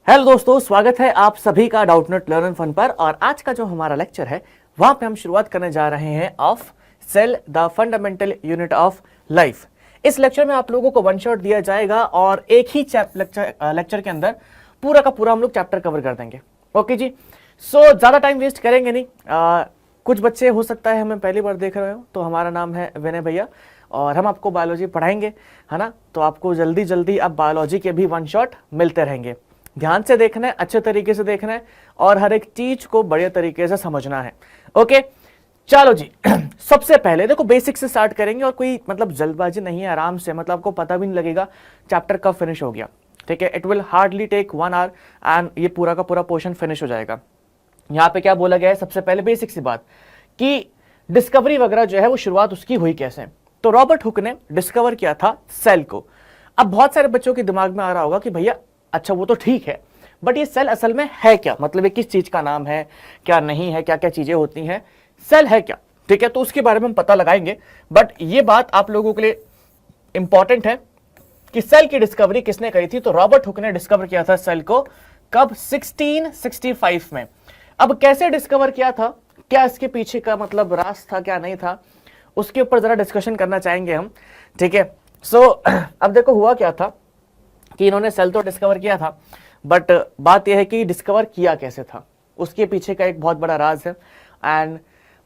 Hello दोस्तों, स्वागत है आप सभी का डाउटनेट लर्न फन पर। और आज का जो हमारा लेक्चर है वहां पे हम शुरुआत करने जा रहे हैं of cell the fundamental unit of life. इस लेक्चर में आप लोगों को वन शॉट दिया जाएगा और एक ही लेक्चर के अंदर पूरा का पूरा हम लोग चैप्टर कवर कर देंगे। ओके जी, सो ज्यादा टाइम वेस्ट करेंगे नहीं। कुछ बच्चे हो सकता है हमें पहली बार देख रहे हो, तो हमारा नाम है विनय भैया और हम आपको बायोलॉजी पढ़ाएंगे, है ना। तो आपको जल्दी जल्दी अब बायोलॉजी के भी वन शॉट मिलते रहेंगे। ध्यान से देखना है, अच्छे तरीके से देखना है और हर एक चीज को बढ़िया तरीके से समझना है। ओके चलो जी सबसे पहले देखो बेसिक से स्टार्ट करेंगे और कोई मतलब जल्दबाजी नहीं है, आराम से, मतलब आपको पता भी नहीं लगेगा चैप्टर कब फिनिश हो गया। ठीक है, it will hardly take 1 hour and ये पूरा का पूरा पोर्शन फिनिश हो जाएगा। यहाँ पे क्या बोला गया है, सबसे पहले बेसिक सी बात कि डिस्कवरी वगैरह जो है वो शुरुआत उसकी हुई कैसे। तो रॉबर्ट हुक ने डिस्कवर किया था सेल को। अब बहुत सारे बच्चों के दिमाग में आ रहा होगा कि भैया अच्छा वो तो ठीक है, बट ये सेल असल में है क्या, मतलब ये किस चीज का नाम है, क्या नहीं है, क्या क्या चीजें होती हैं, सेल है क्या। ठीक है, तो उसके बारे में हम पता लगाएंगे। बट ये बात आप लोगों के लिए इंपॉर्टेंट है कि सेल की डिस्कवरी किसने करी थी। तो रॉबर्ट हुक ने डिस्कवर किया था सेल को कब, 1665 में। अब कैसे डिस्कवर किया था, क्या इसके पीछे का मतलब राज था, क्या नहीं था, उसके ऊपर जरा डिस्कशन करना चाहेंगे हम। ठीक है, सो अब देखो हुआ क्या था कि इन्होंने सेल तो डिस्कवर किया था, बट बात यह है कि डिस्कवर किया कैसे था, उसके पीछे का एक बहुत बड़ा राज है। एंड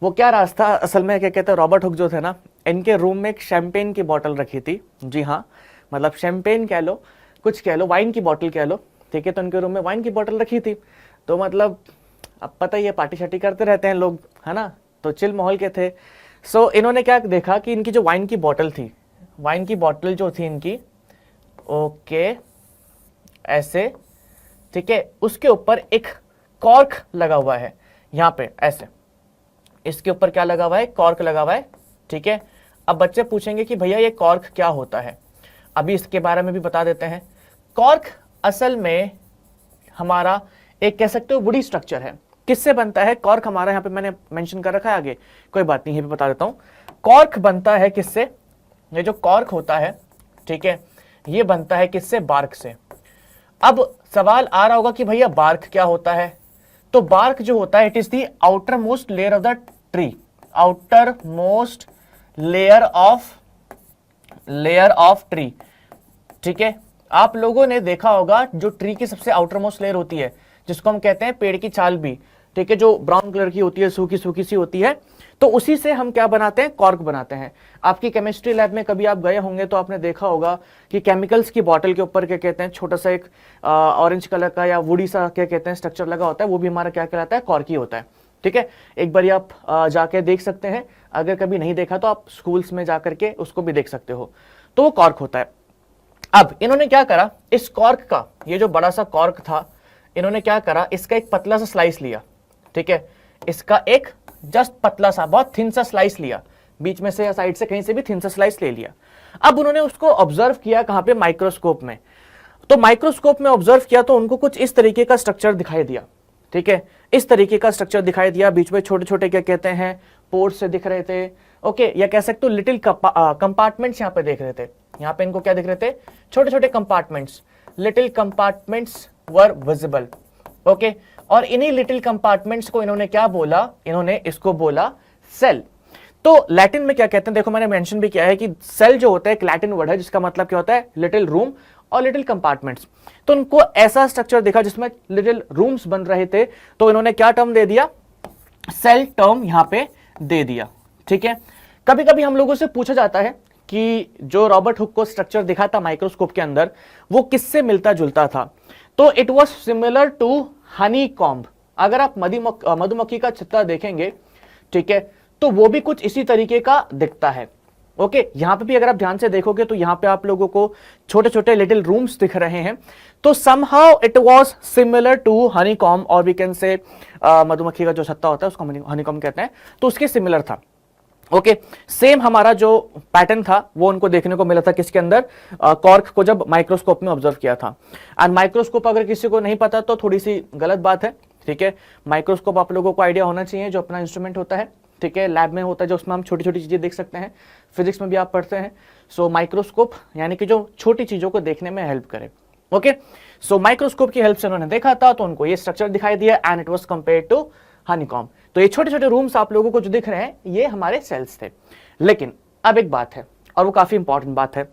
वो क्या राज था, असल में क्या कहते हैं, रॉबर्ट हुक जो थे ना, इनके रूम में एक शैंपेन की बोतल रखी थी। जी हाँ, मतलब शैंपेन कह लो, कुछ कह लो, वाइन की बोतल कह लो। ठीक है, तो उनके रूम में वाइन की बोतल रखी थी। तो मतलब अब पता ही है, पार्टी शार्टी करते रहते हैं लोग, है ना, तो चिल माहौल के थे। सो इन्होंने क्या देखा कि इनकी जो वाइन की बोतल थी, वाइन की बोतल जो थी इनकी, ओके ऐसे, ठीक है, उसके ऊपर एक कॉर्क लगा हुआ है यहां पे ऐसे, इसके ऊपर क्या लगा हुआ है, कॉर्क लगा हुआ है। ठीक है, अब बच्चे पूछेंगे कि भैया ये कॉर्क क्या होता है, अभी इसके बारे में भी बता देते हैं। कॉर्क असल में हमारा एक कह सकते हो वुडी स्ट्रक्चर है। किससे बनता है कॉर्क, हमारा यहाँ पे मैंने मेंशन कर रखा है आगे, कोई बात नहीं, ये भी बता देता हूं। कॉर्क बनता है किससे, ये जो कॉर्क होता है, ठीक है, ये बनता है किससे, बार्क से। अब सवाल आ रहा होगा कि भैया बार्क क्या होता है। तो बार्क जो होता है, it is the outer most layer of the tree, outer most layer of tree. ठीक है, आप लोगों ने देखा होगा जो ट्री की सबसे आउटर मोस्ट लेयर होती है, जिसको हम कहते हैं पेड़ की छाल भी, ठीक है, जो ब्राउन कलर की होती है, सूखी सूखी सी होती है, तो उसी से हम क्या बनाते हैं, कॉर्क बनाते हैं। आपकी केमिस्ट्री लैब में कभी आप गए होंगे तो आपने देखा होगा कि केमिकल्स की बॉटल के ऊपर क्या कहते हैं, छोटा सा एक ऑरेंज कलर का या वुडी सा क्या कहते हैं स्ट्रक्चर लगा होता है, वो भी हमारा क्या कहलाता है, कॉर्क ही होता है। ठीक है, एक बार आप जाके देख सकते हैं, अगर कभी नहीं देखा तो आप स्कूल्स में जाकर के उसको भी देख सकते हो, तो वो कॉर्क होता है। अब इन्होंने क्या करा, इस कॉर्क का, ये जो बड़ा सा कॉर्क था, इन्होंने क्या करा, इसका एक पतला सा स्लाइस लिया। ठीक है, इसका एक जस्ट पतला सा, बहुत थिन सा स्लाइस लिया, बीच में से या साइड से कहीं से भी थिन सा स्लाइस ले लिया। अब उन्होंने उसको ऑब्जर्व किया कहां पे, माइक्रोस्कोप में। तो माइक्रोस्कोप में ऑब्जर्व किया तो उनको कुछ इस तरीके का स्ट्रक्चर दिखाई दिया। ठीक है, इस तरीके का स्ट्रक्चर दिखाई दिया, बीच में छोटे छोटे क्या कहते हैं, पोर्स से दिख रहे थे। ओके, या कह सकते हो लिटिल कंपार्टमेंट्स यहाँ पे देख रहे थे, यहाँ पे इनको क्या दिख रहे थे, छोटे छोटे कंपार्टमेंट्स, लिटिल कंपार्टमेंट्स वर विजिबल। ओके, और इन्हीं लिटिल कंपार्टमेंट्स को इन्होंने क्या बोला, इन्होंने इसको बोला सेल। तो लैटिन में क्या कहते हैं, देखो मैंने मेंशन भी किया है कि सेल जो होता है एक लैटिन वर्ड है जिसका मतलब क्या होता है, लिटिल रूम और लिटिल कंपार्टमेंट्स। तो उनको ऐसा स्ट्रक्चर दिखा जिसमें लिटिल रूम्स बन रहे थे, तो इन्होंने क्या टर्म दे दिया, सेल टर्म यहां पे दे दिया। ठीक है, कभी कभी हम लोगों से पूछा जाता है कि जो रॉबर्ट हुक को स्ट्रक्चर दिखा था माइक्रोस्कोप के अंदर, वो किससे मिलता जुलता था। तो it was similar to honeycomb. अगर आप मधुमक्खी का चित्रा देखेंगे, ठीक है, तो वो भी कुछ इसी तरीके का दिखता है। ओके, यहां पे भी अगर आप ध्यान से देखोगे तो यहां पे आप लोगों को छोटे छोटे लिटिल रूम्स दिख रहे हैं। तो somehow it was similar to honeycomb, और वी कैन से मधुमक्खी का जो छत्ता होता है उसको हनी कॉम्ब कहते हैं, तो उसके सिमिलर था। ओके, सेम हमारा जो पैटर्न था वो उनको देखने को मिला था किसके अंदर, कॉर्क को जब माइक्रोस्कोप में ऑब्जर्व किया था। एंड माइक्रोस्कोप अगर किसी को नहीं पता तो थोड़ी सी गलत बात है। ठीक है, माइक्रोस्कोप आप लोगों को आइडिया होना चाहिए, जो अपना इंस्ट्रूमेंट होता है, ठीक है, लैब में होता है, जो उसमें हम छोटी छोटी चीजें देख सकते हैं, फिजिक्स में भी आप पढ़ते हैं। सो माइक्रोस्कोप यानी कि जो छोटी चीजों को देखने में हेल्प करे। ओके, सो माइक्रोस्कोप की हेल्प से उन्होंने देखा था तो उनको ये स्ट्रक्चर दिखाई दिया and it was compared to honeycomb. तो ये छोटे छोटे रूम्स आप लोगों को जो दिख रहे हैं ये हमारे सेल्स थे। लेकिन अब एक बात है और वो काफी इंपॉर्टेंट बात है,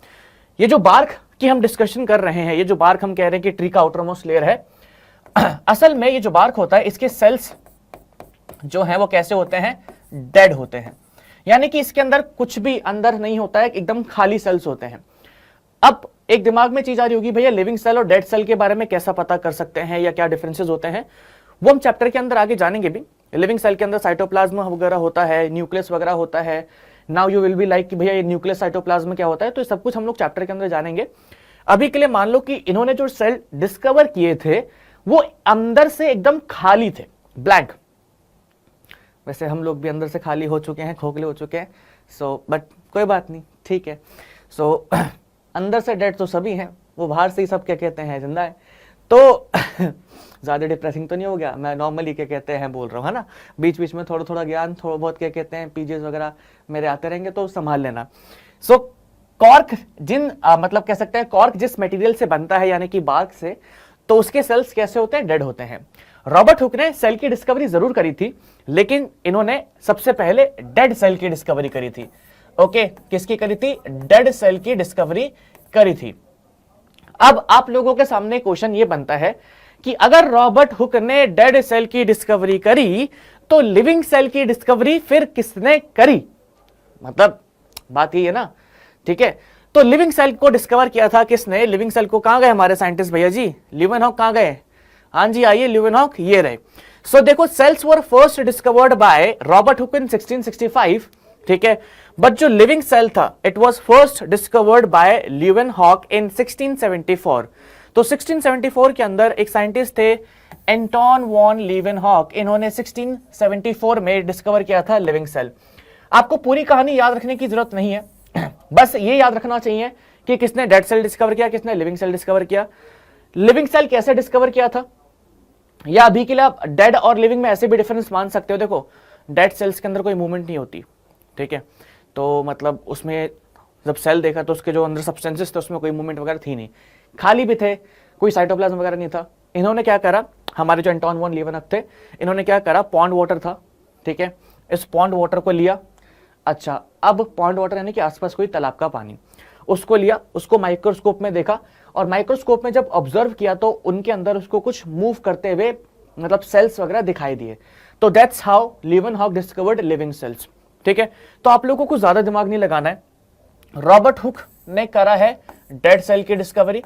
ये जो बार्क की हम डिस्कशन कर रहे हैं, ये जो बार्क हम कह रहे हैं कि ट्री का आउटर मोस्ट लेयर है, असल में ये जो बार्क होता है इसके सेल्स जो हैं वो कैसे होते हैं, डेड होते हैं, यानी कि इसके अंदर कुछ भी अंदर नहीं होता है, एकदम खाली सेल्स होते हैं। अब एक दिमाग में चीज आ रही होगी, भैया लिविंग सेल और डेड सेल के बारे में कैसा पता कर सकते हैं या क्या डिफरेंसेस होते हैं, वो हम चैप्टर के अंदर आगे जानेंगे भी। लिविंग सेल के अंदर साइटोप्लाज्म वगैरह होता है, न्यूक्लियस वगैरह होता है। Now you will be like कि भैया ये न्यूक्लियस साइटोप्लाज्म क्या होता है, तो ये सब कुछ हम लोग चैप्टर के अंदर जानेंगे। अभी के लिए मान लो कि इन्होंने जो सेल डिस्कवर किए थे वो अंदर से एकदम खाली थे, ब्लैंक। वैसे हम लोग भी अंदर से खाली हो चुके हैं, खोखले हो चुके हैं, सो बट कोई बात नहीं, ठीक है। सो अंदर से डेड तो सभी हैं, वो बाहर से ही सब क्या कहते हैं, जिंदा है। तो ज्यादा डिप्रेसिंग तो नहीं हो गया, मैं नॉर्मली क्या कहते हैं बोल रहा हूँ, है ना। बीच बीच में थोड़ा थोड़ा ज्ञान, थोड़ा बहुत क्या कहते हैं पीजेस वगैरह मेरे आते रहेंगे, तो संभाल लेना। सो कॉर्क मतलब कह सकते हैं कॉर्क जिस मटेरियल से बनता है यानी कि बार्क से, तो उसके सेल्स कैसे होते हैं, डेड होते हैं। रॉबर्ट हुक ने सेल की डिस्कवरी जरूर करी थी, लेकिन इन्होंने सबसे पहले डेड सेल की डिस्कवरी करी थी। ओके, किसकी करी थी, डेड सेल की डिस्कवरी करी थी। अब आप लोगों के सामने क्वेश्चन ये बनता है कि अगर रॉबर्ट हुक ने डेड सेल की डिस्कवरी करी तो लिविंग सेल की डिस्कवरी फिर किसने करी, मतलब बात ये है ना, ठीक है। तो लिविंग सेल को डिस्कवर किया था किसने, लिविंग सेल को कहां गए हमारे साइंटिस्ट भैया जी, ल्यूवेनहॉक कहां गए, हाँ जी आइए ल्यूवेनहॉक ये रहे। सो देखो cells were first discovered by Robert Hooke in 1665, ठीक है, बट जो लिविंग सेल था it was first discovered by Leeuwenhoek in 1674। तो 1674 के अंदर एक साइंटिस्ट थे एंटोन वॉन ल्यूवेनहॉक, इन्होंने 1674 में डिस्कवर किया था लिविंग सेल। आपको पूरी कहानी याद रखने की जरूरत नहीं है, बस ये याद रखना चाहिए कि किसने डेड सेल डिस्कवर किया, किसने लिविंग सेल डिस्कवर किया। लिविंग सेल कैसे डिस्कवर किया था, या अभी के लिए आप डेड और लिविंग में ऐसे भी डिफरेंस मान सकते हो। देखो डेड सेल्स के अंदर कोई मूवमेंट नहीं होती, ठीक है, तो मतलब उसमें जब सेल देखा तो उसके जो अंदर सब्सटेंसेस थे उसमें कोई मूवमेंट वगैरह थी नहीं, खाली भी थे, कोई साइटोप्लाज्म वगैरह नहीं था। इन्होंने क्या करा, हमारे जो एंटोन वॉन ल्यूवेनहॉक थे, इन्होंने क्या करा, पॉन्ड वाटर था, ठीक है, इस पॉन्ड वाटर को लिया। अच्छा, अब पॉन्ड वाटर यानी कि आसपास कोई तालाब का पानी, उसको लिया, उसको माइक्रोस्कोप में देखा, और माइक्रोस्कोप में जब ऑब्जर्व किया तो उनके अंदर उसको कुछ मूव करते हुए मतलब सेल्स वगैरह दिखाई दिए। तो that's how Leeuwenhoek discovered living cells, ठीक है। तो आप लोगों को ज्यादा दिमाग नहीं लगाना है, रॉबर्ट हुक ने करा है डेड सेल की डिस्कवरी,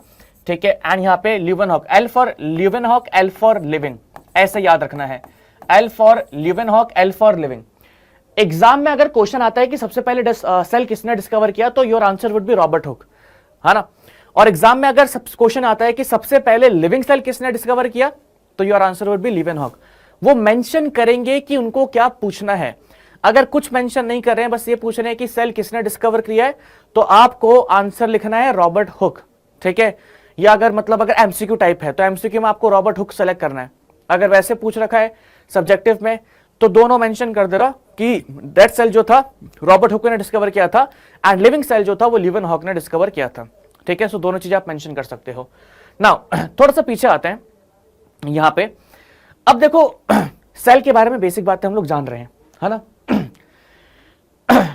ठीक है, एंड यहाँ पे Leeuwenhoek, L for Leeuwenhoek, L for living, ऐसे याद रखना है, L for Leeuwenhoek, L for living. Exam में अगर क्वेश्चन आता है कि सबसे पहले सेल किसने डिस्कवर किया, तो your answer would be Robert Hooke, है ना। और एग्जाम में अगर क्वेश्चन आता है कि सबसे पहले लिविंग सेल किसने डिस्कवर किया, तो your answer would be Leeuwenhoek. वो मेंशन करेंगे कि उनको क्या पूछना है। अगर कुछ मेंशन नहीं कर रहे हैं, बस ये पूछ रहे हैं कि सेल किसने डिस्कवर किया है, तो आपको आंसर लिखना है रॉबर्ट हुक, ठीक है। या अगर मतलब अगर एमसीक्यू टाइप है तो एमसीक्यू में आपको रॉबर्ट हुक सेलेक्ट करना है। अगर वैसे पूछ रखा है सब्जेक्टिव में तो दोनों मेंशन कर दे रहा कि डेड सेल जो था रॉबर्ट हुक ने डिस्कवर किया था एंड लिविंग सेल जो था वो ल्यूवेनहॉक ने डिस्कवर किया था, ठीक है। सो दोनों चीजें आप मेंशन कर सकते हो। नाउ थोड़ा सा पीछे आते हैं यहां पे। अब देखो सेल के बारे में बेसिक बातें हम लोग जान रहे हैं, है ना।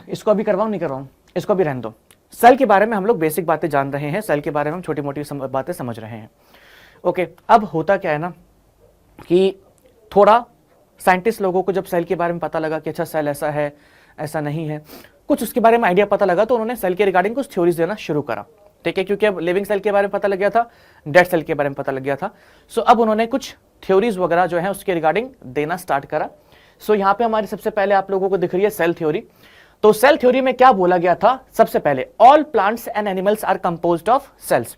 इसको अभी करवाऊं नहीं करवाऊं, इसको भी रहने दो। सेल के बारे में हम लोग बेसिक बातें जान रहे हैं, सेल के बारे में हम छोटी मोटी बातें समझ रहे हैं। ओके, अब होता क्या है ना कि थोड़ा साइंटिस्ट लोगों को जब सेल के बारे में पता लगा कि अच्छा सेल ऐसा है ऐसा नहीं है, कुछ उसके बारे में आइडिया पता लगा, तो उन्होंने सेल के रिगार्डिंग कुछ थ्योरीज देना शुरू करा, ठीक है। क्योंकि अब लिविंग सेल के बारे में पता लग गया था, डेड सेल के बारे में पता लग गया था, सो अब उन्होंने कुछ थ्योरीज वगैरह जो है उसके रिगार्डिंग देना स्टार्ट करा। सो यहाँ पे हमारी सबसे पहले आप लोगों को दिख रही है सेल थ्योरी। तो सेल थ्योरी में क्या बोला गया था, सबसे पहले all plants and animals are composed of cells.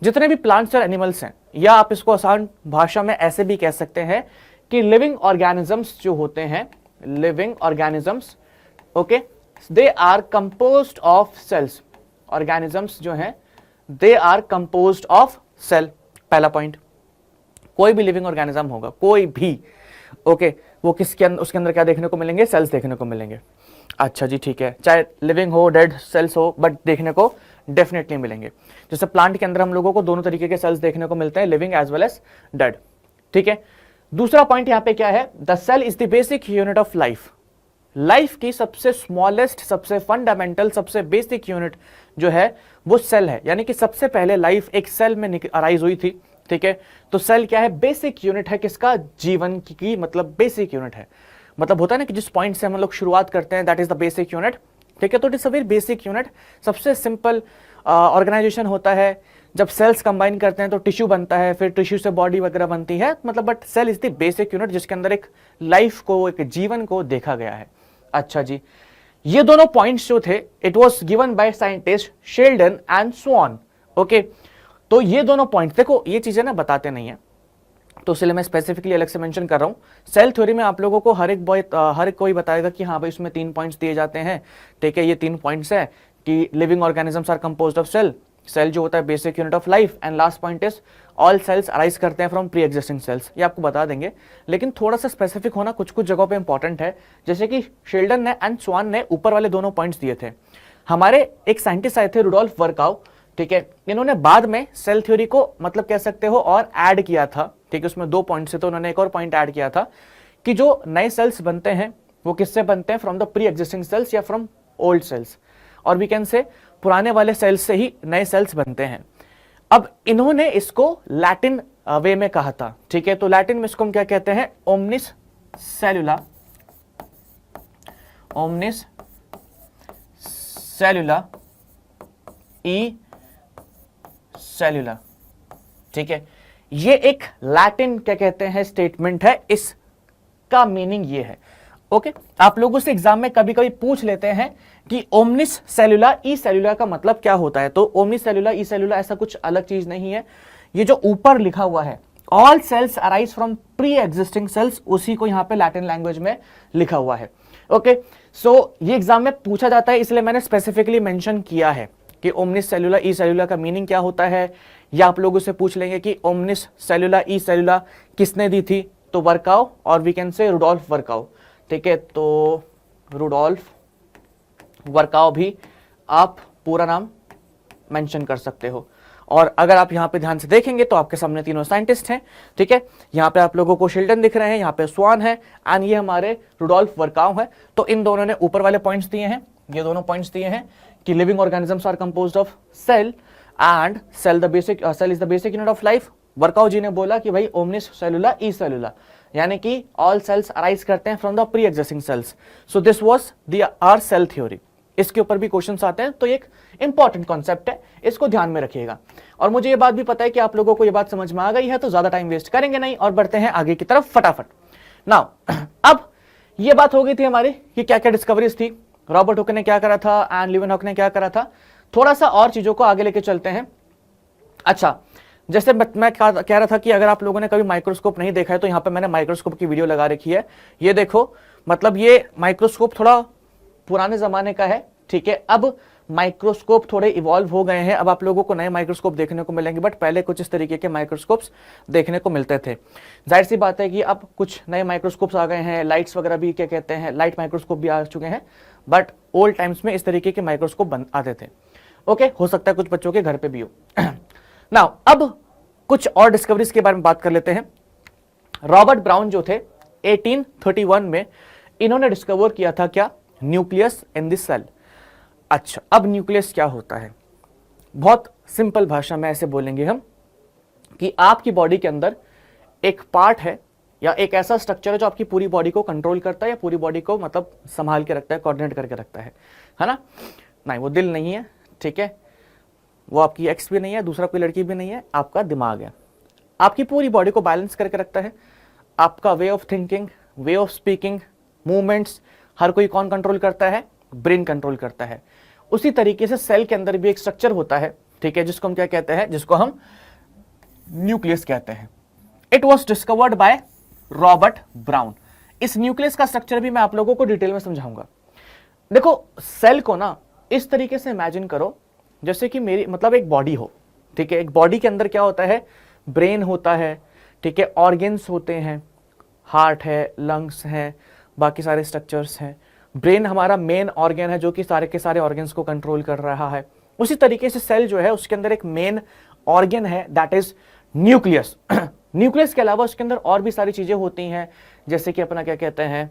जितने भी प्लांट्स और एनिमल्स हैं, या आप इसको आसान भाषा में ऐसे भी कह सकते हैं कि लिविंग ऑर्गेनिजम्स जो होते हैं, living organisms, okay, they are composed of cells. Organisms जो हैं they are composed of cell, पहला पॉइंट। कोई भी लिविंग ऑर्गेनिज्म होगा, कोई भी, ओके, वो किसके अंदर, उसके अंदर क्या देखने को मिलेंगे, सेल्स देखने को मिलेंगे। अच्छा जी ठीक है, चाहे लिविंग हो डेड सेल्स हो, बट देखने को डेफिनेटली मिलेंगे। जैसे प्लांट के अंदर हम लोगों को दोनों तरीके के सेल्स देखने को मिलते हैं, living as well as dead. ठीक है, दूसरा पॉइंट यहां पे क्या है, the cell is the basic unit of life. Life की सबसे स्मॉलेस्ट, सबसे फंडामेंटल, सबसे बेसिक यूनिट जो है वो सेल है, यानी कि सबसे पहले लाइफ एक सेल में अराइज हुई थी। ठीक है, तो सेल क्या है, बेसिक यूनिट है किसका, जीवन की मतलब बेसिक यूनिट है। मतलब होता है ना कि जिस पॉइंट से हम लोग शुरुआत करते हैं that is the basic unit. ठीक है, तो it is a very basic unit, सबसे सिंपल ऑर्गेनाइजेशन होता है। जब सेल्स कंबाइन करते हैं तो टिश्यू बनता है, फिर टिश्यू से बॉडी वगैरह बनती है, मतलब but cell is the basic unit जिसके अंदर एक लाइफ को, एक जीवन को देखा गया है। अच्छा जी, ये दोनों पॉइंट्स जो थे it was given by scientist Schleiden and Schwann. Okay, तो ये दोनों पॉइंट्स, देखो ये चीजें ना बताते नहीं है तो इसलिए मैं स्पेसिफिकली अलग से मेंशन कर रहा हूं। सेल थ्योरी में आप लोगों को हर एक कोई बताएगा कि हाँ भाई इसमें 3 पॉइंट्स दिए जाते हैं। ठीक है, ये 3 पॉइंट्स है कि living organisms are composed of cell, cell जो होता है basic unit of life, and last point is all cells arise करते हैं फ्रॉम प्री एग्जिस्टिंग सेल्स। ये आपको बता देंगे, लेकिन थोड़ा सा स्पेसिफिक होना कुछ कुछ जगहों पे इंपॉर्टेंट है। जैसे कि शेल्डन ने एंड स्वान ने ऊपर वाले दोनों पॉइंट्स दिए थे। हमारे एक साइंटिस्ट आए थे रुडोल्फ वर्काउ। ठीक है, इन्होंने बाद में सेल थ्योरी को मतलब कह सकते हो और ऐड किया था। ठीक है, उसमें 2 पॉइंट्स थे तो उन्होंने एक और पॉइंट ऐड किया था कि जो नए सेल्स बनते हैं वो किससे बनते हैं, from the pre existing sales या फ्रॉम ओल्ड सेल्स, और वी कैन से पुराने वाले सेल्स से ही नए सेल्स बनते हैं। अब इन्होंने इसको लैटिन वे में कहा था। ठीक है, तो लैटिन में इसको हम क्या कहते हैं, ओमनिस सेलुला, ओमनिस सेलुला ई सेलुला। ठीक है, ये एक लैटिन क्या कहते हैं स्टेटमेंट है, इसका मीनिंग ये है। ओके, आप लोगों से एग्जाम में कभी कभी पूछ लेते हैं कि ओमनिस सेलुला ई सेलुला का मतलब क्या होता है। तो ओमनिस सेलुला ई सेलुला ऐसा कुछ अलग चीज नहीं है। ये जो ऊपर लिखा हुआ है all cells arise from pre existing cells, उसी को यहां पे लैटिन लैंग्वेज में लिखा हुआ है। ओके, सो ये एग्जाम में पूछा जाता है, इसलिए मैंने स्पेसिफिकली मेंशन किया है कि ओमनिस सेलुला ई सेलुला का मीनिंग क्या होता है। या आप लोगों से पूछ लेंगे कि ओमनिस सेलुला ई सेलुला किसने दी थी, तो वर्काउ, और वी कैन से रुडोल्फ वर्काउ। ठीक है, तो रुडोल्फ वर्काउ भी आप पूरा नाम मेंशन कर सकते हो। और अगर आप यहां पे ध्यान से देखेंगे तो आपके सामने तीनों साइंटिस्ट हैं। ठीक है, यहां पे आप लोगों को शेल्डन दिख रहे हैं, यहां पे स्वान है, एंड ये हमारे रुडोल्फ वर्काउ है। तो इन दोनों ने ऊपर वाले पॉइंट्स दिए हैं, ये दोनों पॉइंट्स दिए हैं कि living organisms are composed of cell and cell is the basic unit of life. Virchow ji ने बोला कि भाई ओमनिस सेलुला ई सेलुला, यानी कि ऑल सेल्स अराइज करते हैं from the pre existing cells. So this was the our cell theory. इसके ऊपर भी क्वेश्चंस आते हैं, तो एक इंपॉर्टेंट कॉन्सेप्ट है, इसको ध्यान में रखिएगा। और मुझे ये बात भी पता है कि आप लोगों को ये बात समझ में आ गई है, तो ज्यादा टाइम वेस्ट करेंगे नहीं और बढ़ते हैं आगे की तरफ फटाफट। नाउ अब ये बात हो गई थी हमारी कि क्या क्या डिस्कवरीज थी, रॉबर्ट हुक ने क्या करा था एंड लीवेनहॉक ने क्या करा था। थोड़ा सा और चीजों को आगे लेके चलते हैं। अच्छा, जैसे मैं कह रहा था कि अगर आप लोगों ने कभी माइक्रोस्कोप नहीं देखा है तो यहां पे मैंने माइक्रोस्कोप की वीडियो लगा रखी है। ये देखो, मतलब ये माइक्रोस्कोप थोड़ा पुराने जमाने का है। ठीक है, अब माइक्रोस्कोप थोड़े इवॉल्व हो गए हैं, अब आप लोगों को नए माइक्रोस्कोप देखने को मिलेंगे, बट पहले कुछ इस तरीके के माइक्रोस्कोप्स देखने को मिलते थे। जाहिर सी बात है कि अब कुछ नए माइक्रोस्कोप्स आ गए हैं, लाइट्स वगैरह भी क्या कहते हैं, लाइट माइक्रोस्कोप भी आ चुके हैं, बट ओल्ड टाइम्स में इस तरीके के माइक्रोस्कोप आते थे। ओके, हो सकता है कुछ बच्चों के घर पे भी हो। नाउ अब कुछ और डिस्कवरीज के बारे में बात कर लेते हैं। रॉबर्ट ब्राउन जो थे 1831 में इन्होंने डिस्कवर किया था क्या, न्यूक्लियस इन द सेल। अच्छा, अब न्यूक्लियस क्या होता है, बहुत सिंपल भाषा में ऐसे बोलेंगे हम कि आपकी बॉडी के अंदर एक पार्ट है या एक ऐसा स्ट्रक्चर है जो आपकी पूरी बॉडी को कंट्रोल करता है या पूरी बॉडी को मतलब संभाल के रखता है, कोऑर्डिनेट करके रखता है ना। नहीं, वो दिल नहीं है। ठीक है, वो आपकी एक्स भी नहीं है, दूसरा कोई लड़की भी नहीं है, आपका दिमाग है। आपकी पूरी बॉडी को बैलेंस करके रखता है। आपका way of thinking, way of speaking, movements, हर कोई कौन कंट्रोल करता है, ब्रेन कंट्रोल करता है। उसी तरीके से सेल के अंदर भी एक स्ट्रक्चर होता है, ठीक है, जिसको हम क्या कहते हैं, जिसको हम न्यूक्लियस कहते हैं। It was discovered by Robert brown. इस न्यूक्लियस का स्ट्रक्चर भी मैं आप लोगों को डिटेल में समझाऊंगा। देखो, सेल को ना इस तरीके से इमेजिन करो जैसे कि मेरी मतलब एक बॉडी हो। ठीक है, एक बॉडी के अंदर क्या होता है, ब्रेन होता है, ठीक है, ऑर्गन्स होते हैं, हार्ट है, लंग्स हैं, बाकी सारे स्ट्रक्चर्स हैं। ब्रेन हमारा मेन ऑर्गन है जो कि सारे के सारे ऑर्गन्स को कंट्रोल कर रहा है। उसी तरीके से सेल जो है उसके अंदर एक मेन ऑर्गन है, दैट इज न्यूक्लियस। न्यूक्लियस के अलावा उसके अंदर और भी सारी चीजें होती हैं, जैसे कि अपना क्या कहते हैं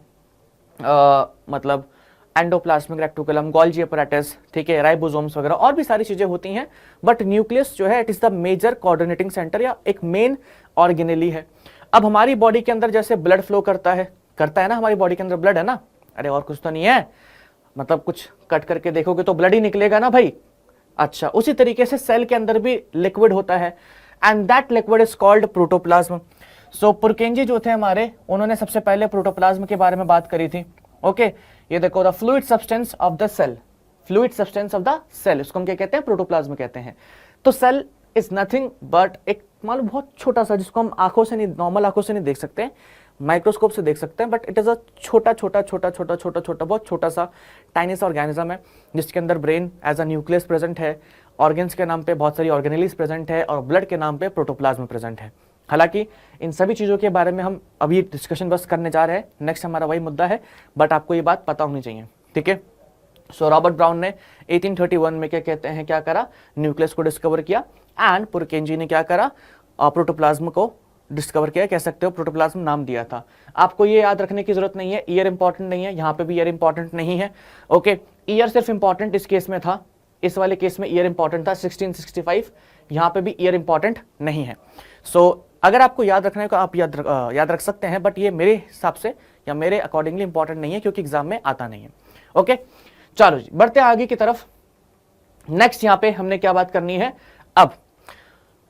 मतलब एंडोप्लाज्मिक रेक्टिकुलम, गोल्जी अपैरेटस, ठीक है, राइबोसोम्स वगैरह और भी सारी चीजें होती हैं। बट न्यूक्लियस जो है it is the major coordinating centre या एक मेन ऑर्गेनेली है। अब हमारी बॉडी के अंदर जैसे ब्लड फ्लो करता है ना, हमारी बॉडी के अंदर ब्लड है ना, अरे और कुछ तो नहीं है, मतलब कुछ कट करके देखोगे तो ब्लड ही निकलेगा ना भाई। अच्छा, उसी तरीके से सेल के अंदर भी लिक्विड होता है and that liquid is called protoplasm. So Purkinje जो थे हमारे, उन्होंने सबसे पहले प्रोटोप्लाज्म के बारे में बात करी थी। ओके, ये देखो, the fluid substance of the cell, fluid substance of the cell, इसको हम क्या कहते हैं, प्रोटोप्लाज्म कहते हैं। तो सेल इज नथिंग बट एक मालूम बहुत छोटा सा, जिसको हम आंखों से नहीं, नॉर्मल आंखों से नहीं देख सकते, माइक्रोस्कोप से देख सकते हैं, बट इट इज अ छोटा छोटा छोटा छोटा छोटा छोटा बहुत छोटा सा टाइनी सा ऑर्गेनिज्म है, जिसके अंदर brain as a nucleus present है, ऑर्गन्स के नाम पे बहुत सारी ऑर्गेनेलीज प्रेजेंट है और ब्लड के नाम पे प्रोटोप्लाज्म प्रेजेंट है। हालांकि इन सभी चीज़ों के बारे में हम अभी डिस्कशन बस करने जा रहे हैं, नेक्स्ट हमारा वही मुद्दा है, बट आपको ये बात पता होनी चाहिए, ठीक है। सो रॉबर्ट ब्राउन ने 1831 में क्या कहते हैं, क्या करा, न्यूक्लियस को डिस्कवर किया एंड पुरकेंजी ने क्या करा, प्रोटोप्लाज्म को डिस्कवर किया, कह सकते हो, प्रोटोप्लाज्म नाम दिया था। आपको ये याद रखने की जरूरत नहीं है, ईयर इंपॉर्टेंट नहीं है, यहाँ पे भी ईयर इंपॉर्टेंट नहीं है। ओके, ईयर सिर्फ इंपॉर्टेंट इस केस में था, इस वाले केस में ईयर इंपॉर्टेंट था 1665, यहाँ पे भी ईयर इंपॉर्टेंट नहीं है। सो अगर आपको याद रखना है तो आप याद रख सकते हैं, बट ये मेरे हिसाब से या मेरे अकॉर्डिंगली इंपॉर्टेंट नहीं है, क्योंकि एग्जाम में आता नहीं है। ओके, चलो जी, बढ़ते हैं आगे की तरफ। नेक्स्ट यहाँ पे हमने क्या बात करनी है, अब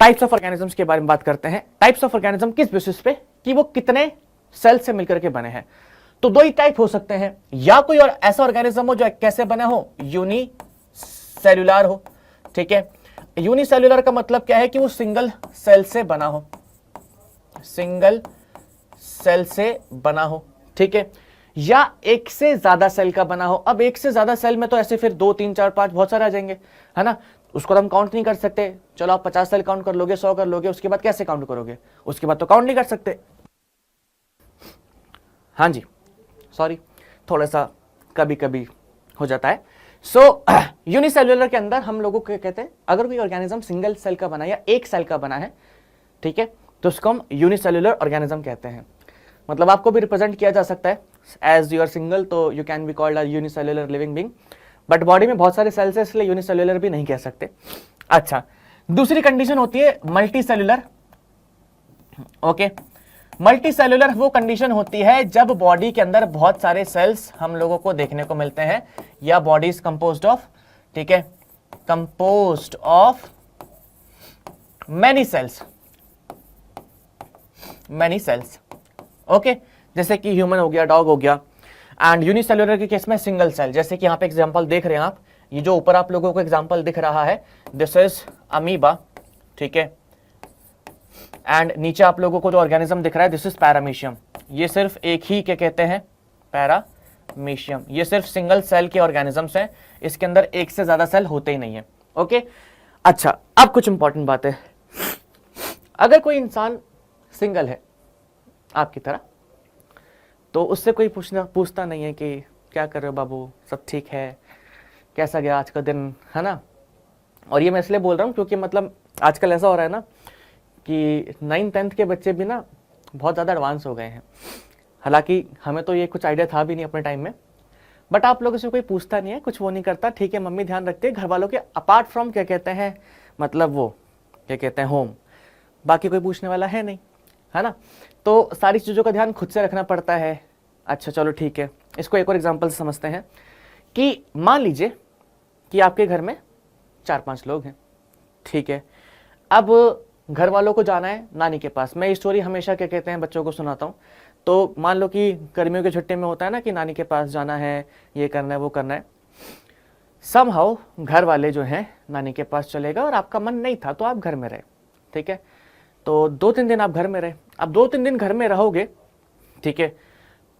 टाइप्स ऑफ ऑर्गेनिजम्स के बारे में बात करते हैं। टाइप्स ऑफ ऑर्गेनिज्म किस बेसिस पे, कि वो कितने सेल से मिलकर के बने हैं। तो दो ही टाइप हो सकते हैं, या कोई और ऐसा ऑर्गेनिज्म हो जो कैसे बना हो, यूनिसेल्युलर हो, ठीक है। यूनिसेल्युलर का मतलब क्या है, कि वो सिंगल सेल से बना हो, सिंगल सेल से बना हो, ठीक है, या एक से ज्यादा सेल का बना हो। अब एक से ज्यादा सेल में तो ऐसे फिर 2 3 4 5 बहुत सारे आ जाएंगे, है ना, उसको तो हम काउंट नहीं कर सकते। चलो आप 50 सेल काउंट कर लोगे, 100 कर लोगे, उसके बाद कैसे काउंट करोगे, उसके बाद तो काउंट नहीं कर सकते। हाँ जी, सॉरी, थोड़ा सा कभी कभी हो जाता है। सो यूनिसेल्युलर के अंदर हम लोगों को कहते हैं, अगर कोई ऑर्गेनिज्म सिंगल सेल का बना है या एक सेल का बना है, ठीक है, तो उसको हम यूनिसेल्युलर ऑर्गेनिज्म कहते हैं। मतलब आपको भी रिप्रेजेंट किया जा सकता है एज यू आर सिंगल, तो you can be called a unicellular living being, but body में बहुत सारे सेल्स है, इसलिए यूनिसेल्युलर भी नहीं कह सकते। अच्छा, दूसरी कंडीशन होती है multi cellular. Okay, multi cellular वो कंडीशन होती है जब बॉडी के अंदर बहुत सारे सेल्स हम लोगों को देखने को मिलते हैं, या बॉडी इज कंपोज्ड ऑफ, ठीक है, composed of many cells, many cells. Okay, जैसे कि ह्यूमन हो गया, डॉग हो गया। एंड यूनिसेल्युलर के केस में सिंगल सेल, जैसे कि यहाँ पे एग्जांपल देख रहे हैं आप, ये जो ऊपर आप लोगों को एग्जांपल दिख रहा है, दिस इज अमीबा, ठीक है, एंड नीचे आप लोगों को जो ऑर्गेनिज्म दिख रहा है, दिस इज पैरामीशियम। ये सिर्फ एक ही क्या कहते हैं, पैरामीशियम। ये सिर्फ सिंगल सेल के ऑर्गेनिजम्स हैं, इसके अंदर एक से ज्यादा सेल होते ही नहीं है। ओके, अच्छा, अब कुछ इंपॉर्टेंट बात है। अगर कोई इंसान सिंगल है आपकी तरह, तो उससे कोई पूछता नहीं है कि क्या कर रहे हो बाबू, सब ठीक है, कैसा गया आज का दिन, है ना। और ये मैं इसलिए बोल रहा हूँ क्योंकि मतलब आजकल ऐसा हो रहा है ना कि 9th 10th के बच्चे भी ना बहुत ज़्यादा एडवांस हो गए हैं। हालांकि हमें तो ये कुछ आइडिया था भी नहीं अपने टाइम में, बट आप लोगों से कोई पूछता नहीं है, कुछ वो नहीं करता, ठीक है, मम्मी ध्यान रखती है घर वालों के, अपार्ट फ्रॉम क्या कहते हैं, मतलब वो क्या कहते हैं, होम, बाकी कोई पूछने वाला है नहीं, है ना। तो सारी चीज़ों का ध्यान खुद से रखना पड़ता है। अच्छा चलो ठीक है, इसको एक और एग्जांपल से समझते हैं कि मान लीजिए कि आपके घर में 4-5 लोग हैं, ठीक है। अब घर वालों को जाना है नानी के पास। मैं ये स्टोरी हमेशा क्या कहते हैं बच्चों को सुनाता हूँ। तो मान लो कि गर्मियों की छुट्टी में होता है ना कि नानी के पास जाना है, ये करना है, वो करना है। समहाउ घर वाले जो हैं नानी के पास चलेगा और आपका मन नहीं था तो आप घर में रहे, ठीक है। तो 2-3 दिन आप घर में रहे। अब 2-3 दिन घर में रहोगे, ठीक है,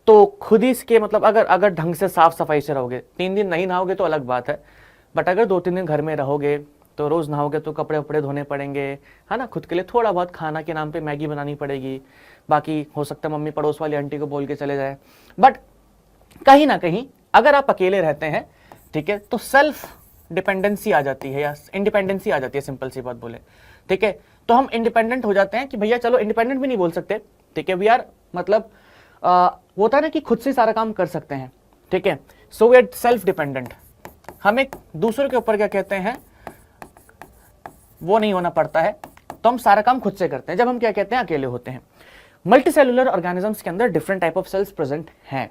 तो खुद ही इसके मतलब अगर ढंग से साफ सफाई से रहोगे, 3 दिन नहीं नहाओगे तो अलग बात है, बट अगर 2-3 दिन घर में रहोगे तो रोज नहाओगे तो कपड़े वपड़े धोने पड़ेंगे, है ना। खुद के लिए थोड़ा बहुत खाना के नाम पे मैगी बनानी पड़ेगी, बाकी हो सकता है मम्मी पड़ोस वाली आंटी को बोल के चले जाए। बट कहीं ना कहीं अगर आप अकेले रहते हैं, ठीक है, तो सेल्फ डिपेंडेंसी आ जाती है या इंडिपेंडेंसी आ जाती है, सिंपल सी बात बोले, ठीक है। तो हम इंडिपेंडेंट हो जाते हैं कि भैया चलो, इंडिपेंडेंट भी नहीं बोल सकते, ठीक है, वी आर मतलब होता है ना कि खुद से सारा काम कर सकते हैं, ठीक है। So we are self dependent, हम एक दूसरे के ऊपर क्या कहते हैं, वो नहीं होना पड़ता है, तो हम सारा काम खुद से करते हैं जब हम क्या कहते हैं, अकेले होते हैं। मल्टीसेलुलर ऑर्गेनिजम्स के अंदर different type of cells present हैं,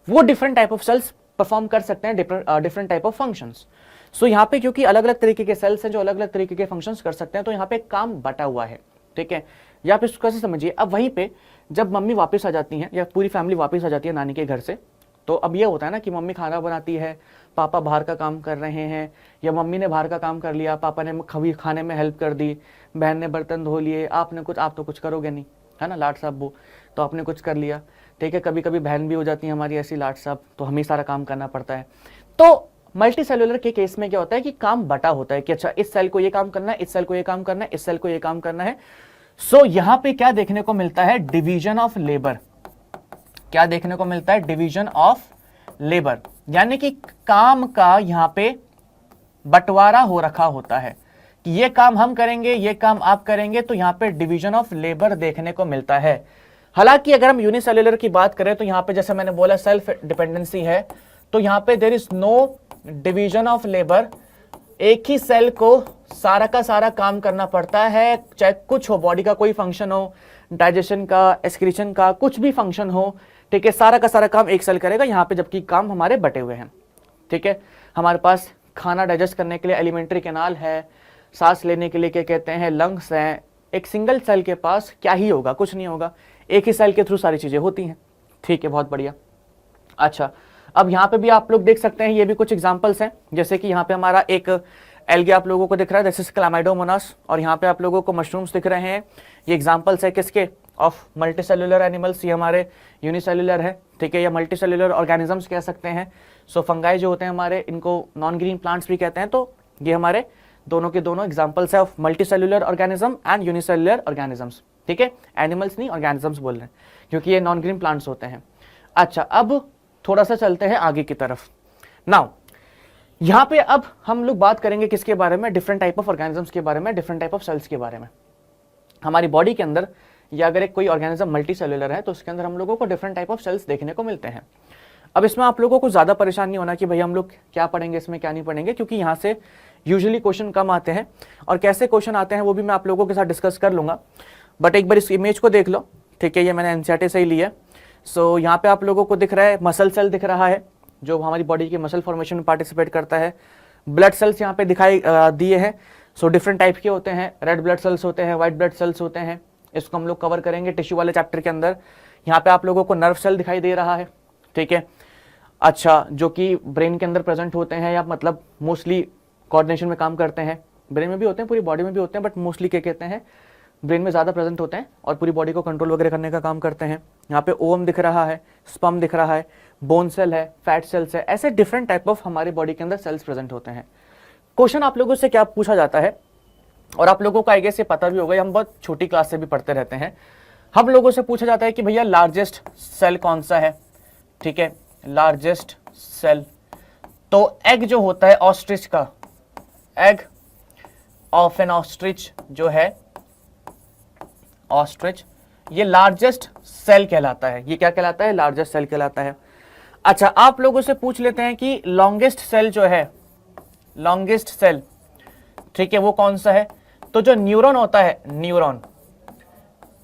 वो different type of cells perform कर सकते हैं डिफरेंट टाइप ऑफ फंक्शंस। सो यहाँ पे क्योंकि अलग अलग तरीके के सेल्स हैं जो अलग अलग तरीके के फंक्शंस कर सकते हैं, तो यहाँ पे काम बटा हुआ है, ठीक है। या आप इसको कैसे समझिए, अब वहीं पे जब मम्मी वापस आ जाती हैं या पूरी फैमिली वापस आ जाती है नानी के घर से, तो अब ये होता है ना कि मम्मी खाना बनाती है, पापा बाहर का काम कर रहे हैं, या मम्मी ने बाहर का काम कर लिया, पापा ने कभी खाने में हेल्प कर दी, बहन ने बर्तन धो लिए, आपने कुछ, आप तो कुछ करोगे नहीं, है ना, लाट साहब वो, तो आपने कुछ कर लिया, ठीक है। कभी कभी बहन भी हो जाती है हमारी ऐसी लाट साहब, तो हमें सारा काम करना पड़ता है। तो मल्टी सेलुलर के केस में क्या होता है कि काम बटा होता है कि अच्छा इस सेल को ये काम करना है, इस सेल को ये काम करना है, इस सेल को ये काम करना है। सो यहां पे क्या देखने को मिलता है, डिवीजन ऑफ लेबर। क्या देखने को मिलता है, डिवीजन ऑफ लेबर, यानी कि काम का यहां पे बंटवारा हो रखा होता है कि ये काम हम करेंगे, ये काम आप करेंगे, तो यहां पे डिवीजन ऑफ लेबर देखने को मिलता है। हालांकि अगर हम यूनिसेल्युलर की बात करें तो यहां पे जैसे मैंने बोला सेल्फ डिपेंडेंसी है, तो यहां पे there is no division of labour, एक ही सेल को सारा का सारा काम करना पड़ता है, चाहे कुछ हो, बॉडी का कोई फंक्शन हो, डाइजेशन का, एक्सक्रीशन का, कुछ भी फंक्शन हो, ठीक है, सारा का सारा काम एक सेल करेगा यहाँ पे, जबकि काम हमारे बटे हुए हैं, ठीक है। हमारे पास खाना डाइजेस्ट करने के लिए एलिमेंट्री कैनाल है, सांस लेने के लिए क्या कहते हैं, लंग्स हैं। एक सिंगल सेल के पास क्या ही होगा, कुछ नहीं होगा, एक ही सेल के थ्रू सारी चीजें होती हैं, ठीक है, बहुत बढ़िया। अच्छा, अब यहाँ पे भी आप लोग देख सकते हैं, ये भी कुछ एग्जांपल्स हैं, जैसे कि यहाँ पे हमारा एक एल्गे आप लोगों को दिख रहा है, दिस इज क्लामाइडोमोनास, और यहाँ पे आप लोगों को मशरूम्स दिख रहे हैं। ये एग्जांपल्स है किसके, ऑफ मल्टीसेलुलर एनिमल्स, ये हमारे यूनिसेलुलर है, ठीक है, या मल्टीसेलुलर ऑर्गेनिजम्स कह सकते हैं। सो फंगाई जो होते हैं हमारे, इनको नॉन ग्रीन प्लांट्स भी कहते हैं। तो ये हमारे दोनों के दोनों एग्जांपल्स है of multicellular organism and unicellular organisms, ठीक है। एनिमल्स नहीं, ऑर्गेनिजम्स बोल रहे हैं क्योंकि ये नॉन ग्रीन प्लांट्स होते हैं। अच्छा, अब थोड़ा सा चलते हैं आगे की तरफ। नाउ यहां पे अब हम लोग बात करेंगे किसके बारे में, डिफरेंट टाइप ऑफ ऑर्गेनिजम्स के बारे में, डिफरेंट टाइप ऑफ सेल्स के बारे में। हमारी बॉडी के अंदर या अगर एक कोई ऑर्गेनिज्म मल्टी सेलुलर है तो उसके अंदर हम लोगों को डिफरेंट टाइप ऑफ सेल्स देखने को मिलते हैं। अब इसमें आप लोगों को ज्यादा परेशान नहीं होना कि भाई हम लोग क्या पढ़ेंगे इसमें, क्या नहीं पढ़ेंगे, क्योंकि यहाँ से यूजुअली क्वेश्चन कम आते हैं, और कैसे क्वेश्चन आते हैं वो भी मैं आप लोगों के साथ डिस्कस कर लूंगा। बट एक बार इस इमेज को देख लो, ठीक है, ये मैंने एनसीईआरटी से ही ली है। सो यहाँ पे आप लोगों को दिख रहा है मसल सेल दिख रहा है, जो हमारी बॉडी के मसल फॉर्मेशन में पार्टिसिपेट करता है। ब्लड सेल्स यहाँ पे दिखाई दिए हैं। सो डिफरेंट टाइप के होते हैं, रेड ब्लड सेल्स होते हैं, व्हाइट ब्लड सेल्स होते हैं, इसको हम लोग कवर करेंगे टिश्यू वाले चैप्टर के अंदर। यहाँ पे आप लोगों को नर्व सेल दिखाई दे रहा है, ठीक है, अच्छा, जो कि ब्रेन के अंदर प्रेजेंट होते हैं, या मतलब मोस्टली कोऑर्डिनेशन में काम करते हैं। ब्रेन में भी होते हैं, पूरी बॉडी में भी होते हैं, बट मोस्टली क्या कहते हैं, ब्रेन में ज़्यादा प्रेजेंट होते हैं और पूरी बॉडी को कंट्रोल वगैरह करने का काम करते हैं। यहाँ पे ओवम दिख रहा है, स्पर्म दिख रहा है, बोन सेल है, फैट सेल्स है, ऐसे डिफरेंट टाइप ऑफ हमारी बॉडी के अंदर सेल्स प्रेजेंट होते हैं। क्वेश्चन आप लोगों से क्या पूछा जाता है, और आप लोगों को आई गेस ये पता भी होगा, हम बहुत छोटी क्लास से भी पढ़ते रहते हैं। हम लोगों से पूछा जाता है कि भैया लार्जेस्ट सेल कौन सा है, ठीक है, लार्जेस्ट सेल। तो एग जो होता है ऑस्ट्रिच का, एग ऑफ एन ऑस्ट्रिच जो है, ऑस्ट्रिच, ये लार्जेस्ट सेल कहलाता है। ये क्या कहलाता है, लार्जेस्ट सेल कहलाता है। अच्छा, आप लोगों से पूछ लेते हैं कि लॉन्गेस्ट सेल जो है, लॉन्गेस्ट सेल, ठीक है, वो कौन सा है। तो जो न्यूरॉन होता है, न्यूरॉन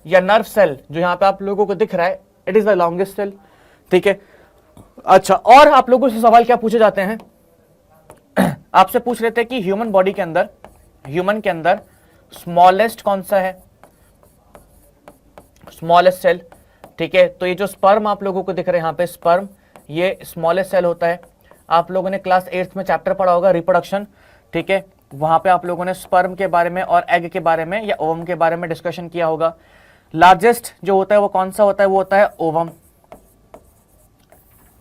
या नर्व सेल जो यहां पे आप लोगों को दिख रहा है, it is the longest cell, ठीक है। अच्छा, और आप लोगों से सवाल क्या पूछे जाते हैं, आपसे पूछ लेते हैं कि ह्यूमन बॉडी के अंदर, ह्यूमन के अंदर स्मॉलेस्ट कौन सा है, स्मॉलेस्ट सेल, ठीक है। तो ये जो स्पर्म आप लोगों को दिख रहे हैं यहाँ पे, स्पर्म, ये स्मॉलेस्ट सेल होता है। आप लोगों ने क्लास 8th में चैप्टर पढ़ा होगा रिप्रोडक्शन, ठीक है, वहां पे आप लोगों ने स्पर्म के बारे में और एग के बारे में या ओवम के बारे में डिस्कशन किया होगा। लार्जेस्ट जो होता है वो कौन सा होता है, वो होता है ओवम,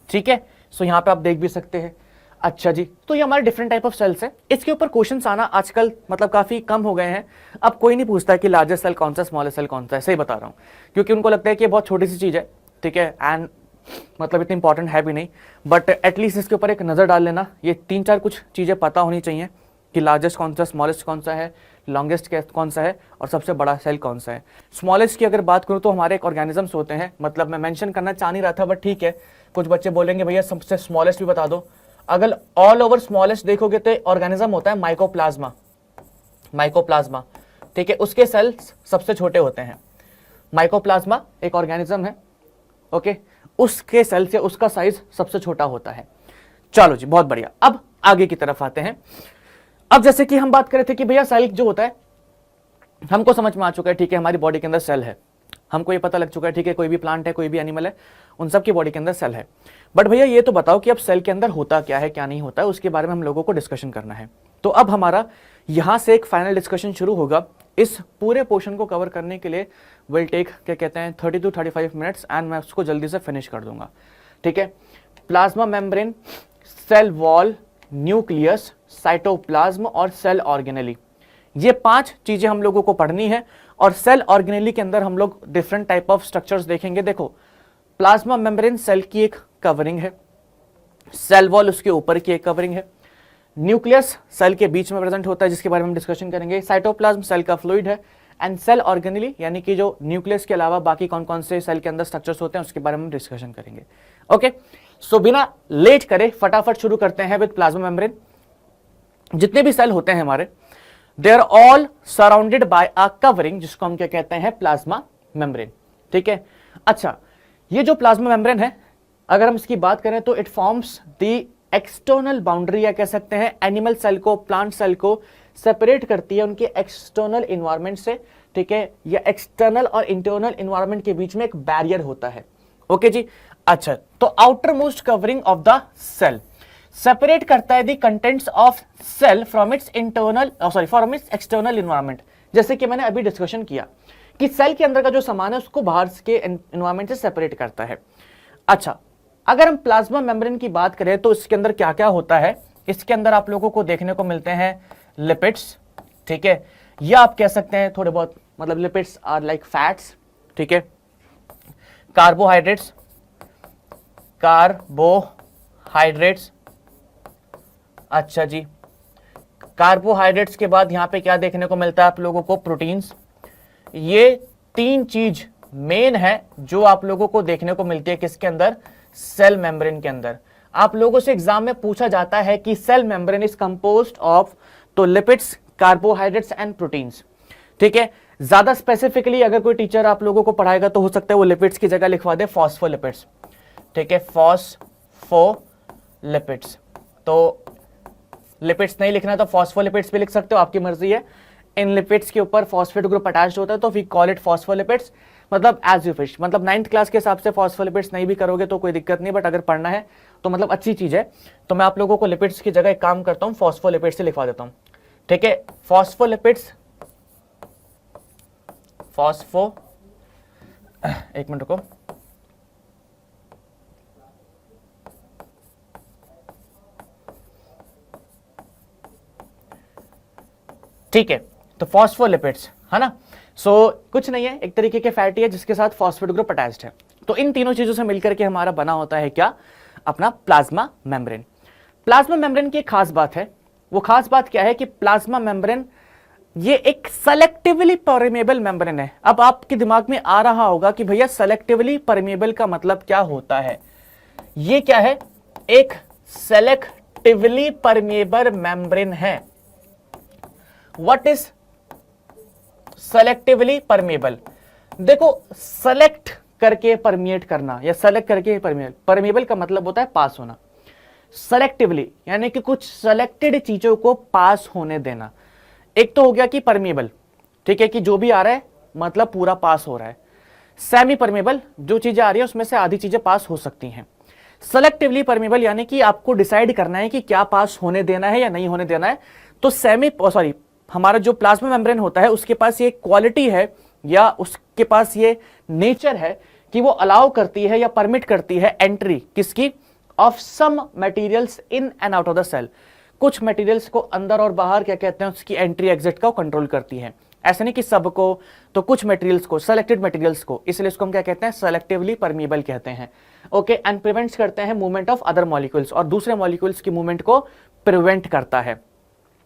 ठीक है। सो यहाँ पे आप देख भी सकते हैं। अच्छा जी, तो ये हमारे डिफरेंट टाइप ऑफ सेल्स है। इसके ऊपर क्वेश्चंस आना आजकल मतलब काफी कम हो गए हैं। अब कोई नहीं पूछता है कि लार्जेस्ट सेल कौन सा, स्मॉलेस्ट सेल कौन सा है, सही बता रहा हूँ, क्योंकि उनको लगता है कि ये बहुत छोटी सी चीज है, ठीक है, एंड मतलब इतनी इंपॉर्टेंट है भी नहीं, बट एटलीस्ट इसके ऊपर एक नज़र डाल लेना। ये 3-4 कुछ चीज़ें पता होनी चाहिए कि लार्जेस्ट कौन सा, स्मॉलेस्ट कौन सा है, लॉन्गेस्ट कौन सा है और सबसे बड़ा सेल कौन सा है। स्मॉलेस्ट की अगर बात करूँ तो हमारे एक ऑर्गेनिजम्स होते हैं, मतलब मैं मेंशन करना चाह नहीं रहा था बट ठीक है, कुछ बच्चे बोलेंगे भैया सबसे स्मॉलेस्ट भी बता दो। अगर ऑल ओवर स्मॉलेस्ट देखोगे तो ऑर्गेनिज्म होता है माइकोप्लाज्मा, माइकोप्लाज्मा, ठीक है, उसके सेल्स सबसे छोटे होते हैं। माइकोप्लाज्मा एक ऑर्गेनिज्म है, ओके, उसके सेल से उसका साइज सबसे छोटा होता है। चलो जी, बहुत बढ़िया। अब आगे की तरफ आते हैं। अब जैसे कि हम बात कर रहे थे कि भैया सेल जो होता है हमको समझ में आ चुका है, ठीक है, हमारी बॉडी के अंदर सेल है, हमको ये पता लग चुका है, ठीक है, कोई भी प्लांट है, कोई भी एनिमल है, उन सब की बॉडी के अंदर सेल है। बट भैया ये तो बताओ कि अब सेल के अंदर होता क्या है, क्या नहीं होता है, उसके बारे में हम लोगों को डिस्कशन करना है। तो अब हमारा यहां से एक फाइनल डिस्कशन शुरू होगा। इस पूरे पोर्शन को कवर करने के लिए विल टेक, क्या कहते हैं, 30 to 35 मिनट्स एंड मैं उसको जल्दी से फिनिश कर दूंगा, ठीक है। Plasma membrane, cell wall, nucleus, cytoplasm और सेल ऑर्गेनेली, ये 5 चीजें हम लोगों को पढ़नी है। और सेल ऑर्गेनेली के अंदर हम लोग डिफरेंट टाइप ऑफ स्ट्रक्चर्स देखेंगे। देखो, प्लाज्मा मेम्ब्रेन सेल की एक कवरिंग है, सेल वॉल उसके ऊपर की एक कवरिंग है, न्यूक्लियस सेल के बीच में प्रेजेंट होता है जिसके बारे में हम डिस्कशन करेंगे, साइटोप्लाज्म सेल का फ्लूइड है, एंड सेल ऑर्गेनेली यानी कि जो न्यूक्लियस के अलावा बाकी कौन कौन से सेल के अंदर स्ट्रक्चर्स होते हैं उसके बारे में हम डिस्कशन करेंगे। ओके, सो बिना लेट करे फटाफट शुरू करते हैं विद प्लाज्मा मेम्ब्रेन। जितने भी सेल होते हैं हमारे, they are all surrounded by a covering, जिसको हम क्या कहते हैं, प्लाज्मा मेम्ब्रेन, ठीक है। अच्छा, ये जो प्लाज्मा मेम्ब्रेन है, अगर हम इसकी बात करें तो it forms the external boundary, या कह सकते हैं एनिमल सेल को, प्लांट सेल को सेपरेट करती है उनके एक्सटर्नल इन्वायरमेंट से, ठीक है, या एक्सटर्नल और इंटरनल इन्वायरमेंट के बीच में एक बैरियर होता है। ओके जी। अच्छा, तो outer most covering of the cell separate करता है the contents of cell from its internal, from its external environment. जैसे कि मैंने अभी डिस्कशन किया कि सेल के अंदर का जो सामान है उसको बाहर के इन्वायरमेंट से सेपरेट करता है। अच्छा, अगर हम प्लाज्मा मेम्ब्रेन की बात करें तो इसके अंदर क्या क्या होता है, इसके अंदर आप लोगों को देखने को मिलते हैं लिपिड्स, ठीक है, या आप कह सकते हैं थोड़े बहुत, मतलब लिपिड्स आर लाइक फैट्स, ठीक है, कार्बोहाइड्रेट्स, कार्बोहाइड्रेट्स, अच्छा जी, कार्बोहाइड्रेट्स के बाद यहां पे क्या देखने को मिलता है आप लोगों को, प्रोटीन्स। ये 3 चीज मेन है जो आप लोगों को देखने को मिलती है किसके अंदर, सेल मेम्ब्रेन के अंदर। आप लोगों से एग्जाम में पूछा जाता है कि cell membrane is composed of, तो लिपिड्स, कार्बोहाइड्रेट्स एंड प्रोटीन्स, ठीक है। ज्यादा स्पेसिफिकली अगर कोई टीचर आप लोगों को पढ़ाएगा तो हो सकता है वो लिपिड्स की जगह लिखवा दे फॉस्फोलिपिड्स, ठीक है, फॉस्फोलिपिड्स। तो लिपिड्स नहीं लिखना तो फॉस्फोलिपिड्स भी लिख सकते हो, आपकी मर्जी है। इन लिपिड्स के ऊपर फॉस्फेट ग्रुप अटैच्ड होता है तो वी कॉल इट फॉस्फोलिपिड्स, मतलब एज यू विश, मतलब 9th क्लास के हिसाब से फॉस्फोलिपिड्स नहीं भी करोगे तो कोई दिक्कत नहीं, बट अगर पढ़ना है तो मतलब अच्छी चीज है। तो मैं आप लोगों को लिपिड्स की जगह एक काम करता हूं, फॉस्फोलिपिड्स से लिखवा देता हूं, ठीक है। फॉस्फोलिपिड्स, एक मिनट रुको, ठीक है, तो फॉस्फोलिपिड्स है ना। कुछ नहीं है, एक तरीके के फैटी है जिसके साथ फॉस्फेट ग्रुप अटैच्ड है। तो इन तीनों चीजों से मिलकर के हमारा बना होता है क्या, अपना प्लाज्मा मेम्ब्रेन। प्लाज्मा मेम्ब्रेन की एक खास बात है, वो खास बात क्या है कि प्लाज्मा मेम्ब्रेन ये एक सेलेक्टिवली परमेबल मेम्ब्रेन है। अब आपके दिमाग में आ रहा होगा कि भैया सेलेक्टिवली परमेबल का मतलब क्या होता है, ये क्या है, एक सेलेक्टिवली परमेबल मेम्ब्रेन है। What is selectively permeable? देखो, सेलेक्ट करके परमिएट करना या सेलेक्ट करके परमेबल, परमेबल का मतलब होता है पास होना, सेलेक्टिवली यानी कि कुछ सेलेक्टेड चीजों को पास होने देना। एक तो हो गया कि परमेबल, ठीक है, कि जो भी आ रहा है मतलब पूरा पास हो रहा है। सेमी परमेबल, जो चीजें आ रही है उसमें से आधी चीजें पास हो सकती हैं। सेलेक्टिवली परमेबल यानी कि आपको डिसाइड करना है कि क्या पास होने देना है या नहीं होने देना है। तो हमारा जो प्लाज्मा मेम्ब्रेन होता है उसके पास ये क्वालिटी है या उसके पास ये नेचर है कि वो अलाउ करती है या परमिट करती है एंट्री किसकी, of some materials in and out of the cell. कुछ मटेरियल्स को अंदर और बाहर क्या कहते हैं उसकी एंट्री एग्जिट का कंट्रोल करती है। ऐसा नहीं कि सबको, तो कुछ मटेरियल्स को, सेलेक्टेड मटेरियल्स को, इसलिए इसको हम क्या कहते हैं, सेलेक्टिवली परमीबल कहते हैं। ओके, एंड प्रिवेंट्स करते हैं मूवमेंट ऑफ अदर मॉलिक्यूल्स, और दूसरे मॉलिक्यूल्स की मूवमेंट को प्रिवेंट करता है।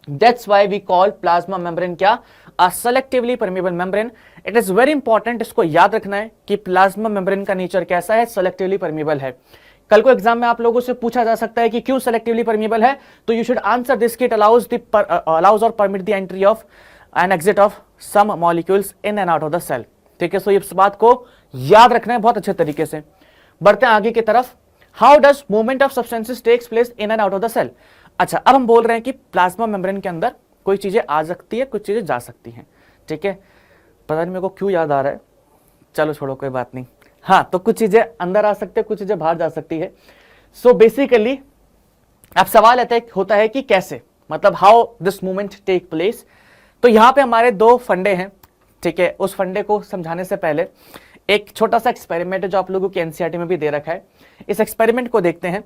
That's why we call plasma membrane क्या, a selectively permeable membrane। It is very important, इसको याद रखना है कि प्लाज्मा मेम्ब्रेन का नेचर कैसा है, सेलेक्टिवली परमीबल है। कल को एग्जाम में आप लोगों से पूछा जा सकता है कि क्यों सेलेक्टिवली परमीबल है, तो यू शुड आंसर दिस कि इट अलाउज और permit the entry of and exit of some molecules in and out of the cell. ठीक है, सो इस बात को याद रखना है बहुत अच्छे तरीके से। बढ़ते हैं आगे की तरफ। How does movement of substances takes place in and out of the cell. अच्छा, अब हम बोल रहे हैं कि प्लाज्मा मेम्ब्रेन के अंदर कोई चीजें आ सकती है, कुछ चीजें जा सकती हैं। ठीक है, पता नहीं मेरे को क्यों याद आ रहा है, चलो छोड़ो कोई बात नहीं। हाँ, तो कुछ चीजें अंदर आ सकती है, कुछ चीजें बाहर जा सकती है। सो बेसिकली अब सवाल होता है कि कैसे, मतलब how this movement take place. तो यहां पे हमारे दो फंडे हैं। ठीक है, उस फंडे को समझाने से पहले एक छोटा सा एक्सपेरिमेंट है जो आप लोगों की एनसीईआरटी में भी दे रखा है। इस एक्सपेरिमेंट को देखते हैं।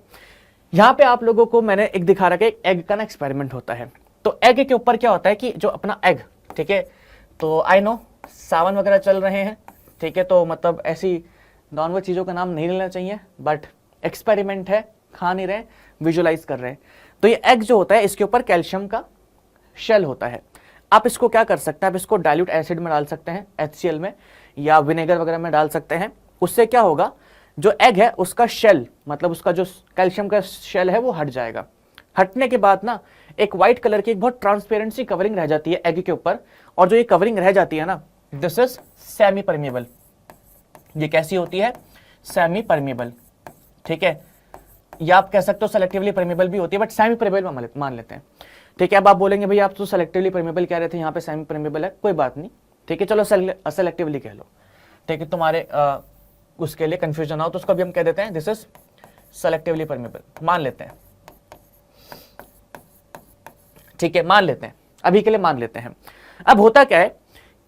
यहां पे आप लोगों को मैंने एक दिखा रखा है, एक एग का ना एक्सपेरिमेंट होता है। तो एग के ऊपर क्या होता है कि जो अपना एग, ठीक है, तो आई नो सावन वगैरह चल रहे हैं, ठीक है, तो मतलब ऐसी नॉनवेज चीजों का नाम नहीं लेना चाहिए, बट एक्सपेरिमेंट है, खा नहीं रहे, विजुअलाइज कर रहे हैं। तो ये एग जो होता है, इसके ऊपर कैल्शियम का शेल होता है। आप इसको क्या कर सकते हैं, आप इसको डाइल्यूट एसिड में डाल सकते हैं, HCl में, या विनेगर वगैरह में डाल सकते हैं। उससे क्या होगा, जो एग है उसका शेल, मतलब उसका जो कैल्शियम का शेल है वो हट जाएगा। हटने के बाद ना एक व्हाइट कलर की एक बहुत ट्रांसपेरेंट सी कवरिंग रह जाती है एग के ऊपर, और जो ये कवरिंग रह जाती है ना, दिस इज सेमी परमेबल। ये कैसी होती है, सेमी परमेबल। ठीक है, या आप कह सकते हो सेलेक्टिवली परमेबल भी होती है, बट सेमी परमेबल मान लेते हैं। ठीक है, अब आप बोलेंगे भाई आप तो सेलेक्टिवली परमेबल कह रहे थे, यहाँ पे सेमी परमेबल है, कोई बात नहीं। ठीक है, चलो सेलेक्टिवली कह लो। ठीक है, तुम्हारे उसके लिए कंफ्यूजन हो तो उसको भी हम कह देते हैं दिस इज सेलेक्टिवली परमेबल, मान लेते हैं। ठीक है, मान लेते हैं, अभी के लिए मान लेते हैं। अब होता क्या है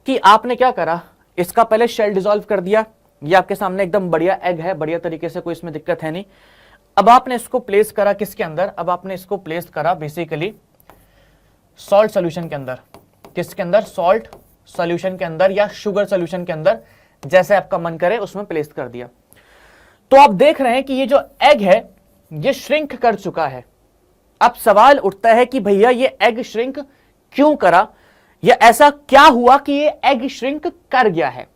कि आपने क्या करा, इसका पहले शेल डिसॉल्व कर दिया। ये आपके सामने एकदम बढ़िया एग है, बढ़िया तरीके से, कोई इसमें दिक्कत है नहीं। अब आपने इसको प्लेस करा किसके अंदर, अब आपने इसको प्लेस करा बेसिकली सॉल्ट सोल्यूशन के अंदर। किसके अंदर, सॉल्ट सोल्यूशन के अंदर या शुगर सोल्यूशन के अंदर, जैसे आपका मन करे उसमें प्लेस कर दिया। तो आप देख रहे हैं कि ये जो एग है ये श्रिंक कर चुका है। अब सवाल उठता है कि भैया ये एग श्रिंक क्यों करा, या ऐसा क्या हुआ कि ये एग श्रिंक कर गया है।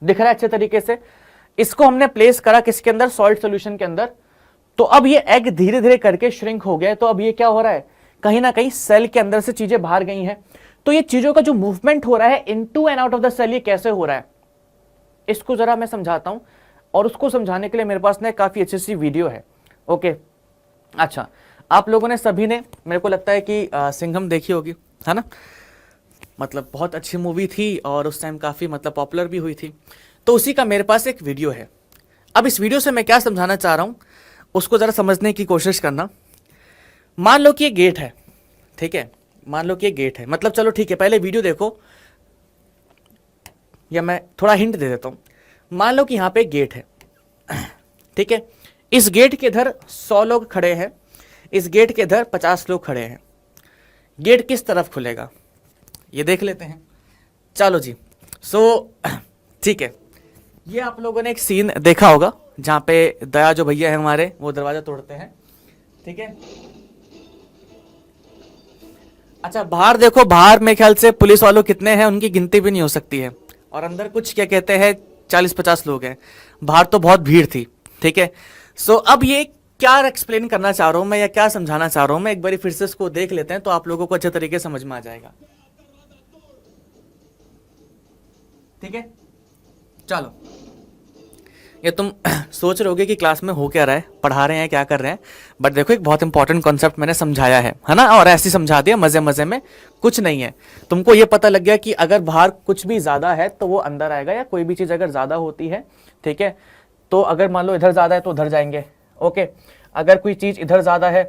दिख रहा है अच्छे तरीके से, इसको हमने प्लेस करा किसके अंदर, सॉल्ट सोल्यूशन के अंदर। तो अब ये एग धीरे धीरे करके श्रिंक हो गया है। तो अब ये क्या हो रहा है, कहीं ना कहीं सेल के अंदर से चीजें बाहर गई हैं। तो ये चीजों का जो मूवमेंट हो रहा है into and out of the cell, ये कैसे हो रहा है, इसको जरा मैं समझाता हूं। और उसको समझाने के लिए मेरे पास ना काफी अच्छी सी वीडियो है। ओके, अच्छा, आप लोगों ने सभी ने, मेरे को लगता है कि सिंघम देखी होगी, है ना, मतलब बहुत अच्छी मूवी थी और उस टाइम काफी मतलब पॉपुलर भी हुई थी। तो उसी का मेरे पास एक वीडियो है। अब इस वीडियो से मैं क्या समझाना चाह रहा हूं उसको जरा समझने की कोशिश करना। मान लो कि ये गेट है, ठीक है, मान लो कि ये गेट है, मतलब चलो ठीक है, पहले वीडियो देखो, या मैं थोड़ा हिंट दे देता हूं। मान लो कि यहां पे एक गेट है, ठीक है, इस गेट के इधर 100 लोग खड़े हैं, इस गेट के इधर 50 लोग खड़े हैं। गेट किस तरफ खुलेगा ये देख लेते हैं। चलो जी, सो ठीक है, ये आप लोगों ने एक सीन देखा होगा जहां पे दया जो भैया है हमारे, वो दरवाजा तोड़ते हैं। ठीक है, अच्छा, बाहर देखो, बाहर मेरे ख्याल से पुलिस वालों कितने हैं उनकी गिनती भी नहीं हो सकती है, और अंदर कुछ क्या कहते हैं 40-50 लोग हैं। बाहर तो बहुत भीड़ थी। ठीक है, सो अब ये क्या एक्सप्लेन करना चाह रहा हूं मैं, या क्या समझाना चाह रहा हूं मैं, एक बार फिर से इसको देख लेते हैं तो आप लोगों को अच्छे तरीके से समझ में आ जाएगा। ठीक है, चलो, ये तुम सोच रहे होगे कि क्लास में हो क्या रहा है, पढ़ा रहे हैं, क्या कर रहे हैं, बट देखो एक बहुत इंपॉर्टेंट कॉन्सेप्ट मैंने समझाया है ना, और ऐसे समझा दिया मजे मजे में, कुछ नहीं है। तुमको ये पता लग गया कि अगर बाहर कुछ भी ज्यादा है तो वो अंदर आएगा, या कोई भी चीज अगर ज्यादा होती है, ठीक है, तो अगर मान लो इधर ज्यादा है तो उधर जाएंगे। ओके, अगर कोई चीज इधर ज्यादा है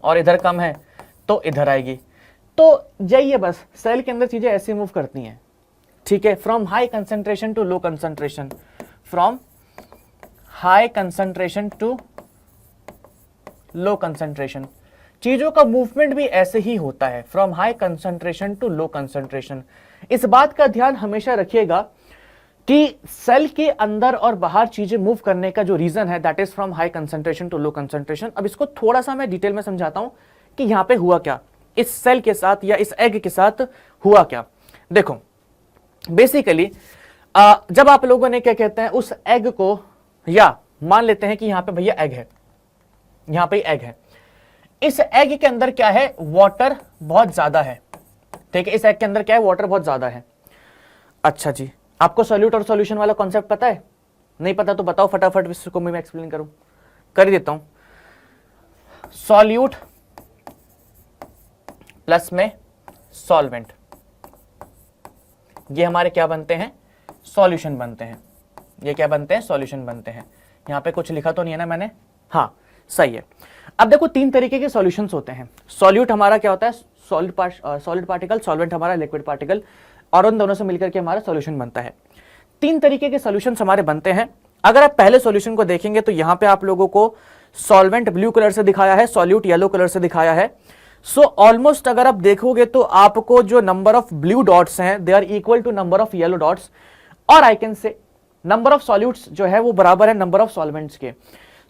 और इधर कम है तो इधर आएगी। तो यही है बस, सेल के अंदर चीजें ऐसे मूव करती हैं। ठीक है, from high concentration to low concentration, from high concentration to low concentration. चीजों का मूवमेंट भी ऐसे ही होता है, from high concentration to low concentration. इस बात का ध्यान हमेशा रखिएगा कि सेल के अंदर और बाहर चीजें मूव करने का जो रीजन है that is from high concentration to low concentration. अब इसको थोड़ा सा मैं डिटेल में समझाता हूं कि यहां पे हुआ क्या, इस सेल के साथ या इस एग के साथ हुआ क्या। देखो बेसिकली जब आप लोगों ने क्या कहते हैं उस एग को, या मान लेते हैं कि यहां पे भैया एग है, यहां पे एग है, इस एग के अंदर क्या है, वाटर बहुत ज्यादा है। ठीक है, इस एग के अंदर क्या है, वाटर बहुत ज्यादा है। अच्छा जी, आपको सॉल्यूट और सॉल्यूशन वाला कॉन्सेप्ट पता है? नहीं पता तो बताओ फटाफट, इसको मैं एक्सप्लेन करूं, कर ही देता हूं। सॉल्यूट प्लस में सॉल्वेंट, ये हमारे क्या बनते हैं, सॉल्यूशन बनते हैं। ये क्या बनते हैं, सॉल्यूशन बनते हैं। यहां पे कुछ लिखा तो नहीं है ना मैंने? हाँ सही है। अब देखो तीन तरीके के सॉल्यूशंस होते हैं। सॉल्यूट हमारा क्या होता है, सॉलिड पार्टिकल, सॉल्वेंट हमारा लिक्विड पार्टिकल, और उन दोनों से मिलकर के हमारा सॉल्यूशन बनता है। तीन तरीके के सॉल्यूशंस हमारे बनते हैं। अगर आप पहले सॉल्यूशन को देखेंगे तो यहां पे आप लोगों को सॉल्वेंट ब्लू कलर से दिखाया है, सॉल्यूट येलो कलर से दिखाया है। सो ऑलमोस्ट अगर आप देखोगे तो आपको जो नंबर ऑफ ब्लू डॉट्स हैं they are equal to number of yellow dots, और I can say number of solutes जो है वो बराबर है नंबर ऑफ सॉल्वेंट्स के।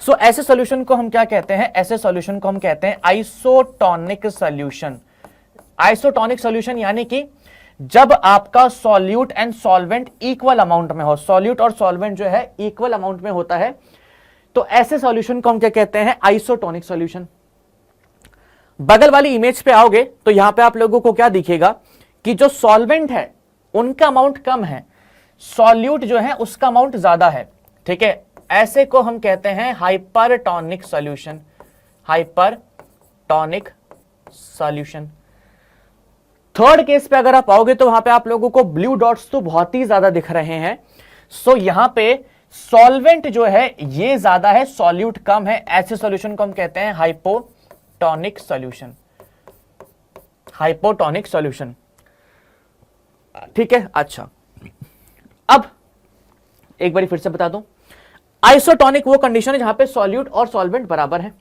सो ऐसे सॉल्यूशन को हम क्या कहते हैं, ऐसे सॉल्यूशन को हम कहते हैं आइसोटोनिक सॉल्यूशन। आइसोटोनिक सॉल्यूशन यानी कि जब आपका solute and solvent equal amount में हो, सॉल्यूट और सॉल्वेंट जो है इक्वल अमाउंट में होता है, तो ऐसे सॉल्यूशन को हम क्या कहते हैं, आइसोटोनिक सॉल्यूशन। बगल वाली इमेज पे आओगे तो यहां पे आप लोगों को क्या दिखेगा कि जो सॉल्वेंट है उनका अमाउंट कम है, सॉल्यूट जो है उसका अमाउंट ज्यादा है। ठीक है, ऐसे को हम कहते हैं hypertonic solution, hypertonic solution. Third case पे अगर आप आओगे तो वहां पे आप लोगों को ब्लू डॉट्स तो बहुत ही ज्यादा दिख रहे हैं। सो यहां पे सॉल्वेंट जो है ये ज्यादा है, सॉल्यूट कम है, ऐसे सॉल्यूशन को हम कहते हैं हाइपोटोनिक सॉल्यूशन, हाइपोटोनिक सॉल्यूशन। ठीक है, अच्छा अब एक बार फिर से बता दूं, आइसोटोनिक वो कंडीशन है जहां पे सॉल्यूट और सॉल्वेंट बराबर है।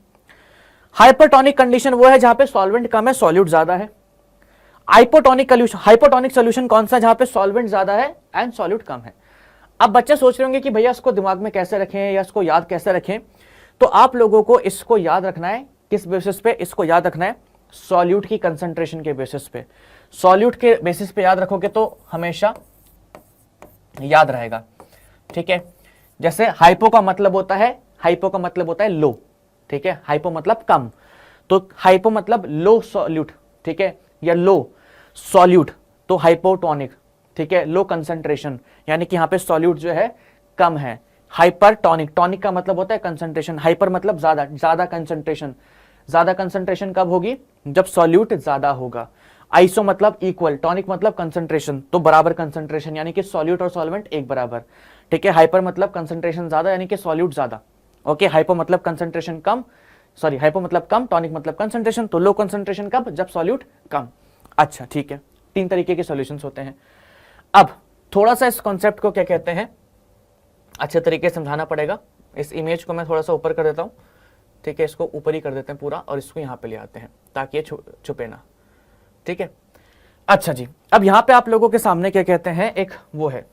हाइपरटोनिक कंडीशन वो है जहां पे सॉल्वेंट कम है, सॉल्यूट ज्यादा है। हाइपोटोनिक सॉल्यूशन कौन सा, जहां पे सॉल्वेंट ज्यादा है एंड सॉल्यूट कम है। अब बच्चे सोच रहे होंगे कि भैया इसको दिमाग में कैसे रखें या इसको याद कैसे रखें, तो आप लोगों को इसको याद रखना है किस बेसिस पे, इसको याद रखना है सॉल्यूट की कंसंट्रेशन के बेसिस पे। सॉल्यूट के बेसिस पे याद रखोगे तो हमेशा याद रहेगा। ठीक है, जैसे हाइपो का मतलब होता है, हाइपो का मतलब होता है लो। ठीक है, हाइपो मतलब कम, तो हाइपो मतलब लो सॉल्यूट। ठीक है, या लो सॉल्यूट तो हाइपोटोनिक। ठीक है, लो कंसंट्रेशन यानी कि यहां पे सॉल्यूट जो है कम है। हाइपरटोनिक, टॉनिक का मतलब होता है कंसंट्रेशन, हाइपर मतलब ज्यादा, ज्यादा कंसंट्रेशन। ज्यादा कंसंट्रेशन कब होगी, जब सॉल्यूट ज्यादा होगा। आइसो मतलब इक्वल, टॉनिक मतलब कंसंट्रेशन, तो बराबर कंसंट्रेशन यानी कि सॉल्यूट और सॉल्वेंट एक बराबर। ठीक है, हाइपर मतलब कंसंट्रेशन ज्यादा यानी कि सॉल्यूट ज्यादा। ओके, हाइपो मतलब कंसंट्रेशन कम, सॉरी हाइपो मतलब कम, टॉनिक मतलब कंसंट्रेशन, तो लो कंसंट्रेशन कब, जब सॉल्यूट कम। अच्छा ठीक है, तीन तरीके के सॉल्यूशंस होते हैं। अब थोड़ा सा इस कॉन्सेप्ट को क्या कहते हैं अच्छे तरीके से समझाना पड़ेगा। इस इमेज को मैं थोड़ा सा ऊपर कर देता हूं। ठीक है, इसको ऊपर ही कर देते हैं पूरा और इसको यहां पे ले आते हैं ताकि ये छुपे ना। ठीक है, अच्छा जी, अब यहां पे आप लोगों के सामने क्या कहते हैं, एक वो है,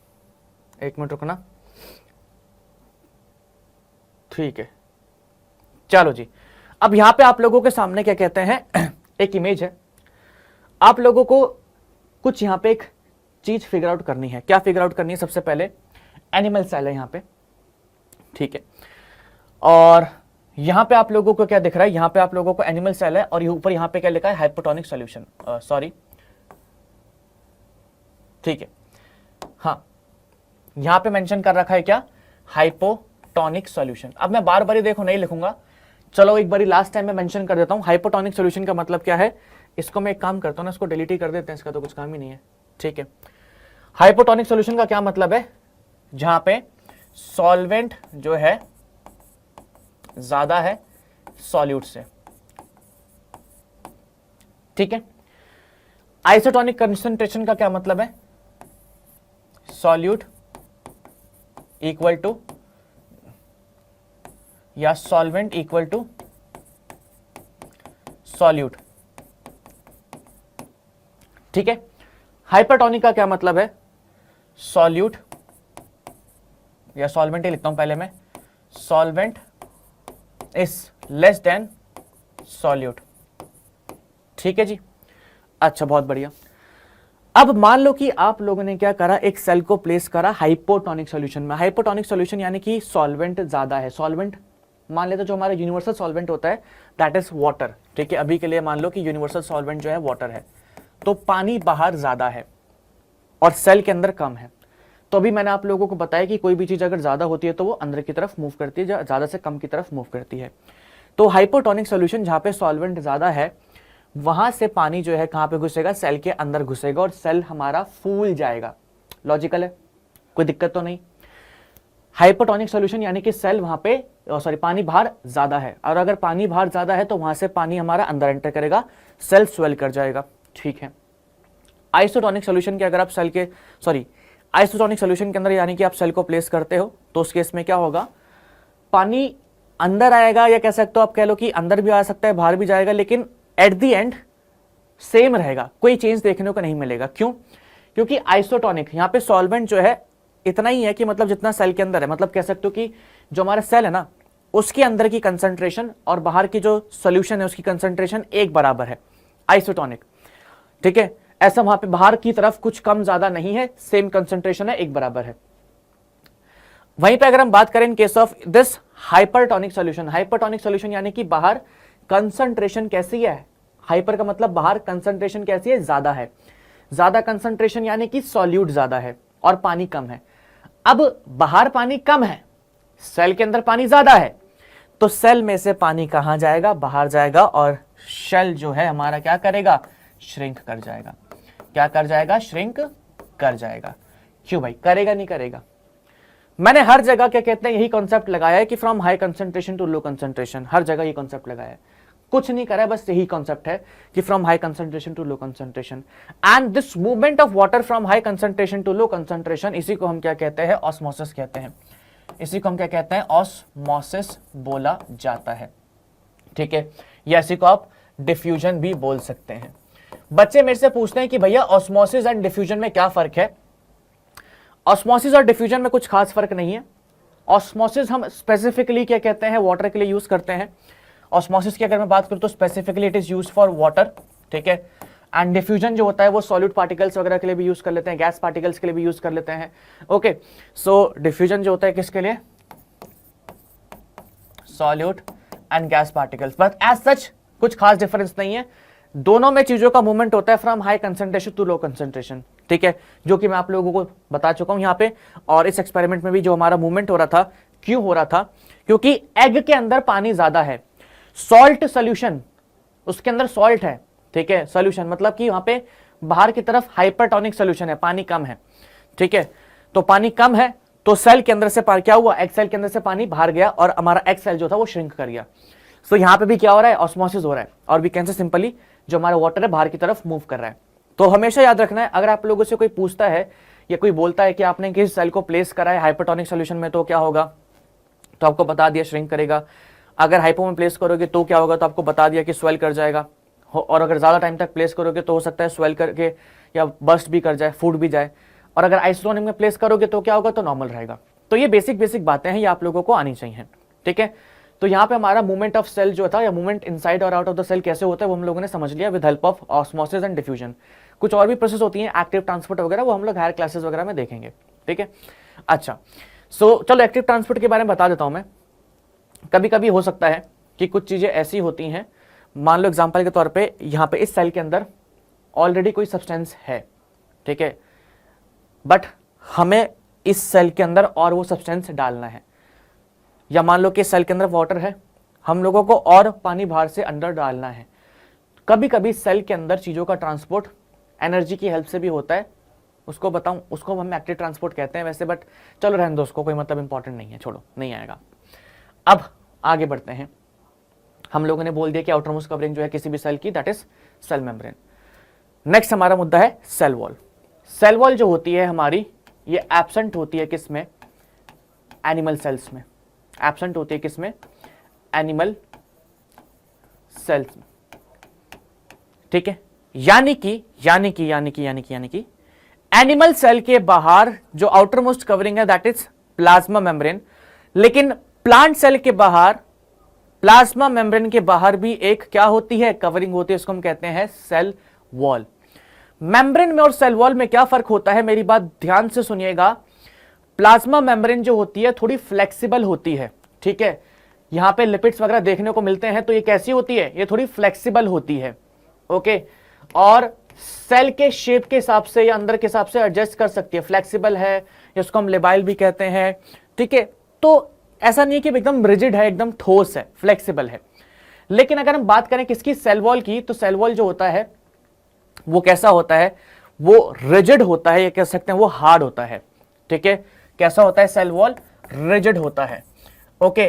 एक मिनट रुकना। ठीक है, चलो जी, अब यहां पे आप लोगों के सामने क्या कहते हैं एक इमेज है। आप लोगों को कुछ यहां पे एक चीज फिगर आउट करनी है। क्या फिगर आउट करनी है, सबसे पहले एनिमल सेल है यहां पे। ठीक है, और यहां पे आप लोगों को क्या दिख रहा है, यहां पे आप लोगों को एनिमल सेल है और ये ऊपर यहां पे क्या लिखा है, हाइपोटोनिक सॉल्यूशन, सॉरी। ठीक है, हाँ यहां पे मेंशन कर रखा है क्या, हाइपोटोनिक सॉल्यूशन। अब मैं बार बार देखो नहीं लिखूंगा, चलो एक बारी लास्ट टाइम मैं मेंशन कर देता हूं। हाइपोटोनिक सॉल्यूशन का मतलब क्या है, इसको मैं एक काम करता हूं ना, इसको डिलीट ही कर देते हैं, इसका तो कुछ काम ही नहीं है। ठीक है, हाइपोटोनिक सॉल्यूशन का क्या मतलब है, जहां पे सॉल्वेंट जो है ज्यादा है सॉल्यूट से। ठीक है, आइसोटोनिक कंसंट्रेशन का क्या मतलब है, सॉल्यूट इक्वल टू या सॉल्वेंट इक्वल टू सॉल्यूट, ठीक है। हाइपरटोनिक का क्या मतलब है, सॉल्यूट या सॉल्वेंट ही लिखता हूं पहले मैं, solvent is less than solute, ठीक है जी। अच्छा, बहुत बढ़िया। अब मान लो कि आप लोगों ने क्या करा, एक सेल को प्लेस करा हाइपोटोनिक सॉल्यूशन में। हाइपोटोनिक सॉल्यूशन यानी कि सॉल्वेंट ज्यादा है। सॉल्वेंट मान लेते जो हमारा यूनिवर्सल सॉल्वेंट होता है दैट इज वाटर, ठीक है। अभी के लिए मान लो कि यूनिवर्सल सॉल्वेंट जो है वाटर है, तो पानी बाहर ज्यादा है और सेल के अंदर कम है। तो अभी मैंने आप लोगों को बताया कि कोई भी चीज अगर ज्यादा होती है तो वो अंदर की तरफ मूव करती है, ज्यादा से कम की तरफ मूव करती है। तो हाइपोटोनिक सॉल्यूशन जहां पे सॉल्वेंट ज्यादा है, वहां से पानी जो है कहां पे घुसेगा, सेल के अंदर घुसेगा और सेल हमारा फूल जाएगा। लॉजिकल है, कोई दिक्कत तो नहीं। हाइपोटोनिक सॉल्यूशन यानी कि सेल वहां पे पानी बाहर ज्यादा है, और अगर पानी बाहर ज्यादा है तो वहां से पानी हमारा अंदर एंटर करेगा, सेल स्वेल कर जाएगा, ठीक है। आइसोटोनिक सॉल्यूशन के अगर आप आइसोटोनिक सॉल्यूशन के अंदर यानी कि आप सेल को प्लेस करते हो तो उस केस में क्या होगा, पानी अंदर आएगा, या कह सकते हो आप कह लो कि अंदर भी आ सकता है बाहर भी जाएगा, लेकिन एट द एंड सेम रहेगा, कोई चेंज देखने को नहीं मिलेगा। क्यों? क्योंकि आइसोटोनिक यहां पे सॉल्वेंट जो है इतना ही है कि मतलब जितना सेल के अंदर है, मतलब कह सकते हो कि जो हमारा सेल है ना उसके अंदर की कंसंट्रेशन और बाहर की जो सॉल्यूशन है उसकी कंसंट्रेशन एक बराबर है, आइसोटोनिक, ठीक है। ऐसा वहां पे बाहर की तरफ कुछ कम ज्यादा नहीं है, सेम कंसंट्रेशन है, एक बराबर है। वहीं पे अगर हम बात करें in case of this hypertonic solution, hypertonic solution यानी कि बाहर कंसंट्रेशन कैसी है, हाइपर का मतलब बाहर, कंसंट्रेशन कैसी है, ज्यादा है। ज्यादा कंसंट्रेशन यानी कि सॉल्यूट ज्यादा है और पानी कम है। अब बाहर पानी कम है, सेल के अंदर पानी ज्यादा है, तो सेल में से पानी कहां जाएगा, बाहर जाएगा, और सेल जो है हमारा क्या करेगा, श्रिंक कर जाएगा। क्या कर जाएगा, श्रिंक कर जाएगा। क्यों भाई, करेगा नहीं करेगा? मैंने हर जगह क्या कहते हैं यही कॉन्सेप्ट लगाया है कि from high concentration to low concentration, हर जगह ये कॉन्सेप्ट लगाया है, कुछ नहीं करा है, बस यही कॉन्सेप्ट है कि from high concentration to low concentration. And this movement of water from high concentration to low concentration, इसी को हम क्या कहते हैं, ऑस्मोसिस कहते हैं। इसी को हम क्या कहते हैं, ऑस्मोसिस बोला जाता है, ठीक है। या इसी को आप डिफ्यूजन भी बोल सकते हैं। बच्चे मेरे से पूछते हैं कि भैया ऑस्मोसिस एंड डिफ्यूजन में क्या फर्क है? ऑस्मोसिस और डिफ्यूजन में कुछ खास फर्क नहीं है। ऑस्मोसिस हम स्पेसिफिकली क्या कहते हैं, वाटर के लिए यूज करते हैं। ऑस्मोसिस की अगर मैं बात करूं तो specifically it is used for water, ठीक है। एंड डिफ्यूजन जो होता है वो सॉलिड पार्टिकल्स वगैरह के लिए भी यूज कर लेते हैं, गैस पार्टिकल्स के लिए भी यूज कर लेते हैं, ओके। सो डिफ्यूजन जो होता है किसके लिए, solute and gas particles, but as such कुछ खास डिफरेंस नहीं है। दोनों में चीजों का मूवमेंट होता है from high concentration to low concentration, ठीक है, जो कि मैं आप लोगों को बता चुका हूं यहां पे। और इस एक्सपेरिमेंट में भी जो हमारा मूवमेंट हो रहा था, क्यों हो रहा था, क्योंकि एग के अंदर पानी ज्यादा है, सॉल्ट सोल्यूशन, उसके अंदर सॉल्ट है, ठीक है, सोल्यूशन मतलब कि वहां पे बाहर की तरफ हाइपरटोनिक सोल्यूशन है, पानी कम है, ठीक है। तो पानी कम है तो सेल के अंदर से क्या हुआ, एग सेल के अंदर से पानी बाहर गया और हमारा एग सेल जो था वो श्रिंक कर गया। सो यहां पे भी क्या हो रहा है, ऑस्मोसिस हो रहा है, और वी कैन से सिंपली जो हमारा वाटर है बाहर की तरफ मूव कर रहा है। तो हमेशा याद रखना है, अगर आप लोगों से कोई पूछता है या कोई बोलता है कि आपने किस सेल को प्लेस करा है हाइपरटोनिक सोल्यूशन में तो क्या होगा, तो आपको बता दिया श्रिंक करेगा। अगर हाइपो में प्लेस करोगे तो क्या होगा, तो आपको बता दिया कि स्वेल कर जाएगा। और अगर ज्यादा टाइम तक प्लेस करोगे तो हो सकता है स्वेल करके या बस्ट भी कर जाए, फूट भी जाए। और अगर आइसोटोनिक में प्लेस करोगे तो क्या होगा, तो नॉर्मल रहेगा। तो ये बेसिक बातें हैं, ये आप लोगों को आनी चाहिए, ठीक है। तो यहाँ पे हमारा मूवमेंट ऑफ सेल जो था, या मूवमेंट इनसाइड और आउट ऑफ द सेल कैसे होता है वो हम लोगों ने समझ लिया with help of osmosis and diffusion. कुछ और भी प्रोसेस होती हैं, एक्टिव ट्रांसपोर्ट वगैरह, वो हम लोग हायर क्लासेस वगैरह में देखेंगे, ठीक है। अच्छा, सो चलो एक्टिव ट्रांसपोर्ट के बारे में बता देता हूं मैं। कभी कभी हो सकता है कि कुछ चीजें ऐसी होती हैं, मान लो एग्जांपल के तौर पे यहाँ पे इस सेल के अंदर ऑलरेडी कोई सब्सटेंस है, ठीक है, बट हमें इस सेल के अंदर और वो सब्सटेंस डालना है। या मान लो कि सेल के अंदर वाटर है, हम लोगों को और पानी बाहर से अंदर डालना है। कभी कभी सेल के अंदर चीजों का ट्रांसपोर्ट एनर्जी की हेल्प से भी होता है, उसको बताऊं, उसको हम एक्टिव ट्रांसपोर्ट कहते हैं वैसे, बट चलो रहने दो, उसको कोई मतलब इंपॉर्टेंट नहीं है, छोड़ो, नहीं आएगा। अब आगे बढ़ते हैं। हम लोगों ने बोल दिया कि आउटरमोस्ट कवरिंग जो है किसी भी सेल की, that is cell membrane. Next हमारा मुद्दा है सेल वॉल। सेल वॉल जो होती है हमारी, ये एब्सेंट होती है किसमें, एनिमल सेल्स में। एब्सेंट होती है किसमें, एनिमल सेल्स में, ठीक है, यानी कि एनिमल सेल के बाहर जो आउटर मोस्ट कवरिंग है दैट इज प्लाज्मा मेम्ब्रेन, लेकिन प्लांट सेल के बाहर, प्लाज्मा मेम्ब्रेन के बाहर भी एक क्या होती है, कवरिंग होती है, इसको हम कहते हैं सेल वॉल। मेम्ब्रेन में और सेल वॉल में क्या फर्क होता है, मेरी बात ध्यान से सुनिएगा। प्लाज्मा मेम्ब्रेन जो होती है थोड़ी फ्लेक्सिबल होती है, ठीक है, यहां पे लिपिड्स वगैरह देखने को मिलते हैं, तो ये कैसी होती है, ये थोड़ी फ्लेक्सिबल होती है, ओके, और सेल के शेप के हिसाब से या अंदर के हिसाब से एडजस्ट कर सकती है, फ्लेक्सिबल है, इसको हम लेबाइल भी कहते हैं, ठीक है। तो ऐसा नहीं कि एकदम रिजिड है, एकदम ठोस है, फ्लेक्सिबल है। लेकिन अगर हम बात करें किसकी, सेल वॉल की, तो सेल वॉल जो होता है वो कैसा होता है, वो रिजिड होता है, ये कह सकते हैं वो हार्ड होता है, ठीक है। कैसा होता है, सेल वॉल रिजिड होता है, ओके।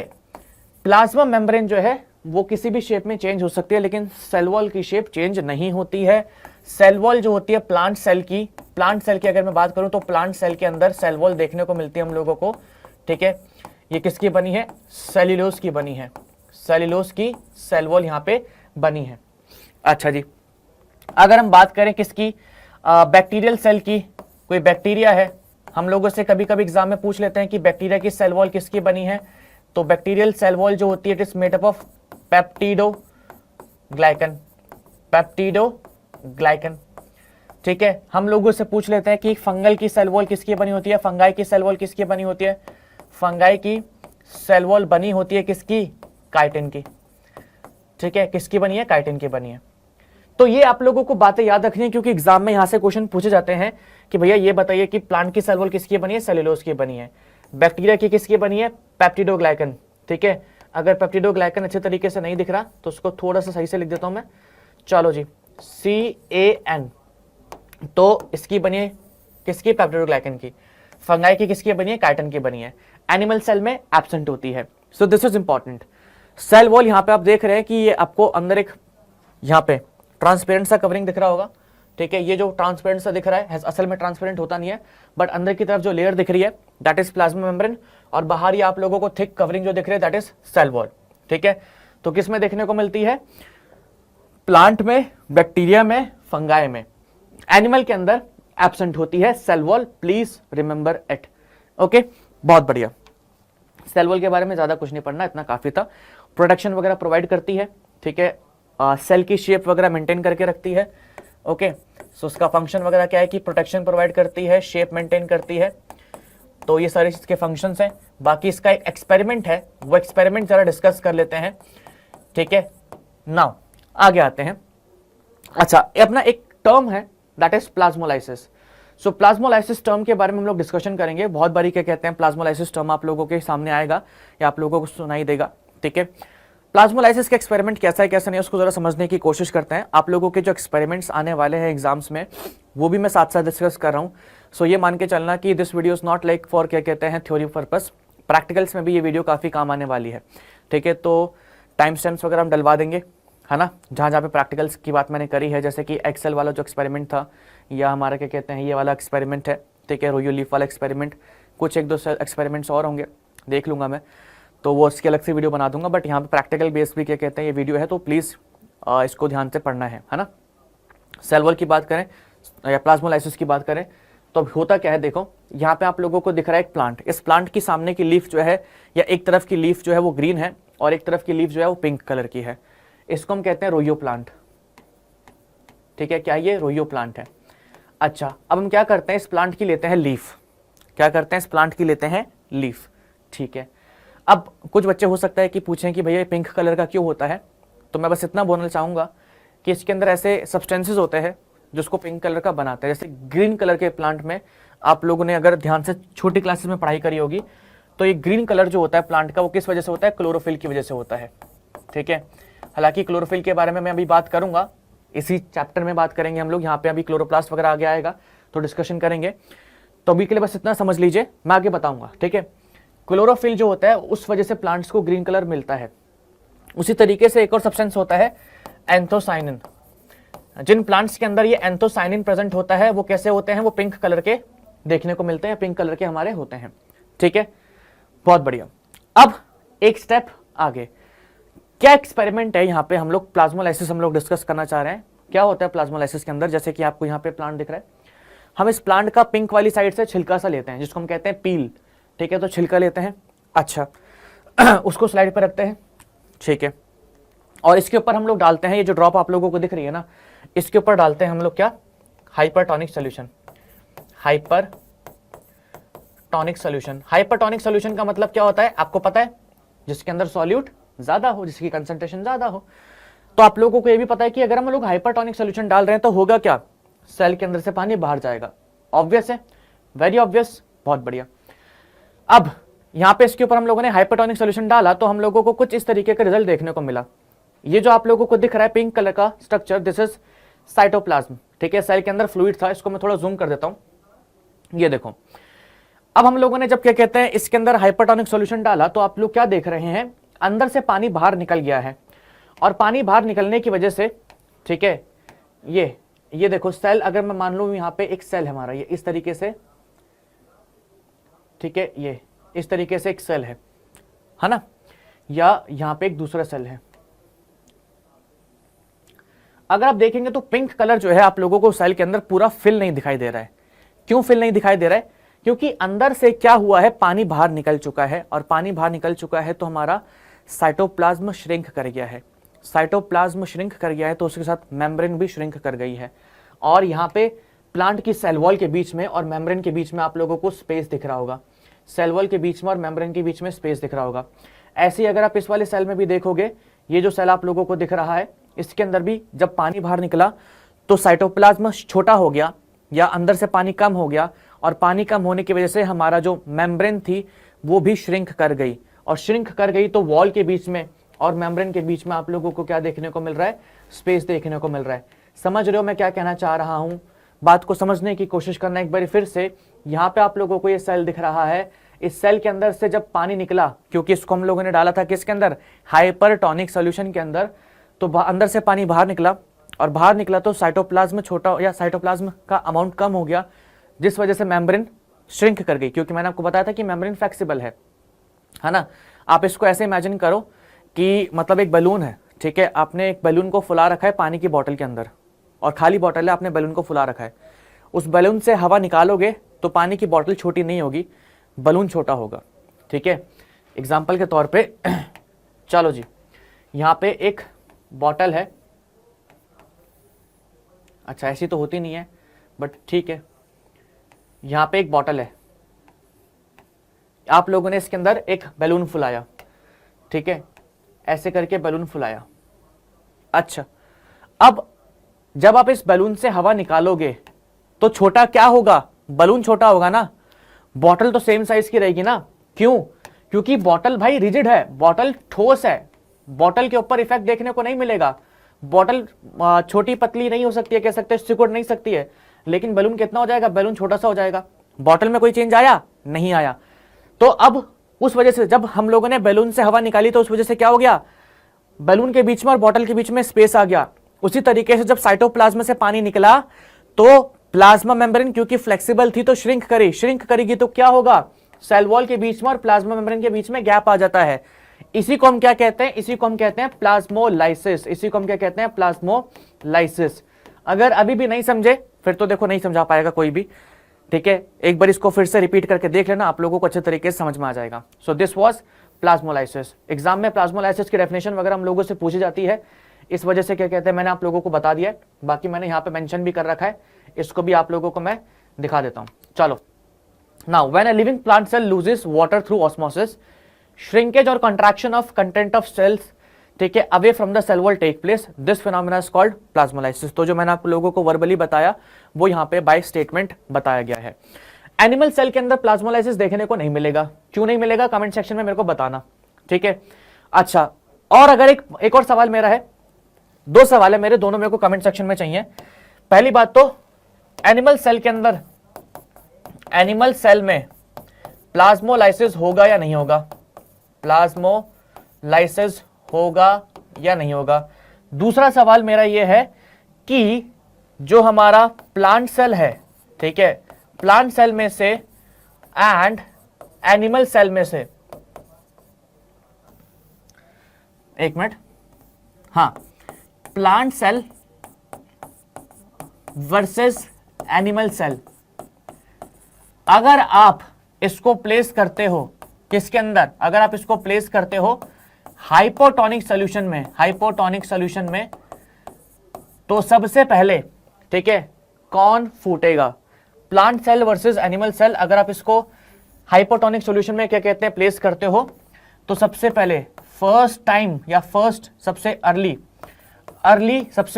प्लाज्मा मेम्ब्रेन जो है वो किसी भी शेप में चेंज हो सकती है, लेकिन सेल वॉल की शेप चेंज नहीं होती है। सेल वॉल जो होती है प्लांट सेल की अगर मैं बात करूं तो प्लांट सेल के अंदर सेल वॉल देखने को मिलती है हम लोगों को, ठीक है। ये किसकी बनी है, सेल्यूलोज की बनी है, सेल्यूलोज की सेल वॉल यहां पे बनी है। अच्छा जी, अगर हम बात करें किसकी, बैक्टीरियल सेल की, कोई बैक्टीरिया है, हम लोगों से कभी कभी एग्जाम में पूछ लेते हैं कि बैक्टीरिया की सेल वॉल किसकी बनी है, तो बैक्टीरियल सेल वॉल जो होती है it is made up of peptidoglycan, ठीक है। हम लोगों से पूछ लेते हैं कि फंगल की सेल वॉल किसकी बनी होती है, फंगाई की सेल वॉल किसकी बनी होती है, फंगाई की सेल वॉल बनी होती है किसकी, काइटिन की, ठीक है, किसकी बनी है, काइटिन की बनी है। तो ये आप लोगों को बातें याद रखनी है, क्योंकि एग्जाम में यहां से क्वेश्चन पूछे जाते हैं कि भैया ये बताइए कि प्लांट की सेल वॉल किसकी बनी है, सेल्यूलोज की बनी है, बैक्टीरिया की किसकी बनी है, पेप्टिडोग्लाइकन, ठीक है। अगर पेप्टिडोग्लाइकन अच्छे तरीके से नहीं दिख रहा तो उसको थोड़ा सा सही से लिख देता हूं मैं, चलो जी, CAN, तो इसकी बनी है किसकी, पेप्टिडोग्लाइकन की। फंगाई की किसकी बनी है, काइटिन की बनी है। एनिमल सेल में एब्सेंट होती है। So this is important. Cell wall यहां पे आप देख रहे हैं कि ये आपको अंदर एक यहां पे ट्रांसपेरेंट सा कवरिंग दिख रहा होगा, ठीक है। ये जो ट्रांसपेरेंट सा दिख रहा है असल में ट्रांसपेरेंट होता नहीं है, बट अंदर की तरफ जो लेयर दिख रही है दैट इज प्लाज्मा मेम्ब्रेन, और बाहर ही आप लोगों को थिक कवरिंग जो दिख रही है दैट इज सेल वॉल, ठीक है। तो किस में देखने को मिलती है, प्लांट में, बैक्टीरिया में, फंगाई में। एनिमल के अंदर एब्सेंट होती है cell wall, please remember it, okay. बहुत बढ़िया, सेल वॉल के बारे में ज्यादा कुछ नहीं पढ़ना, इतना काफी था। प्रोटेक्शन वगैरह प्रोवाइड करती है, ठीक है, सेल की शेप वगैरह मेंटेन करके रखती है, ओके। सो उसका फंक्शन वगैरह क्या है कि प्रोटेक्शन प्रोवाइड करती है, शेप मेंटेन करती है, तो ये सारे इसके फंक्शंस हैं। बाकी इसका एक एक्सपेरिमेंट है, वो एक्सपेरिमेंट जरा डिस्कस कर लेते हैं, ठीक है। नाउ आगे आते हैं। अच्छा, ये अपना एक टर्म है that is plasmolysis. So plasmolysis term के बारे में हम लोग डिस्कशन करेंगे, बहुत बारी क्या कहते हैं, प्लाज्मोलाइसिस टर्म आप लोगों के सामने आएगा या आप लोगों को सुनाई देगा, ठीक है। प्लाज्मोलाइसिस का एक्सपेरिमेंट कैसा है कैसा नहीं, उसको जरा समझने की कोशिश करते हैं। आप लोगों के जो एक्सपेरिमेंट्स आने वाले हैं एग्जाम्स में वो भी मैं साथ साथ डिस्कस कर रहा हूँ। सो ये मान के चलना कि this video is not like for क्या कहते हैं थ्योरी पर्पस, प्रैक्टिकल्स में भी ये वीडियो काफ़ी काम आने वाली है, ठीक है। तो टाइम स्टैम्प्स वगैरह हम डलवा देंगे, है ना, जहाँ जहाँ पे प्रैक्टिकल्स की बात मैंने करी है, जैसे कि एक्सेल वाला जो एक्सपेरिमेंट था, या हमारा क्या कहते हैं ये वाला एक्सपेरिमेंट है, ठीक है, रोयो लीफ वाला एक्सपेरिमेंट, कुछ एक दो एक्सपेरिमेंट्स और होंगे, देख लूँगा मैं, तो वो उसकी अलग से वीडियो बना दूंगा। बट यहाँ पे प्रैक्टिकल बेस भी क्या कहते हैं ये वीडियो है, तो प्लीज़ इसको ध्यान से पढ़ना है ना। सेल वॉल की बात करें या प्लाज्मोलाइसिस की बात करें तो अब होता क्या है, देखो यहाँ पे आप लोगों को दिख रहा है एक प्लांट। इस प्लांट की सामने की लीफ जो है, या एक तरफ की लीफ जो है वो ग्रीन है और एक तरफ की लीफ जो है वो पिंक कलर की है। इसको हम कहते हैं रोयो प्लांट, ठीक है। क्या ये रोयो प्लांट है? अच्छा, अब हम क्या करते हैं, इस प्लांट की लेते हैं लीफ। क्या करते हैं, इस प्लांट की लेते हैं लीफ, ठीक है। अब कुछ बच्चे हो सकता है कि पूछें कि भैया पिंक कलर का क्यों होता है, तो मैं बस इतना बोलना चाहूँगा कि इसके अंदर ऐसे सब्सटेंसेस होते हैं जिसको पिंक कलर का बनाते हैं। जैसे ग्रीन कलर के प्लांट में आप लोगों ने अगर ध्यान से छोटी क्लासेस में पढ़ाई करी होगी, तो ये ग्रीन कलर जो होता है प्लांट का वो किस वजह से होता है, क्लोरोफिल की वजह से होता है, ठीक है। हालांकि क्लोरोफिल के बारे में मैं अभी बात करूंगा, इसी चैप्टर में बात करेंगे हम लोग, यहाँ पे अभी क्लोरोप्लास्ट वगैरह आगे आएगा तो डिस्कशन करेंगे। तो अभी के लिए बस इतना समझ लीजिए, मैं आगे बताऊंगा, ठीक है। क्लोरोफिल जो होता है उस वजह से प्लांट्स को ग्रीन कलर मिलता है। उसी तरीके से एक और सब्सटेंस होता है एंथोसाइनिन। जिन प्लांट्स के अंदर ये एंथोसाइनिन प्रेजेंट होता है वो कैसे होते हैं, वो पिंक कलर के देखने को मिलते हैं, पिंक कलर के हमारे होते हैं, ठीक है। बहुत बढ़िया। अब एक स्टेप आगे, क्या एक्सपेरिमेंट है यहाँ पे हम लोग प्लाज्मोलाइसिस हम लोग डिस्कस करना चाह रहे हैं। क्या होता है प्लाज्मोलाइसिस के अंदर, जैसे कि आपको यहाँ पे प्लांट दिख रहा है, हम इस प्लांट का पिंक वाली साइड से छिलका सा लेते हैं जिसको हम कहते हैं पील, ठीक है, तो छिलका लेते हैं, अच्छा उसको स्लाइड पर रखते हैं, ठीक है, और इसके ऊपर हम लोग डालते हैं ये जो ड्रॉप आप लोगों को दिख रही है ना, इसके ऊपर डालते हैं हम लोग क्या, hypertonic solution. Hypertonic solution, hypertonic solution का मतलब क्या होता है आपको पता है, जिसके अंदर सॉल्यूट ज्यादा हो, जिसकी कंसंट्रेशन ज्यादा हो। तो आप लोगों को ये भी पता है कि अगर हम लोग हाइपरटोनिक सॉल्यूशन डाल रहे हैं तो होगा क्या, सेल के अंदर से पानी बाहर जाएगा। ऑब्वियस है, वेरी ऑब्वियस, बहुत बढ़िया। अब यहां पे इसके ऊपर हम लोगों ने हाइपरटोनिक सॉल्यूशन डाला तो हम लोगों को कुछ इस तरीके का रिजल्ट देखने को मिला। ये जो आप लोगों को दिख रहा है पिंक कलर का स्ट्रक्चर, दिस इज साइटोप्लाज्म, ठीक है, सेल के अंदर फ्लूइड था, इसको मैं थोड़ा जूम कर देता हूं, ये देखो। अब हम लोगों ने जब क्या कहते हैं इसके अंदर हाइपरटोनिक सॉल्यूशन डाला तो आप लोग क्या देख रहे हैं, अंदर से पानी बाहर निकल गया है, और पानी बाहर निकलने की वजह से, ठीक है, ये देखो सेल, अगर मैं मान लूं यहां पे एक सेल है हमारा, ये इस तरीके से, ठीक है, ये इस तरीके से एक सेल है ना, या यहां पे एक दूसरा सेल है। अगर आप देखेंगे तो पिंक कलर जो है आप लोगों को सेल के अंदर पूरा फिल नहीं दिखाई दे रहा है। क्यों फिल नहीं दिखाई दे रहा है, क्योंकि अंदर से क्या हुआ है, पानी बाहर निकल चुका है, और पानी बाहर निकल चुका है तो हमारा साइटोप्लाज्म श्रिंक कर गया है। साइटोप्लाज्म श्रिंक कर गया है तो उसके साथ मेम्ब्रेन भी श्रिंक कर गई है, और यहाँ पे प्लांट की सेल वॉल के बीच में और मेम्ब्रेन के बीच में आप लोगों को स्पेस दिख रहा होगा, सेल वॉल के बीच में और मेम्ब्रेन के बीच में स्पेस दिख रहा होगा। ऐसे ही अगर आप इस वाले सेल में भी देखोगे, ये जो सेल आप लोगों को दिख रहा है, इसके अंदर भी जब पानी बाहर निकला तो साइटोप्लाज्म छोटा हो गया या अंदर से पानी कम हो गया, और पानी कम होने की वजह से हमारा जो मेम्ब्रेन थी वो भी श्रिंक कर गई, और श्रिंक कर गई तो वॉल के बीच में और मेम्ब्रेन के बीच में आप लोगों को क्या देखने को मिल रहा है, स्पेस देखने को मिल रहा है। समझ रहे हो मैं क्या कहना चाह रहा हूं, बात को समझने की कोशिश करना एक बार फिर से। यहां पे आप लोगों को ये सेल दिख रहा है, इस सेल के अंदर से जब पानी निकला, क्योंकि इसको हम लोगों ने डाला था किसके अंदर, हाइपरटोनिक सॉल्यूशन के अंदर, तो अंदर से पानी बाहर निकला, और बाहर निकला तो साइटोप्लाज्म छोटा या साइटोप्लाज्म का अमाउंट कम हो गया, जिस वजह से मेम्ब्रेन श्रिंक कर गई। क्योंकि मैंने आपको बताया था कि मेम्ब्रेन फ्लेक्सिबल है ना। आप इसको ऐसे इमेजिन करो कि मतलब एक बैलून है, ठीक है, आपने एक बैलून को फुला रखा है पानी की बोतल के अंदर, और खाली बोतल है, आपने बैलून को फुला रखा है, उस बैलून से हवा निकालोगे तो पानी की बोतल छोटी नहीं होगी, बैलून छोटा होगा, ठीक है। एग्जाम्पल के तौर पे चलो जी, यहाँ पे एक बॉटल है, अच्छा ऐसी तो होती नहीं है बट ठीक है, यहाँ पे एक बॉटल है, आप लोगों ने इसके अंदर एक बैलून फुलाया, ठीक है, ऐसे करके बैलून फुलाया। अच्छा, अब जब आप इस बैलून से हवा निकालोगे तो छोटा क्या होगा, बैलून छोटा होगा ना, बॉटल तो सेम साइज की रहेगी ना। क्यों, क्योंकि बॉटल भाई रिजिड है, बॉटल ठोस है, बॉटल के ऊपर इफेक्ट देखने को नहीं मिलेगा। बॉटल छोटी पतली नहीं हो सकती है, कह सकते हैं सिकुड़ नहीं सकती है, लेकिन बैलून कितना हो जाएगा, बैलून छोटा सा हो जाएगा। बॉटल में कोई चेंज आया, नहीं आया। तो अब उस वजह से जब हम लोगों ने बैलून से हवा निकाली तो उस वजह से क्या हो गया, बैलून के बीच में और बॉटल के बीच में स्पेस आ गया। उसी तरीके से जब साइटोप्लाज्म से पानी निकला तो प्लाज्मा मेम्ब्रेन क्योंकि फ्लेक्सिबल थी तो श्रिंक करेगी तो क्या होगा, सेल वॉल के बीच में और प्लाज्मा मेम्ब्रेन के बीच में गैप आ जाता है। इसी को हम क्या कहते हैं, इसी को हम कहते हैं प्लाज्मोलाइसिस, इसी को हम क्या कहते हैं, प्लाज्मोलाइसिस। अगर अभी भी नहीं समझे फिर तो देखो नहीं समझा पाएगा कोई भी, ठीक है, एक बार इसको फिर से रिपीट करके देख लेना, आप लोगों को अच्छे तरीके से समझ में आ जाएगा। सो दिस वाज प्लाज्मोलाइसिस। एग्जाम में प्लाज्मोलाइसिस की डेफिनेशन वगैरह हम लोगों से पूछी जाती है, इस वजह से क्या कहते हैं मैंने आप लोगों को बता दिया है, बाकी मैंने यहाँ पे मेंशन भी कर रखा है, इसको भी आप लोगों को मैं दिखा देता हूँ। चलो, now when a living plant cell loses water through osmosis, shrinkage और contraction of content of cells, ठीक है, away from the cell wall take place, this phenomena is called plasmolysis. तो जो मैंने आप लोगों को वर्बली बताया वो यहाँ पे बाय स्टेटमेंट बताया गया है। एनिमल सेल के अंदर प्लाज्मोलाइसिस देखने को नहीं मिलेगा, क्यों नहीं मिलेगा कमेंट सेक्शन में मेरे को बताना, ठीक है। अच्छा, और अगर एक और सवाल मेरा है, दो सवाल है मेरे, दोनों मेरे को कमेंट सेक्शन में चाहिए। पहली बात तो एनिमल सेल के अंदर, एनिमल सेल में प्लाज्मोलाइसिस होगा या नहीं होगा, प्लाज्मोलाइसिस होगा या नहीं होगा। दूसरा सवाल मेरा यह है कि जो हमारा प्लांट सेल है, ठीक है, प्लांट सेल में से एंड एनिमल सेल में से, एक मिनट, हाँ, plant cell versus animal cell, अगर आप इसको प्लेस करते हो किसके अंदर, अगर आप इसको प्लेस करते हो हाइपोटोनिक सॉल्यूशन में, हाइपोटोनिक सॉल्यूशन में, तो सबसे पहले, ठीक है, कौन फूटेगा? Plant cell versus animal cell, अगर आप इसको हाइपोटोनिक सॉल्यूशन में क्या कहते हैं प्लेस करते हो, तो सबसे पहले फर्स्ट टाइम या फर्स्ट सबसे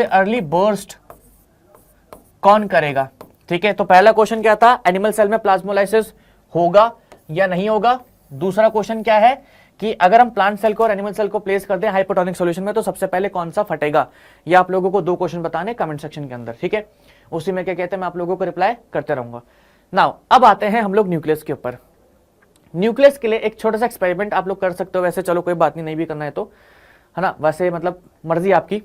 अर्ली बर्स्ट कौन करेगा? ठीक है, तो पहला क्वेश्चन क्या था, एनिमल सेल में प्लाज्मोलाइसिस होगा या नहीं होगा। दूसरा क्वेश्चन क्या है कि अगर हम प्लांट सेल को और एनिमल सेल को प्लेस कर दें हाइपोटोनिक सॉल्यूशन में तो सबसे पहले कौन सा फटेगा। ये आप लोगों को 2 क्वेश्चन बताने कमेंट सेक्शन के अंदर, ठीक है, उसी में क्या कहते हैं मैं आप लोगों को रिप्लाई करते रहूंगा। नाउ अब आते हैं हम लोग न्यूक्लियस के ऊपर। न्यूक्लियस के लिए एक छोटा सा एक्सपेरिमेंट आप लोग कर सकते हो, वैसे चलो कोई बात नहीं भी करना है तो, है ना, वैसे मतलब मर्जी आपकी।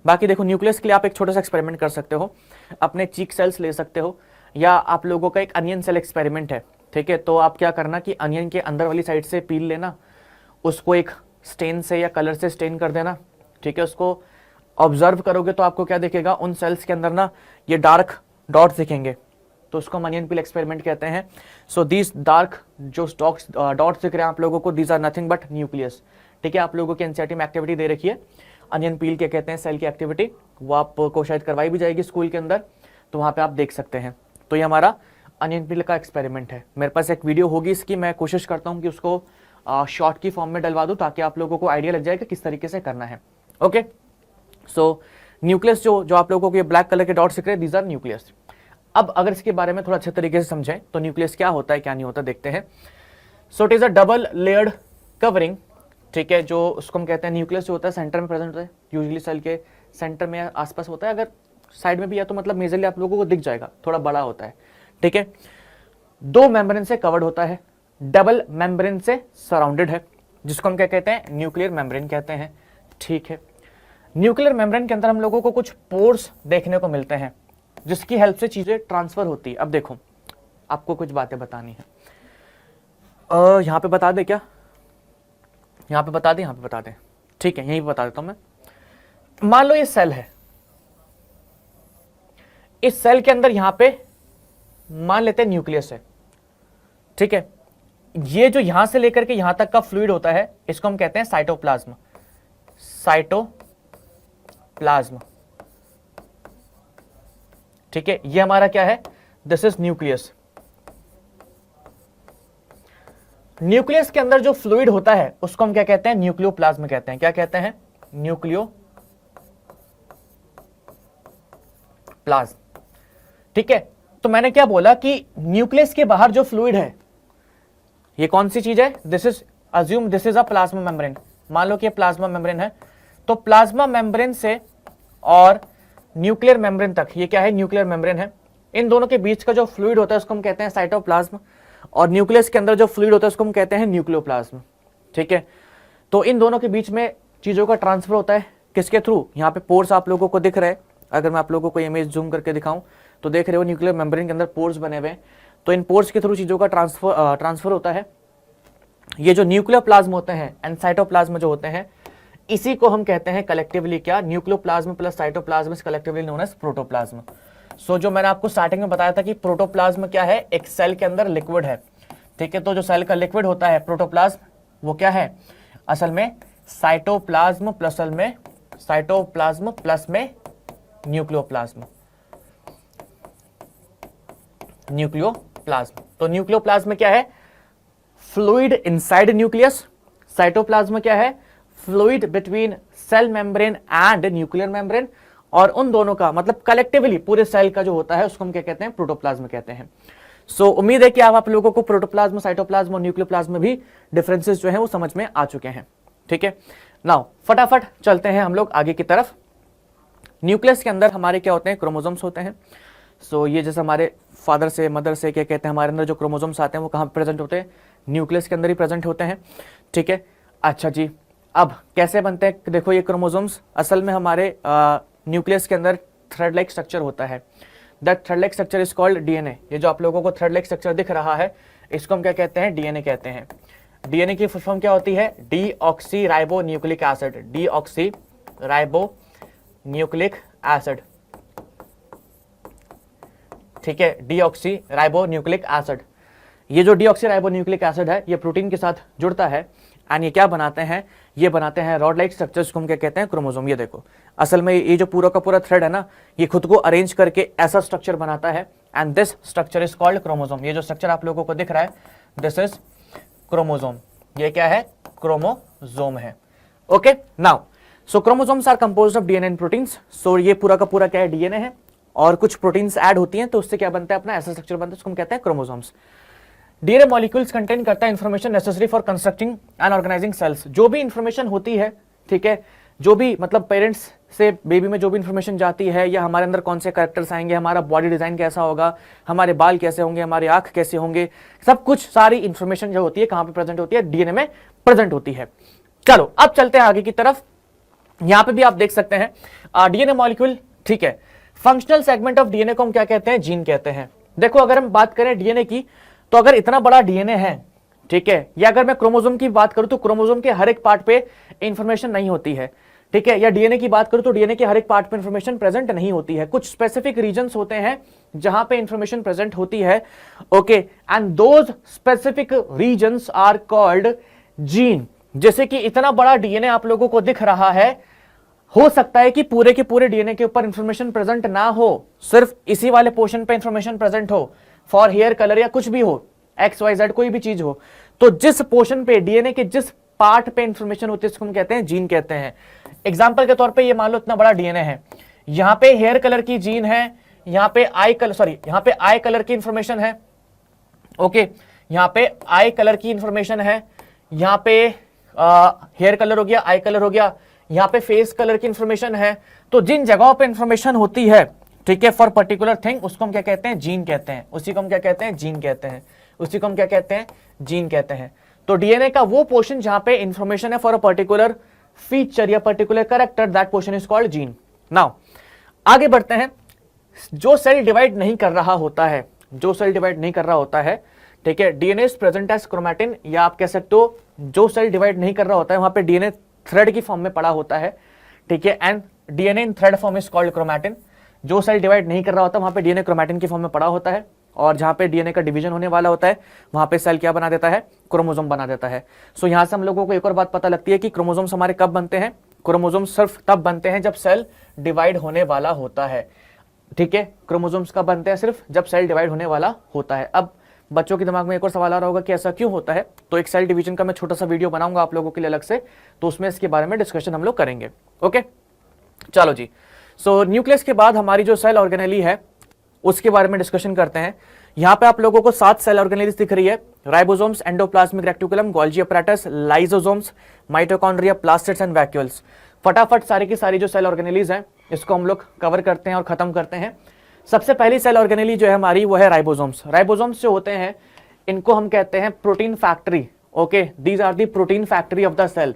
बाकी देखो न्यूक्लियस के लिए आप एक छोटा सा एक्सपेरिमेंट कर सकते हो, अपने चीक सेल्स ले सकते हो, या आप लोगों का एक अनियन सेल एक्सपेरिमेंट है, ठीक है। तो आप क्या करना कि अनियन के अंदर वाली साइड से पील लेना, उसको एक स्टेन से या कलर से स्टेन कर देना, ठीक है। उसको ऑब्जर्व करोगे तो आपको क्या दिखेगा, उन सेल्स के अंदर ना ये डार्क डॉट्स दिखेंगे, तो उसको हम अनियन पील एक्सपेरिमेंट कहते हैं। सो दीज डार्क जो डॉट्स दिख रहे हैं आप लोगों को, these are nothing but nucleus, ठीक है। आप लोगों की एनसीईआरटी में एक्टिविटी दे रखी है अनियन पील के कहते हैं सेल की एक्टिविटी, वो आपको शायद करवाई भी जाएगी स्कूल के अंदर, तो वहाँ पे आप देख सकते हैं। तो ये हमारा अनियन पील का एक्सपेरिमेंट है। मेरे पास एक वीडियो होगी इसकी, मैं कोशिश करता हूँ कि उसको शॉर्ट की फॉर्म में डलवा दूँ ताकि आप लोगों को आइडिया लग जाए कि किस तरीके से करना है। ओके, सो न्यूक्लियस जो आप लोगों को ये ब्लैक कलर के डॉट्स दिख रहे हैं, दीज आर न्यूक्लियस। अब अगर इसके बारे में थोड़ा अच्छे तरीके से समझें तो न्यूक्लियस क्या होता है क्या नहीं होता देखते हैं। So it is a double layered covering, ठीक है, जो उसको हम कहते हैं न्यूक्लियस जो होता है सेंटर में प्रेजेंट होता है, यूजुअली सेल के सेंटर में आसपास होता है, अगर साइड में भी है तो मतलब मेजरली आप लोगों को दिख जाएगा, थोड़ा बड़ा होता है, ठीक है। 2 मेम्ब्रेन से कवर्ड होता है, डबल मेम्ब्रेन से सराउंडेड है, जिसको हम क्या कहते हैं, न्यूक्लियर मेम्ब्रेन कहते हैं, ठीक है। न्यूक्लियर मेम्ब्रेन के अंदर हम लोगों को कुछ पोर्स देखने को मिलते हैं जिसकी हेल्प से चीजें ट्रांसफर होती है। अब देखो आपको कुछ बातें बतानी है, यहां पे बता दे क्या, यहां पे बता दें, यहां पे बता दें, ठीक है, यहीं पे बता देता हूं मैं। मान लो ये सेल है, इस सेल के अंदर यहां पे मान लेते हैं न्यूक्लियस है, ठीक है। ये जो यहां से लेकर के यहां तक का फ्लूइड होता है इसको हम कहते हैं साइटोप्लाज्म, साइटोप्लाज्म, ठीक है। ये हमारा क्या है, दिस इज न्यूक्लियस। न्यूक्लियस के अंदर जो फ्लूइड होता है उसको हम क्या कहते हैं, न्यूक्लियोप्लाज्म कहते हैं। क्या कहते हैं, न्यूक्लियोप्लाज्म, ठीक है। तो मैंने क्या बोला कि न्यूक्लियस के बाहर जो फ्लूइड है ये कौन सी चीज है, this is assume this is a plasma membrane, मान लो कि ये प्लाज्मा मेम्ब्रेन है, तो प्लाज्मा मेम्ब्रेन से और न्यूक्लियर मेम्ब्रेन तक ये क्या है, न्यूक्लियर मेम्ब्रेन है। इन दोनों के बीच का जो फ्लूइड होता है उसको हम कहते हैं साइटोप्लाज्म, और न्यूक्लियस के अंदर जो फ्लूइड होता है उसको हम कहते हैं न्यूक्लियोप्लाज्म, ठीक है। तो इन दोनों के बीच में चीजों का ट्रांसफर होता है किसके थ्रू, यहाँ पे पोर्स आप लोगों को दिख रहे हैं, अगर मैं आप लोगों को इमेज जूम करके दिखाऊं तो देख रहे हो न्यूक्लियर मेम्ब्रेन के अंदर पोर्स बने हुए हैं, तो इन पोर्स के थ्रू चीजों का ट्रांसफर होता है। ये जो न्यूक्लियोप्लाज्म होते हैं एंड साइटोप्लाज्म जो होते हैं इसी को हम कहते हैं कलेक्टिवली क्या, nucleoplasm plus cytoplasm is collectively known as protoplasm. So जो मैंने आपको स्टार्टिंग में बताया था कि प्रोटोप्लाज्म क्या है, एक सेल के अंदर लिक्विड है, ठीक है। तो जो सेल का लिक्विड होता है प्रोटोप्लाज्म वो क्या है, असल में साइटोप्लाज्म प्लस में न्यूक्लियोप्लाज्म, न्यूक्लियोप्लाज्म। तो न्यूक्लियोप्लाज्म क्या है, फ्लूइड इनसाइड न्यूक्लियस, साइटोप्लाज्म क्या है, fluid between cell membrane and nuclear membrane, और उन दोनों का मतलब कलेक्टिवली पूरे सेल का जो होता है उसको हम क्या कहते हैं, प्रोटोप्लाज्म कहते हैं। सो उम्मीद है कि आप लोगों को प्रोटोप्लाज्म, साइटोप्लाज्म और न्यूक्लियोप्लाज्म में भी डिफरेंसेस जो है वो समझ में आ चुके हैं, ठीक है। नाउ फटाफट चलते हैं हम लोग आगे की तरफ। न्यूक्लियस के अंदर हमारे क्या होते हैं, क्रोमोसोम्स होते हैं। सो ये जैसे हमारे फादर से मदर से क्या कहते हैं, हमारे अंदर जो क्रोमोसोम्स आते हैं वो कहाँ प्रेजेंट होते हैं, न्यूक्लियस के अंदर ही प्रेजेंट होते हैं, ठीक है। अच्छा जी, अब कैसे बनते हैं, देखो ये क्रोमोसोम्स असल में हमारे न्यूक्लियस के अंदर थ्रेड लाइक स्ट्रक्चर होता है, that thread like structure is called DNA. ये जो आप लोगों को थ्रेड लाइक स्ट्रक्चर दिख रहा है इसको हम क्या कहते हैं, डीएनए कहते हैं। डीएनए की फुल फॉर्म क्या होती है, deoxy ribo nucleic acid, deoxy ribo nucleic acid, ठीक है, डीऑक्सी राइबो न्यूक्लिक एसिड। ये जो डीऑक्सी राइबो न्यूक्लिक एसिड है ये प्रोटीन के साथ जुड़ता है एंड ये क्या बनाते हैं, ये बनाते हैं रॉड लाइक स्ट्रक्चर्स को हम क्या कहते हैं, क्रोमोसोम। ये देखो असल में ये जो पूरा का पूरा थ्रेड है ना, ये खुद को अरेंज करके ऐसा स्ट्रक्चर बनाता है and this structure is called chromosome. ये जो स्ट्रक्चर आप लोगों को दिख रहा है दिस इज क्रोमोसोम। ये क्या है, क्रोमोसोम है। Okay now so chromosomes are composed of DNA and proteins. So ये पूरा का पूरा क्या है, डीएनए है और कुछ प्रोटीन्स ऐड होती हैं तो उससे क्या बनता है, अपना ऐसा स्ट्रक्चर बनता है उसको हम कहते हैं क्रोमोसोम्स। डीएनए मॉलिक्यूल्स कंटेन करता है information necessary for constructing and organising cells. जो भी इंफॉर्मेशन होती है, ठीक है, जो भी मतलब पेरेंट्स से बेबी में जो भी इंफॉर्मेशन जाती है या हमारे अंदर कौन से कैरेक्टर्स आएंगे, हमारा बॉडी डिजाइन कैसा होगा, हमारे बाल कैसे होंगे, हमारे आंख कैसे होंगे, सब कुछ सारी इंफॉर्मेशन जो होती है कहां पे प्रेजेंट होती है, डीएनए में प्रेजेंट होती है। चलो अब चलते हैं आगे की तरफ। यहां पे भी आप देख सकते हैं डीएनए मॉलिक्यूल, ठीक है। फंक्शनल सेगमेंट ऑफ डीएनए को हम क्या कहते हैं, जीन कहते हैं। देखो अगर हम बात करें डीएनए की, तो अगर इतना बड़ा डीएनए है, ठीक है, या अगर मैं क्रोमोसोम की बात करूं तो क्रोमोसोम के हर एक पार्ट पे इंफॉर्मेशन नहीं होती है, ठीक है, या डीएनए की बात करूं तो डीएनए के हर एक पार्ट पे इंफॉर्मेशन प्रेजेंट नहीं होती है। कुछ स्पेसिफिक रीजन्स होते हैं जहां पे इंफॉर्मेशन प्रेजेंट होती है। Okay and those specific regions are called gene. जैसे कि इतना बड़ा डीएनए आप लोगों को दिख रहा है, हो सकता है कि पूरे के पूरे डीएनए के ऊपर इंफॉर्मेशन प्रेजेंट ना हो, सिर्फ इसी वाले पोर्शन पे इंफॉर्मेशन प्रेजेंट हो, फॉर हेयर कलर या कुछ भी हो, XYZ कोई भी चीज हो, तो जिस पोर्शन पे डीएनए के जिस पार्ट पे इंफॉर्मेशन होती है उसको हम कहते हैं जीन कहते हैं। एग्जांपल के तौर पे ये मान लो इतना बड़ा डीएनए है, यहां पे हेयर कलर की जीन है, यहां पे यहां पे आई कलर की इंफॉर्मेशन है। ओके यहां पे आई कलर की इंफॉर्मेशन है, यहां पे हेयर कलर हो गया, आई कलर हो गया, यहां पे फेस कलर की इंफॉर्मेशन है। तो जिन जगहों पे इंफॉर्मेशन होती है, ठीक है, फॉर पर्टिकुलर थिंग, उसको हम क्या कहते हैं, जीन कहते हैं। उसी को हम क्या कहते हैं, जीन कहते हैं। उसी को हम क्या कहते हैं, जीन कहते हैं। तो डीएनए का वो पोर्शन जहां पे इंफॉर्मेशन है फॉर अ पर्टिकुलर फीचर या particular character, that portion is called gene. Now आगे बढ़ते हैं। जो सेल डिवाइड नहीं कर रहा होता है, जो सेल डिवाइड नहीं कर रहा होता है, ठीक है, DNA is present as chromatin, या आप कह सकते हो जो सेल डिवाइड नहीं कर रहा होता है वहां पे डीएनए थ्रेड की फॉर्म में पड़ा होता है, ठीक है, and DNA in thread form is called chromatin. जो सेल डिवाइड नहीं कर रहा होता वहां पे डीएनए क्रोमैटिन की फॉर्म में पड़ा होता है, और जहां पे डीएनए का डिवीजन होने वाला होता है वहां पे सेल क्या बना देता है, क्रोमोसोम बना देता है। सो यहां से हम लोगों को एक और बात पता लगती है कि क्रोमोसोम्स हमारे कब बनते हैं, क्रोमोसोम्स सिर्फ तब बनते हैं जब सेल डिवाइड होने वाला होता है, ठीक है। क्रोमोसोम्स कब बनते हैं, सिर्फ जब सेल डिवाइड होने वाला होता है। अब बच्चों के दिमाग में एक और सवाल आ रहा होगा कि ऐसा क्यों होता है, तो एक सेल डिवीजन का मैं छोटा सा वीडियो बनाऊंगा आप लोगों के लिए अलग से, तो उसमें इसके बारे में डिस्कशन हम लोग करेंगे। ओके चलो जी। सो न्यूक्लियस के बाद हमारी जो सेल ऑर्गेनेली है उसके बारे में डिस्कशन करते हैं। यहां पे आप लोगों को 7 सेल ऑर्गेनेलीज दिख रही है, ribosomes, endoplasmic reticulum, Golgi apparatus, lysosomes, mitochondria, plastids and vacuoles. फटाफट सारी की सारी जो सेल ऑर्गेनेलीज हैं इसको हम लोग कवर करते हैं और खत्म करते हैं। सबसे पहली सेल ऑर्गेनेली जो है हमारी वो है राइबोसोम्स। राइबोसोम्स जो होते हैं इनको हम कहते हैं protein factory. Okay these are the protein factory of the cell,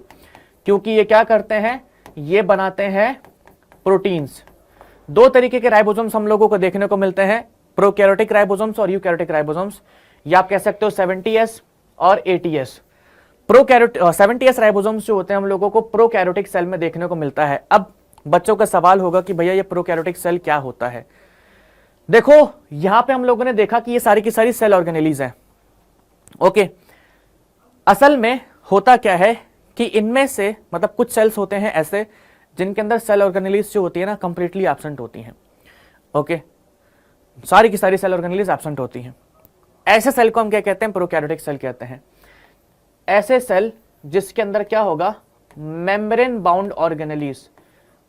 क्योंकि ये क्या करते हैं, ये बनाते हैं प्रोटीन्स। दो तरीके के राइबोसोम्स हम लोगों को देखने को मिलते हैं, प्रोकैरियोटिक राइबोसोम्स और यूकैरियोटिक राइबोसोम्स, या आप कह सकते हो 70S और 80S। 70S राइबोसोम्स जो होते हैं हम लोगों को प्रोकैरियोटिक सेल में देखने को मिलता है। अब बच्चों का सवाल होगा कि भैया ये प्रोकैरियोटिक सेल क्या होता है। देखो यहां पे हम लोगों ने देखा कि ये सारी की सारी सेल ऑर्गेनेलीज हैं। ओके असल में होता क्या है कि इनमें से मतलब कुछ सेल्स होते हैं ऐसे जिनके अंदर सेल ऑर्गेनेलीज जो होती है ना कंप्लीटली एब्सेंट होती हैं। ओके सारी की सारी सेल ऑर्गेनेलीज एब्सेंट होती हैं। ऐसे सेल को हम क्या कहते हैं, प्रोकैरियोटिक सेल कहते हैं। ऐसे सेल जिसके अंदर क्या होगा, membrane bound organelles.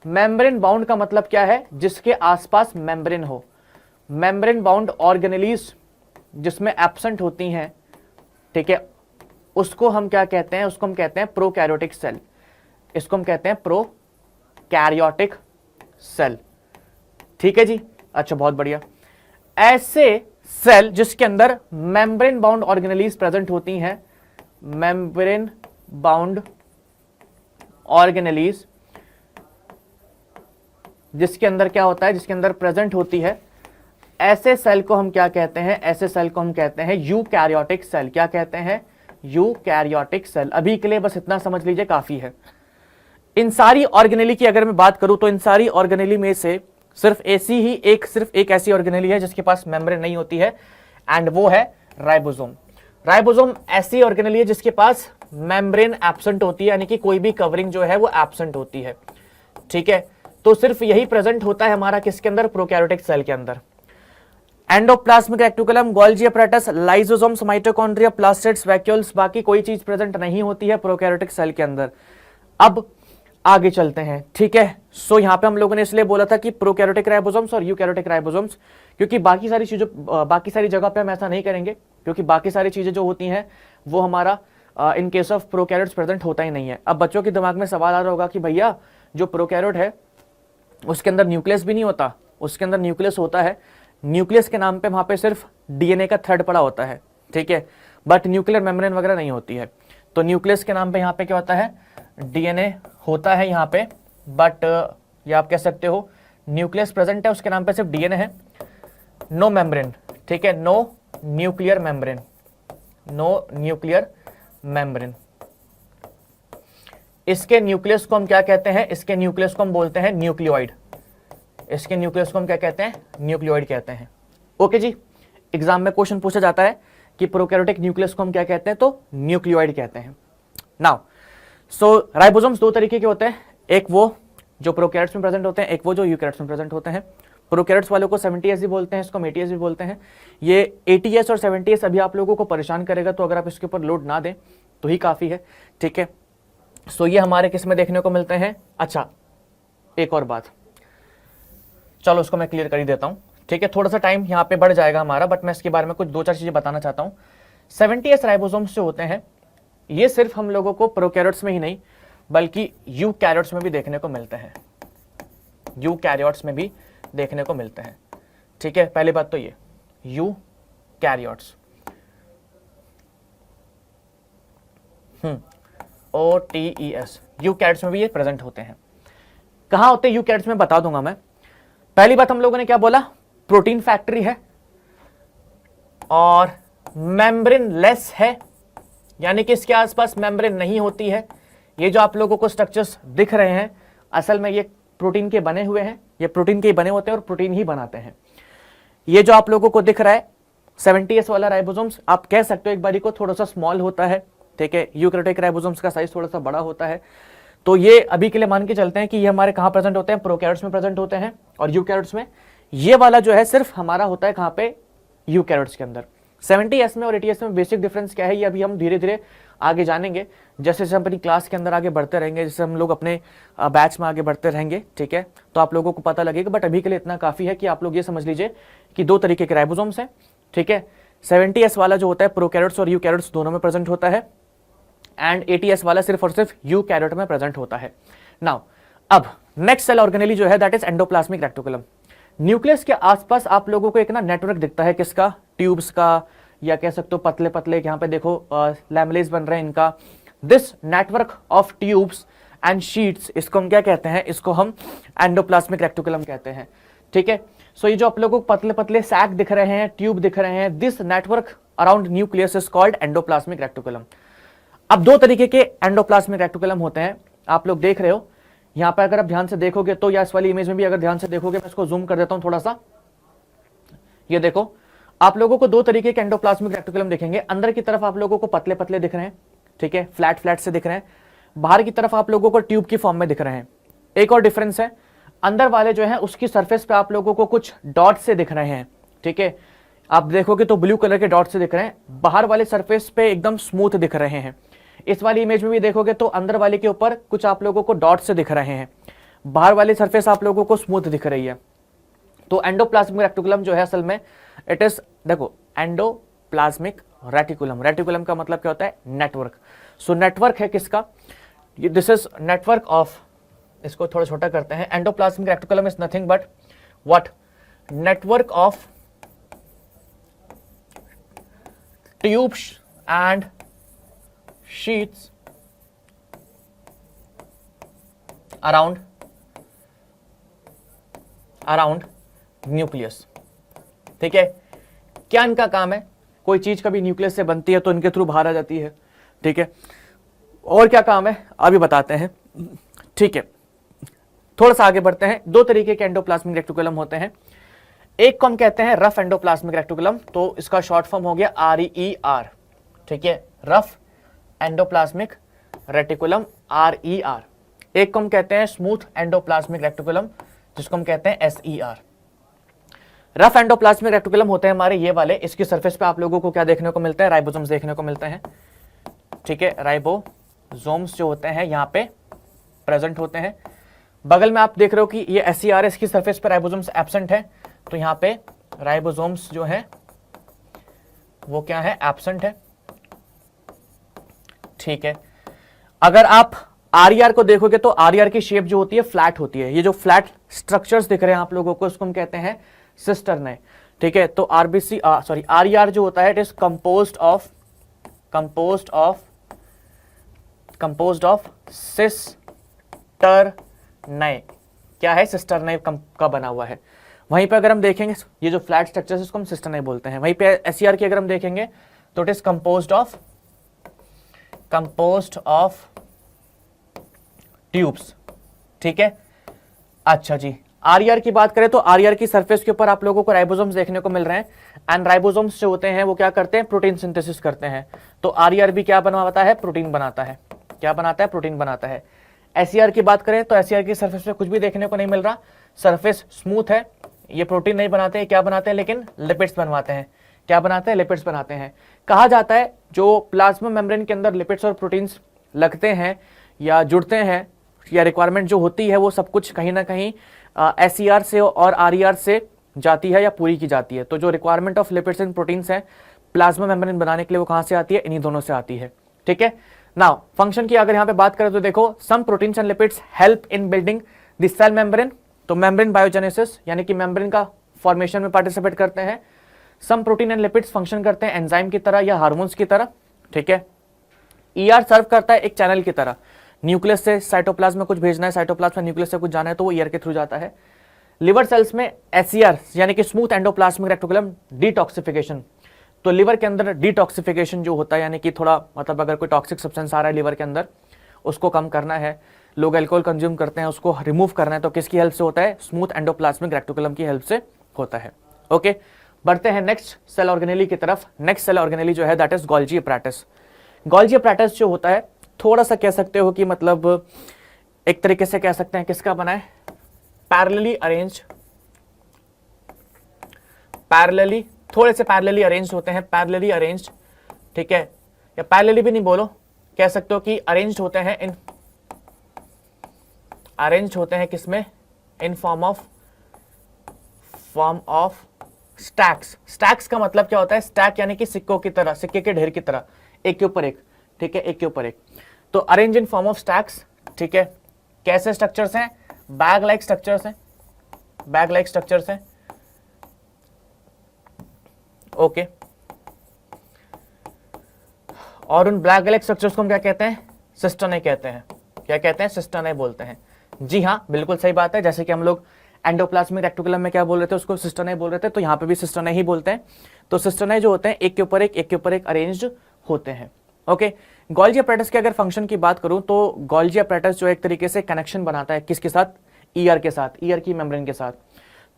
Membrane bound का मतलब क्या है, जिसके आसपास मेम्ब्रेन हो। मेम्ब्रेन बाउंड ऑर्गेनेलीज जिसमें एब्सेंट होती हैं, ठीक है, उसको हम क्या कहते हैं, उसको हम कहते हैं प्रोकैरियोटिक सेल। इसको हम कहते हैं प्रोकैरियोटिक सेल। ठीक है जी, अच्छा बहुत बढ़िया। ऐसे सेल जिसके अंदर मेम्ब्रेन बाउंड ऑर्गेनेलीज प्रेजेंट होती हैं, मेम्ब्रेन बाउंड ऑर्गेनेलीज जिसके अंदर क्या होता है, जिसके अंदर प्रेजेंट होती है, ऐसे सेल को हम क्या कहते हैं, ऐसे सेल को हम कहते हैं यूकैरियोटिक सेल। क्या कहते हैं, यूकैरियोटिक सेल। अभी के लिए बस इतना समझ लीजिए काफी है। इन सारी ऑर्गेनेली की अगर मैं बात करूं तो इन सारी ऑर्गेनेली में से सिर्फ एक ऐसी ऑर्गेनेली है जिसके पास मेम्ब्रेन नहीं होती है, एंड वो है राइबोसोम। राइबोसोम ऐसी ऑर्गेनेली है जिसके पास मेम्ब्रेन एब्सेंट होती है, यानी कि कोई भी कवरिंग जो है वो एब्सेंट होती है। ठीक है, तो सिर्फ यही प्रेजेंट होता है हमारा किसके अंदर, प्रोकैरियोटिक सेल के अंदर। Endoplasmic reticulum, Golgi apparatus, lysosomes, mitochondria, plastids, vacuoles, बाकी कोई चीज प्रेजेंट नहीं होती है प्रोकैरियोटिक सेल के अंदर। अब आगे चलते हैं। ठीक है, सो यहां पे हम लोगों ने इसलिए बोला था कि प्रोकैरियोटिक राइबोसोम्स और यूकैरियोटिक राइबोसोम्स, क्योंकि बाकी सारी जगह पे हम ऐसा नहीं करेंगे, क्योंकि बाकी सारी चीजें जो होती हैं वो हमारा in case of prokaryotes present होता ही नहीं है। अब बच्चों के दिमाग में सवाल आ रहा होगा कि भैया जो प्रोकैरियोट है उसके अंदर न्यूक्लियस भी नहीं होता, उसके अंदर न्यूक्लियस होता है, न्यूक्लियस के नाम पे वहां पे सिर्फ डीएनए का थ्रेड पड़ा होता है। ठीक है, बट न्यूक्लियर मेम्ब्रेन वगैरह नहीं होती है। तो न्यूक्लियस के नाम पे यहाँ पे क्या होता है, डीएनए होता है यहाँ पे, बट ये आप कह सकते हो न्यूक्लियस प्रेजेंट है, उसके नाम पे सिर्फ डीएनए है, नो मेम्ब्रेन। ठीक है, no nuclear membrane, no nuclear membrane. इसके न्यूक्लियस को हम क्या कहते हैं, इसके न्यूक्लियस को हम बोलते हैं न्यूक्लियोइड। इसके न्यूक्लियस को हम क्या कहते हैं, न्यूक्लियोइड कहते हैं। ओके जी, एग्जाम में क्वेश्चन पूछा जाता है कि प्रोकैरियोटिक न्यूक्लियस को हम क्या कहते हैं, तो न्यूक्लियोइड कहते हैं। नाउ सो राइबोसोम्स दो तरीके के होते हैं, एक वो जो प्रोकैरियोट्स में प्रेजेंट होते हैं, एक वो जो यूकैरियोट्स में प्रेजेंट होते हैं। प्रोकैरियोट्स वालों को 70S भी बोलते हैं, इसको 80S भी बोलते हैं। ये 80S और 70S अभी आप लोगों को परेशान करेगा, तो अगर आप इसके ऊपर लोड ना दें तो ही काफी है। ठीक है, सो ये हमारे किस में देखने को मिलते हैं। अच्छा, एक और बात, चलो उसको मैं क्लियर कर ही देता हूं। ठीक है, थोड़ा सा टाइम यहाँ पे बढ़ जाएगा हमारा, बट मैं इसके बारे में कुछ दो चार चीजें बताना चाहता हूँ। 70S राइबोसोम्स जो होते हैं ये सिर्फ हम लोगों को प्रोकैरियोट्स में ही नहीं बल्कि यूकैरियोट्स में भी देखने को मिलते हैं, यूकैरियोट्स में भी देखने को मिलते हैं। ठीक है, पहली बात तो ये यूकैरियोट्स, OTES, यूकैरियोट्स में भी ये प्रेजेंट होते हैं। कहां होते हैं यूकैरियोट्स में, बता दूंगा मैं। पहली बात हम लोगों ने क्या बोला, प्रोटीन फैक्ट्री है और मेम्ब्रेन लेस है, यानी कि इसके आसपास मेम्ब्रेन नहीं होती है। ये जो आप लोगों को स्ट्रक्चर्स दिख रहे हैं असल में ये प्रोटीन के बने हुए हैं, ये प्रोटीन के ही बने होते हैं और प्रोटीन ही बनाते हैं। ये जो आप लोगों को दिख रहा है 70S वाला राइबोसोम्स, आप कह सकते हो एक बारी को थोड़ा सा स्मॉल होता है। ठीक है, यूकैरियोटिक राइबोसोम्स का साइज थोड़ा सा बड़ा होता है। तो ये अभी के लिए मान के चलते हैं कि ये हमारे कहां प्रेजेंट होते हैं, प्रोकैरियोट्स में प्रेजेंट होते हैं और यूकैरियोट्स में। ये वाला जो है सिर्फ हमारा होता है कहां पे, यूकैरियोट्स के अंदर। 70S में और 80S में बेसिक डिफरेंस क्या है ये अभी हम धीरे धीरे आगे जानेंगे, जैसे जैसे हम अपनी क्लास के अंदर आगे बढ़ते रहेंगे, जैसे हम लोग अपने बैच में आगे बढ़ते रहेंगे। ठीक है, तो आप लोगों को पता लगेगा, बट अभी के लिए इतना काफी है कि आप लोग ये समझ लीजिए कि दो तरीके के राइबोसोम्स हैं। ठीक है, 70S वाला जो होता है प्रोकैरियोट्स और यूकैरियोट्स दोनों में प्रेजेंट होता है, एंड 80S वाला सिर्फ और सिर्फ यूकैरियोट में प्रेजेंट होता है। नाउ अब नेक्स्ट सेल ऑर्गेनेली जो है that is endoplasmic reticulum. Nucleus के आसपास आप लोगों को एक ना नेटवर्क दिखता है, किसका, ट्यूब्स का, या कह सकते हो पतले पतले, यहाँ पे देखो लैमेलेस बन रहे हैं इनका। This network of tubes and sheets, इसको हम क्या कहते हैं, इसको हम एंडोप्लाज्मिक रेटिकुलम कहते हैं। ठीक है, सो ये जो आप लोगों को पतले पतले सैक दिख रहे हैं, ट्यूब दिख रहे हैं, this network around nucleus is called endoplasmic reticulum. अब दो तरीके के एंडोप्लाज्मिक रेटिकुलम होते हैं, आप लोग देख रहे हो यहां पर, अगर आप ध्यान से देखोगे तो, या इस वाली इमेज में भी अगर ध्यान से देखोगे, मैं इसको जूम कर देता हूं थोड़ा सा। ये देखो, आप लोगों को दो तरीके के एंडोप्लाज्मिक रेटिकुलम दिखेंगे। अंदर की तरफ आप लोगों को पतले पतले दिख रहे हैं, ठीक है, फ्लैट फ्लैट से दिख रहे हैं। बाहर की तरफ आप लोगों को ट्यूब की फॉर्म में दिख रहे हैं। एक और डिफरेंस है, अंदर वाले जो है उसकी सरफेस पे आप लोगों को कुछ डॉट से दिख रहे हैं। ठीक है, आप देखोगे तो ब्लू कलर के डॉट से दिख रहे हैं, बाहर वाले सरफेस पे एकदम स्मूथ दिख रहे हैं। इस वाली इमेज में भी देखोगे तो अंदर वाले के ऊपर कुछ आप लोगों को डॉट से दिख रहे हैं, बाहर वाली सरफेस आप लोगों को स्मूथ दिख रही है। तो एंडोप्लाज्मिक रेटिकुलम जो है असल में इट इज, देखो एंडोप्लाज्मिक रेटिकुलम, रेटिकुलम का मतलब क्या होता है, नेटवर्क। सो नेटवर्क है किसका, दिस इज नेटवर्क ऑफ, इसको थोड़ा छोटा करते हैं, endoplasmic reticulum is nothing but what, network of tubes and sheets around nucleus. ठीक है, क्या इनका काम है, कोई चीज कभी न्यूक्लियस से बनती है तो इनके थ्रू बाहर आ जाती है। ठीक है, और क्या काम है अभी बताते हैं। ठीक है, थोड़ा सा आगे बढ़ते हैं। दो तरीके के एंडोप्लाज्मिक रेटिकुलम होते हैं, एक को हम कहते हैं रफ एंडोप्लाज्मिक रेटिकुलम, तो इसका शॉर्ट फॉर्म हो गया RER, ठीक है, रफ एंडोप्लाज्मिक रेटिकुलम RER। एक को हम कहते हैं स्मूथ एंडोप्लाज्मिक रेटिकुलम, जिसको हम कहते हैं SER। रफ एंडोप्लाज्मिक रेटिकुलम होते हैं हमारे ये वाले, इसकी सरफेस पे आप लोगों को क्या देखने को मिलता है, राइबोसोम्स देखने को मिलते हैं, ठीक है, राइबोसोम्स जो होते हैं यहाँ पे प्रेजेंट होते हैं। बगल में आप देख रहे हो कि ये SER, इसकी सरफेस पे राइबोसोम्स एब्सेंट है, तो यहाँ पे राइबोसोम्स जो है वो क्या है, एब्सेंट है, ठीक है। अगर आप RER को देखोगे तो RER की शेप जो होती है फ्लैट होती है, ये जो फ्लैट स्ट्रक्चर्स दिख रहे हैं आप लोगों को, उसको हम कहते हैं सिस्टर्न, ठीक है। तो RER जो होता है it is composed of cistern, क्या है, सिस्टर्न का बना हुआ है। वहीं पे अगर हम देखेंगे ये जो फ्लैट स्ट्रक्चर इसको हम सिस्टर्न बोलते हैं। वहीं पे SER की अगर हम देखेंगे तो it is composed of tubes, ठीक है। अच्छा जी, RER की बात करें तो RER की सरफेस के ऊपर आप लोगों को राइबोसोम्स देखने को मिल रहे हैं, एंड राइबोसोम्स जो होते हैं वो क्या करते हैं, प्रोटीन सिंथेसिस करते हैं। तो RER भी क्या बनाता है, प्रोटीन बनाता है। क्या बनाता है, प्रोटीन बनाता है। SER की बात करें तो SER की सरफेस पे कुछ भी देखने को नहीं मिल रहा, सरफेस स्मूथ है, ये प्रोटीन नहीं बनाते हैं, क्या बनाते हैं, लेकिन लिपिड्स बनवाते हैं। क्या बनाते हैं, लिपिड्स बनाते हैं। कहा जाता है जो प्लाज्मा मेम्ब्रेन के अंदर लिपिड्स और प्रोटीन्स लगते हैं या जुड़ते हैं या रिक्वायरमेंट जो होती है वो सब कुछ कहीं ना कहीं SER से और RER से जाती है या पूरी की जाती है। तो जो requirement of lipids and proteins है प्लाज्मा मेम्ब्रेन बनाने के लिए वो कहां से आती है, इन्हीं दोनों से आती है, ठीक है। नाउ फंक्शन की अगर यहां पे बात करें तो देखो, some proteins and lipids help in building the cell membrane, तो मेम्ब्रेन बायोजेनेसिस यानी कि मेम्ब्रेन का फॉर्मेशन में पार्टिसिपेट करते हैं। Some protein and lipids function करते हैं एंजाइम की तरह या हार्मोन्स की तरह, ठीक है। ER सर्व करता है एक चैनल की तरह, न्यूक्लियस से साइटोप्लाज्म में कुछ भेजना है, साइटोप्लाज्म में न्यूक्लियस से कुछ जाना है तो वो ER के थ्रू जाता है। लिवर सेल्स में SER यानी कि स्मूथ एंडोप्लाज्मिक रेटिकुलम डिटॉक्सिफिकेशन, तो लिवर के अंदर डिटॉक्सिफिकेशन जो होता है यानी कि थोड़ा मतलब अगर कोई टॉक्सिक सब्सटेंस आ रहा है लिवर के अंदर उसको कम करना है, लोग अल्कोहल कंज्यूम करते हैं उसको रिमूव करना है, तो किसकी हेल्प से होता है, स्मूथ एंडोप्लाज्मिक रेटिकुलम की हेल्प से होता है। ओके, बढ़ते हैं नेक्स्ट सेल ऑर्गेनेली की तरफ। नेक्स्ट सेल ऑर्गेनेली जो है that is Golgi apparatus. Golgi apparatus जो होता है थोड़ा सा कह सकते हो कि मतलब एक तरीके से कह सकते हैं किसका बना है, पैरेलली थोड़े से पैरेलली अरेंज्ड होते हैं, पैरेलली अरेंज्ड, ठीक है, या पैरेलली भी नहीं बोलो, कह सकते हो कि अरेंज्ड होते हैं किसमें, in form of stacks. Stacks का मतलब क्या होता है, स्टैक यानी कि सिक्कों की तरह, सिक्के के ढेर की तरह, एक के ऊपर एक, ठीक है, एक के ऊपर एक, तो arrange in form of stacks, ठीक है। कैसे स्ट्रक्चर्स हैं, बैग लाइक स्ट्रक्चर्स हैं, ओके। और उन बैग लाइक स्ट्रक्चर्स को हम क्या कहते हैं, सिस्टर्नी कहते हैं। क्या कहते हैं, सिस्टर्नी बोलते हैं। जी हाँ, बिल्कुल सही बात है, जैसे कि हम लोग एंडोप्लाज्मिक रेटिकुलम में क्या बोल रहे थे, उसको सिस्टर्नी बोल रहे थे, तो यहाँ पे भी सिस्टर्नी ही बोलते हैं। तो सिस्टर्नी जो होते हैं एक के ऊपर एक अरेंज्ड होते हैं, ओके। गोल्जी अपैरेटस के अगर फंक्शन की बात करूं तो गोल्जी अपैरेटस जो एक तरीके से कनेक्शन बनाता है किसके साथ, ER के साथ, ER की मेम्ब्रेन के साथ।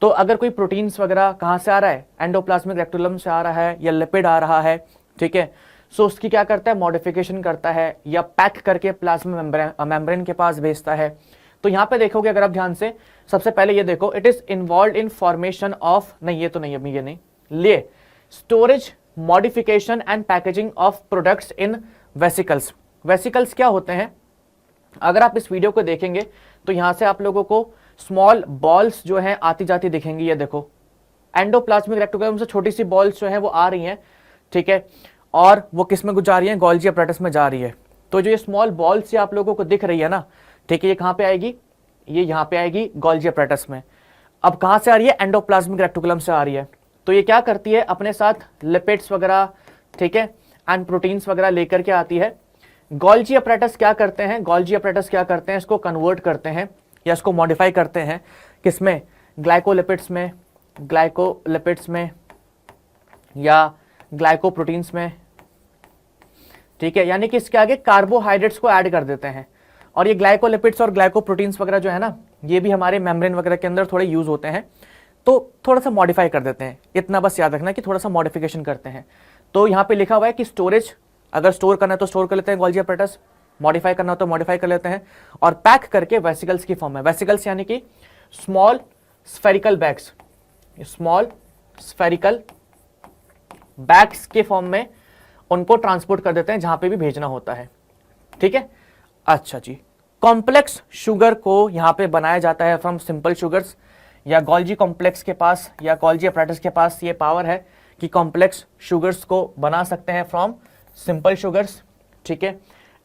तो अगर कोई प्रोटीन्स वगैरह कहां से आ रहा है, एंडोप्लाज्मिक रेटिकुलम से आ रहा है या लिपिड आ रहा है, ठीक है, सो उसकी क्या करता है, मॉडिफिकेशन करता है या पैक करके प्लाज्मा मेम्ब्रेन के पास भेजता है। तो यहां पे देखोगे अगर आप ध्यान से, सबसे पहले ये देखो, it is involve in formation of, नहीं ये तो नहीं, अभी ये नहीं, ले storage, modification and packaging of products in vesicles. Vesicles क्या होते हैं, अगर आप इस वीडियो को देखेंगे तो यहां से आप लोगों को स्मॉल बॉल्स जो हैं आती जाती दिखेंगी। ये देखो, एंडोप्लाज्मिक रेटिकुलम से छोटी सी बॉल्स जो है वो आ रही हैं, ठीक है, और वो किस में जा रही है, गोल्जी अपैरेटस में जा रही है। तो जो ये स्मॉल बॉल्स आप लोगों को दिख रही है ना, ठीक है, ये कहां पे आएगी, ये यहां पे आएगी गोल्जी अपैरेटस में। अब कहां से आ रही है, एंडोप्लाज्मिक रेटिकुलम से आ रही है। तो ये क्या करती है, अपने साथ लिपिड्स वगैरह, ठीक है, एंड प्रोटीन्स वगैरह लेकर के आती है। गोल्जी अपैरेटस क्या करते हैं, इसको कन्वर्ट करते हैं या इसको मॉडिफाई करते हैं किसमें, ग्लाइकोलिपिड्स में या ग्लाइकोप्रोटीन्स में, ठीक है, यानी कि इसके आगे कार्बोहाइड्रेट्स को ऐड कर देते हैं। और ये ग्लाइकोलिपिड्स और ग्लाइकोप्रोटीन्स वगैरह जो है ना, ये भी हमारे मेम्ब्रेन वगैरह के अंदर थोड़े यूज होते हैं, तो थोड़ा सा मॉडिफाई कर देते हैं, इतना बस याद रखना कि थोड़ा सा मॉडिफिकेशन करते हैं। तो यहाँ पे लिखा हुआ है कि स्टोरेज, अगर स्टोर करना है तो स्टोर कर लेते हैं गोल्जी अपैरेटस, मॉडिफाई करना हो तो मॉडिफाई कर लेते हैं, और पैक करके वेसिकल्स की फॉर्म में, वेसिकल्स यानी कि small spherical bags, small spherical bags के फॉर्म में उनको ट्रांसपोर्ट कर देते हैं जहां पे भी भेजना होता है। ठीक है, अच्छा जी। कॉम्प्लेक्स शुगर को यहां पे बनाया जाता है फ्रॉम सिंपल शुगर्स, या गोल्जी कॉम्प्लेक्स के पास या गोल्जी अपैरेटस के पास ये पावर है कि कॉम्प्लेक्स शुगर्स को बना सकते हैं फ्रॉम सिंपल शुगर्स। ठीक है,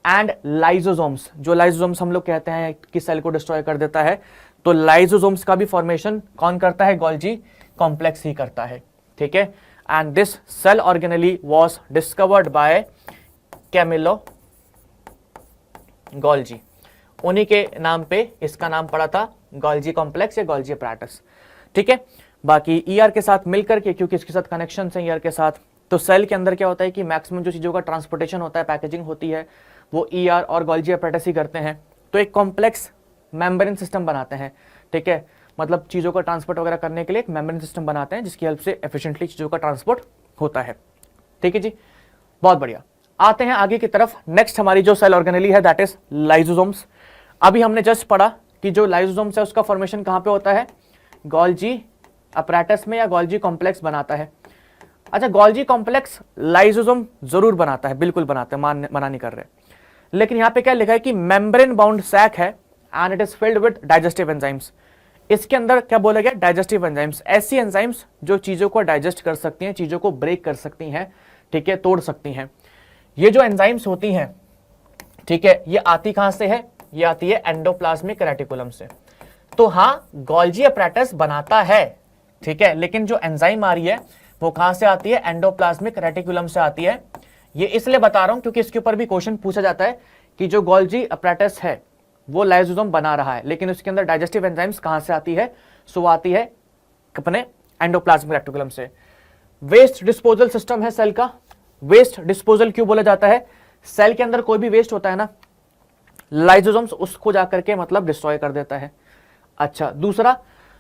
एंड लाइजोसोम्स, जो लाइजोसोम्स हम लोग कहते हैं कि सेल को डिस्ट्रॉय कर देता है, तो लाइजोसोम्स का भी फॉर्मेशन कौन करता है? गोल्जी कॉम्प्लेक्स ही करता है। ठीक है, and this cell organelle was discovered by Camillo Golgi, उन्हीं के नाम पे इसका नाम पड़ा था गोल्जी कॉम्प्लेक्स या गोल्जी अपैरेटस। ठीक है, बाकी ईआर के साथ मिलकर के, क्योंकि इसके साथ कनेक्शन है ईआर के साथ, तो सेल के अंदर क्या होता है कि मैक्सिमम जो चीजों का ट्रांसपोर्टेशन होता है, पैकेजिंग होती है, वो ईआर और गोल्जी अपैरेटस ही करते हैं। तो एक कॉम्प्लेक्स मेम्ब्रेन सिस्टम बनाते हैं। ठीक है, मतलब चीजों का ट्रांसपोर्ट वगैरह करने के लिए एक मेम्ब्रेन सिस्टम बनाते हैं जिसकी हेल्प से एफिशिएंटली चीजों का ट्रांसपोर्ट होता है। ठीक है जी, बहुत बढ़िया। आते हैं आगे की तरफ। नेक्स्ट हमारी जो सेल ऑर्गेनेली है दैट इज लाइजोसोम्स। अभी हमने जस्ट पढ़ा कि जो लाइजोसोम्स है उसका फॉर्मेशन कहां पे होता है? गोल्जी अपैरेटस में, या गोल्जी कॉम्प्लेक्स बनाता है। अच्छा, गोल्जी कॉम्प्लेक्स लाइजोसोम जरूर बनाता है, बिल्कुल बनाता है, मना नहीं कर रहे, लेकिन यहां पे क्या लिखा है कि मेम्ब्रेन बाउंड सैक है and it is filled with digestive enzymes. इसके अंदर क्या बोला गया? डाइजेस्टिव एंजाइम्स, ऐसी एंजाइम्स जो चीजों को डाइजेस्ट कर सकती हैं, चीजों को ब्रेक कर सकती हैं, ठीक है, तोड़ सकती हैं। ये जो एंजाइम्स होती हैं, ठीक है, ये आती कहां से है? ये आती है एंडोप्लाज्मिक रेटिकुलम से। तो हां, गोल्जी अपैरेटस बनाता है, ठीक है, लेकिन जो एंजाइम आ रही है वो कहां से आती है? एंडोप्लाज्मिक रेटिकुलम से आती है। ये इसलिए बता रहा हूं क्योंकि इसके ऊपर भी क्वेश्चन पूछा जाता है कि जो गोल्जी अपैरेटस है वो लाइसोसोम बना रहा है, लेकिन उसके अंदर डाइजेस्टिव एंजाइम्स कहां से आती है? सो आती है अपने एंडोप्लाज्मिक रेटिकुलम से। वेस्ट डिस्पोजल सिस्टम है सेल का। वेस्ट डिस्पोजल क्यों बोला जाता है? सेल के अंदर कोई भी वेस्ट होता है ना, लाइसोसोम्स उसको जाकर के मतलब डिस्ट्रॉय कर देता है। अच्छा, दूसरा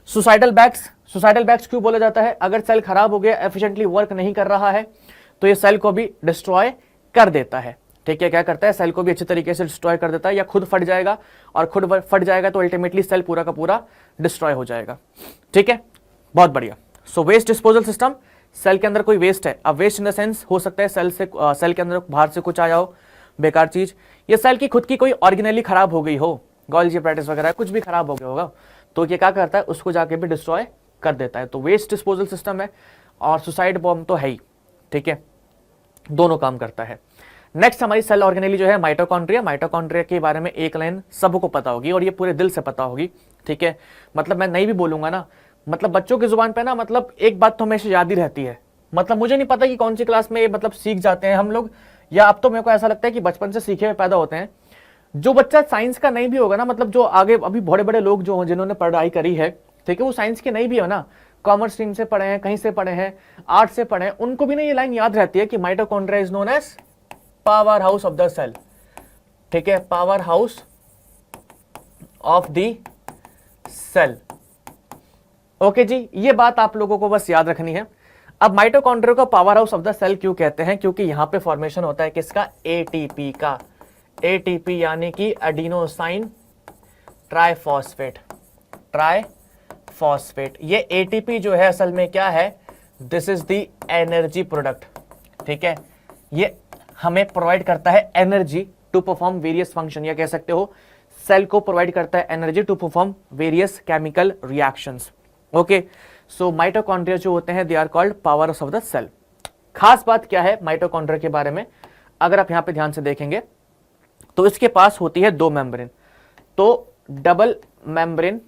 सुसाइडल बैग्स। सुसाइडल बैग्स क्यों बोला जाता है? अगर सेल खराब हो गया, एफिशिएंटली वर्क नहीं कर रहा है, तो ये सेल को भी डिस्ट्रॉय कर देता है। ठीक है, क्या करता है? सेल को भी अच्छी तरीके से डिस्ट्रॉय कर देता है, या खुद फट जाएगा, और खुद फट जाएगा तो अल्टीमेटली सेल पूरा का पूरा डिस्ट्रॉय हो जाएगा। ठीक है, बहुत बढ़िया। सो वेस्ट डिस्पोजल सिस्टम, सेल के अंदर कोई वेस्ट है, अब वेस्ट इन द सेंस हो सकता है सेल के अंदर बाहर से कुछ आया हो, बेकार चीज, या सेल की खुद की कोई ऑर्गेनेली खराब हो गई हो, गोल्जी अपैरेटस वगैरह कुछ भी खराब हो गया होगा, तो ये क्या करता है? उसको जाके भी डिस्ट्रॉय कर देता है। तो वेस्ट डिस्पोजल सिस्टम है, और सुसाइड बॉम्ब तो है ही। ठीक है, दोनों काम करता है। नेक्स्ट हमारी सेल ऑर्गेनेली जो है माइटोकॉन्ड्रिया। माइटोकॉन्ड्रिया के बारे में एक लाइन सबको पता होगी, और ये पूरे दिल से पता होगी। ठीक है, मतलब मैं नहीं भी बोलूंगा ना, मतलब बच्चों की जुबान पे ना, मतलब एक बात तो हमेशा याद ही रहती है। मतलब मुझे नहीं पता कि कौन सी क्लास में ये मतलब सीख जाते हैं हम लोग, या अब तो मेरे को ऐसा लगता है कि बचपन से सीखे हुए पैदा होते हैं। जो बच्चा साइंस का नहीं भी होगा ना, मतलब जो आगे अभी बड़े बड़े लोग जो जिन्होंने पढ़ाई करी है, ठीक है, वो साइंस के नहीं भी हो ना, कॉमर्स स्ट्रीम से पढ़े हैं, कहीं से पढ़े हैं, आर्ट से पढ़े हैं, उनको भी ना ये लाइन याद रहती है कि mitochondria is known as power house of the cell. ठीक है, power house of the cell. Okay जी, ये बात आप लोगों को बस याद रखनी है। अब माइटोकॉन्ड्रिया को power house of the cell क्यों कहते हैं? क्योंकि यहां पे फॉर्मेशन होता है किसका? एटीपी का। एटीपी यानी कि एडिनोसाइन ट्राइफॉस्फेट। ट्राइफॉस्फेट, ये एटीपी जो है असल में क्या है? This is the energy product. ठीक है, ये हमें प्रोवाइड करता है energy to perform various function, या कह सकते हो सेल को प्रोवाइड करता है energy to perform various chemical reactions. Okay, so mitochondria जो होते हैं they are called power of the cell. खास बात क्या है माइटोकॉन्ड्रिया के बारे में? अगर आप यहां पे ध्यान से देखेंगे तो इसके पास होती है दो मेम्ब्रेन, तो डबल मेम्ब्रेन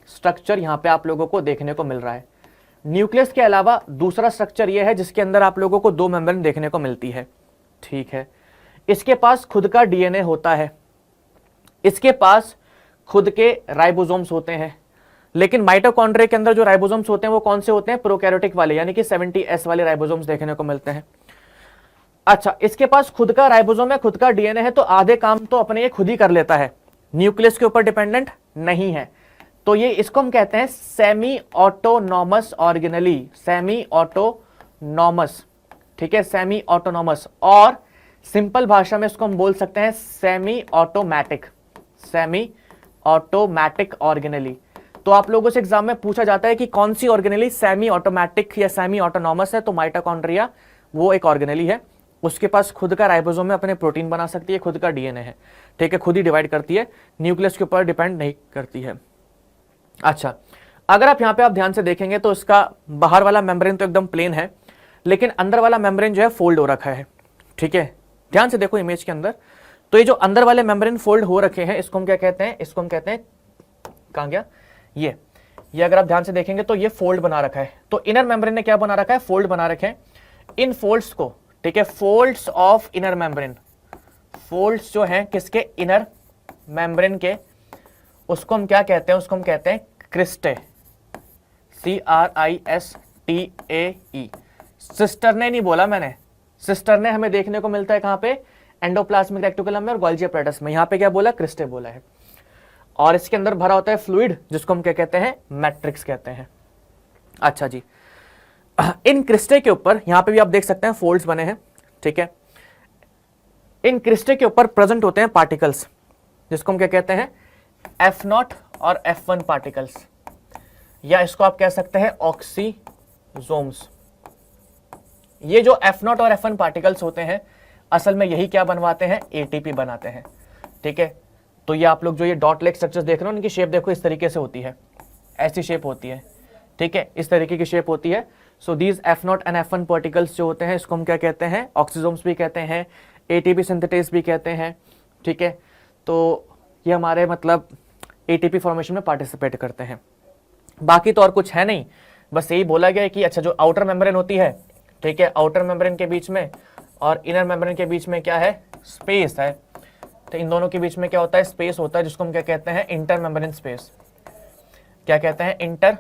स्ट्रक्चर यहां पे आप लोगों को देखने को मिल रहा है। न्यूक्लियस के अलावा दूसरा स्ट्रक्चर यह है जिसके अंदर आप लोगों को दो मेम्ब्रेन देखने को मिलती है। ठीक है, इसके पास खुद का डीएनए होता है, इसके पास खुद के राइबोसोम्स होते हैं, लेकिन माइटोकॉन्ड्रिया के अंदर जो राइबोसोम्स होते हैं वो कौन से होते हैं? प्रोकैरियोटिक वाले, यानी कि 70S वाले राइबोसोम्स देखने को मिलते हैं। अच्छा, इसके पास खुद का राइबोसोम है, खुद का डीएनए है, तो आधे काम तो अपने ये खुद ही कर लेता है, न्यूक्लियस के ऊपर डिपेंडेंट नहीं है। तो ये इसको हम कहते हैं semi autonomous organelle, semi autonomous, ठीक है, सेमी ऑटोनॉमस। और सिंपल भाषा में इसको हम बोल सकते हैं semi automatic, semi automatic organelle. तो आप लोगों से एग्जाम में पूछा जाता है कि कौन सी ऑर्गेनेली सेमी ऑटोमैटिक या सेमी ऑटोनॉमस है, तो माइटोकॉन्ड्रिया वो एक ऑर्गेनेली है। उसके पास खुद का राइबोसोम में अपने प्रोटीन बना सकती है, खुद का डीएनए है, ठीक है, खुद ही डिवाइड करती है, न्यूक्लियस के ऊपर डिपेंड नहीं करती है। अच्छा, अगर आप यहाँ पे आप ध्यान से देखेंगे तो इसका बाहर वाला मेम्ब्रेन तो एकदम प्लेन है, लेकिन अंदर वाला मेम्ब्रेन जो है फोल्ड हो रखा है, ठीक है, ध्यान से देखो इमेज के अंदर। तो ये जो अंदर वाले मेम्ब्रेन फोल्ड हो रखे हैं, इसको हम क्या कहते हैं, इसको हम कहते हैं, कहां गया ये अगर आप ध्यान से देखेंगे तो ये फोल्ड बना रखा है। तो इनर मेम्ब्रेन ने क्या बना रखा है, फोल्ड बना रखे हैं। इन फोल्ड्स को, ठीक है, folds of inner membrane, folds जो हैं किसके, इनर मेम्ब्रेन के, उसको हम क्या कहते हैं, उसको हम कहते हैं क्रिस्टे, CRISTAE। सिस्टर ने नहीं बोला मैंने, सिस्टर ने हमें देखने को मिलता है कहां पे, एंडोप्लाज्मिक रेक्टिकुलम में और गोल्जी अपैरेटस में। यहां पे क्या बोला, क्रिस्टे बोला है। और इसके अंदर भरा होता है फ्लूइड, जिसको हम क्या कहते हैं, मैट्रिक्स कहते हैं। अच्छा जी, इन क्रिस्टे के ऊपर यहां पे भी आप देख सकते हैं फोल्ड्स बने हैं, ठीक है। इन क्रिस्टे के ऊपर प्रेजेंट होते हैं पार्टिकल्स, जिसको हम क्या कहते हैं, F0 और F1 पार्टिकल्स, या इसको आप कह सकते हैं ऑक्सीजोम्स। ये जो F0 और F1 पार्टिकल्स होते हैं, असल में यही क्या बनवाते हैं, ATP बनाते हैं, ठीक है। तो ये आप लोग जो ये डॉट लाइक स्ट्रक्चर्स देख रहे हो, इनकी शेप देखो इस तरीके से होती है, ऐसी शेप होती है, ठीक है, इस तरीके की शेप होती है। So these F0 and F1 particles जो होते हैं, इसको हम क्या कहते हैं, ऑक्सीजोम्स भी कहते हैं, ATP सिंथेटेज भी कहते हैं, ठीक है। तो ये हमारे मतलब ATP फॉर्मेशन में पार्टिसिपेट करते हैं। बाकी तो और कुछ है नहीं, बस यही बोला गया है कि अच्छा, जो आउटर मेम्ब्रेन होती है, ठीक है, आउटर मेम्ब्रेन के बीच में और इनर मेम्ब्रेन के बीच में क्या है, स्पेस है। तो इन दोनों के बीच में क्या होता है, स्पेस होता है, जिसको हम क्या कहते हैं, इंटर मेम्ब्रेन स्पेस। क्या कहते हैं, inter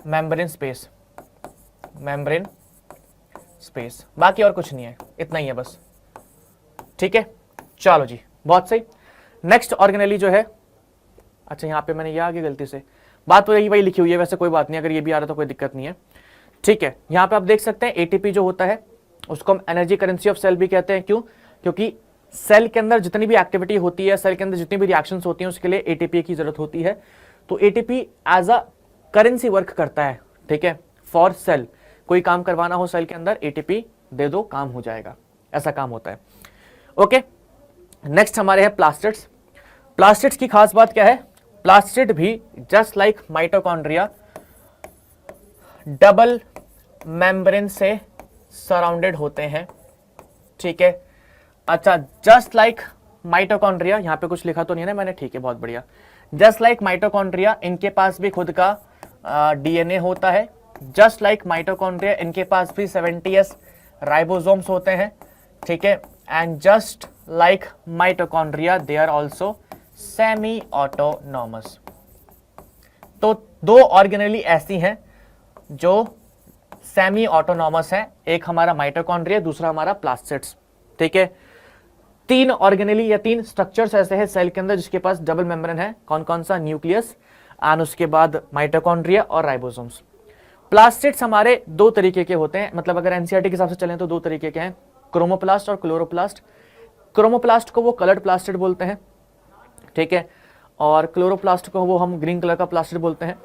membrane space, membrane space. बाकी और कुछ नहीं है, इतना ही है बस, ठीक है। चलो जी, बहुत सही। नेक्स्ट ऑर्गेनेली जो है, अच्छा यहाँ पे मैंने ये आगे गलती से, बात तो यही वही लिखी हुई है, वैसे कोई बात नहीं, अगर ये भी आ रहा तो कोई दिक्कत नहीं है, ठीक है। यहाँ पे आप देख सकते हैं ATP जो होता है, उसको हम एनर्जी करेंसी ऑफ सेल भी कहते हैं। क्यों, क्योंकि सेल के अंदर जितनी भी एक्टिविटी होती है, सेल के अंदर जितनी भी रिएक्शंस होती हैं, उसके लिए ATP की जरूरत होती है। तो ATP as a currency work करता है, ठीक है, फॉर सेल। कोई काम करवाना हो सेल के अंदर, ATP दे दो, काम हो जाएगा, ऐसा काम होता है। ओके, नेक्स्ट हमारे हैं प्लास्टिड्स। प्लास्टिड्स की खास बात क्या है, प्लास्टिड भी just like mitochondria double membrane से सराउंडेड होते हैं, ठीक है। अच्छा, जस्ट लाइक माइटोकॉन्ड्रिया, यहां पे कुछ लिखा तो नहीं है ना मैंने, ठीक है, बहुत बढ़िया। जस्ट लाइक माइटोकॉन्ड्रिया, इनके पास भी खुद का DNA होता है। जस्ट लाइक माइटोकॉन्ड्रिया, इनके पास भी 70S राइबोसोम्स होते हैं, ठीक है। And just like mitochondria, they are also semi autonomous. तो दो ऑर्गेनेली ऐसी हैं जो सेमी ऑटोनॉमस है, एक हमारा माइटोकॉन्ड्रिया, दूसरा हमारा प्लास्टिड्स, ठीक है। तीन ऑर्गेनेली या तीन स्ट्रक्चर्स ऐसे हैं सेल के अंदर जिसके पास डबल मेम्ब्रेन है। कौन कौन सा, न्यूक्लियस एंड उसके बाद माइटोकॉन्ड्रिया और राइबोसोम्स। प्लास्टिड्स हमारे दो तरीके के होते हैं, मतलब अगर एनसीईआरटी के हिसाब से चलें तो दो तरीके के हैं, क्रोमोप्लास्ट और क्लोरोप्लास्ट। क्रोमोप्लास्ट को वो कलर्ड प्लास्टिड बोलते हैं, ठीक है, और क्लोरोप्लास्ट को वो हम ग्रीन कलर का प्लास्टिड बोलते हैं।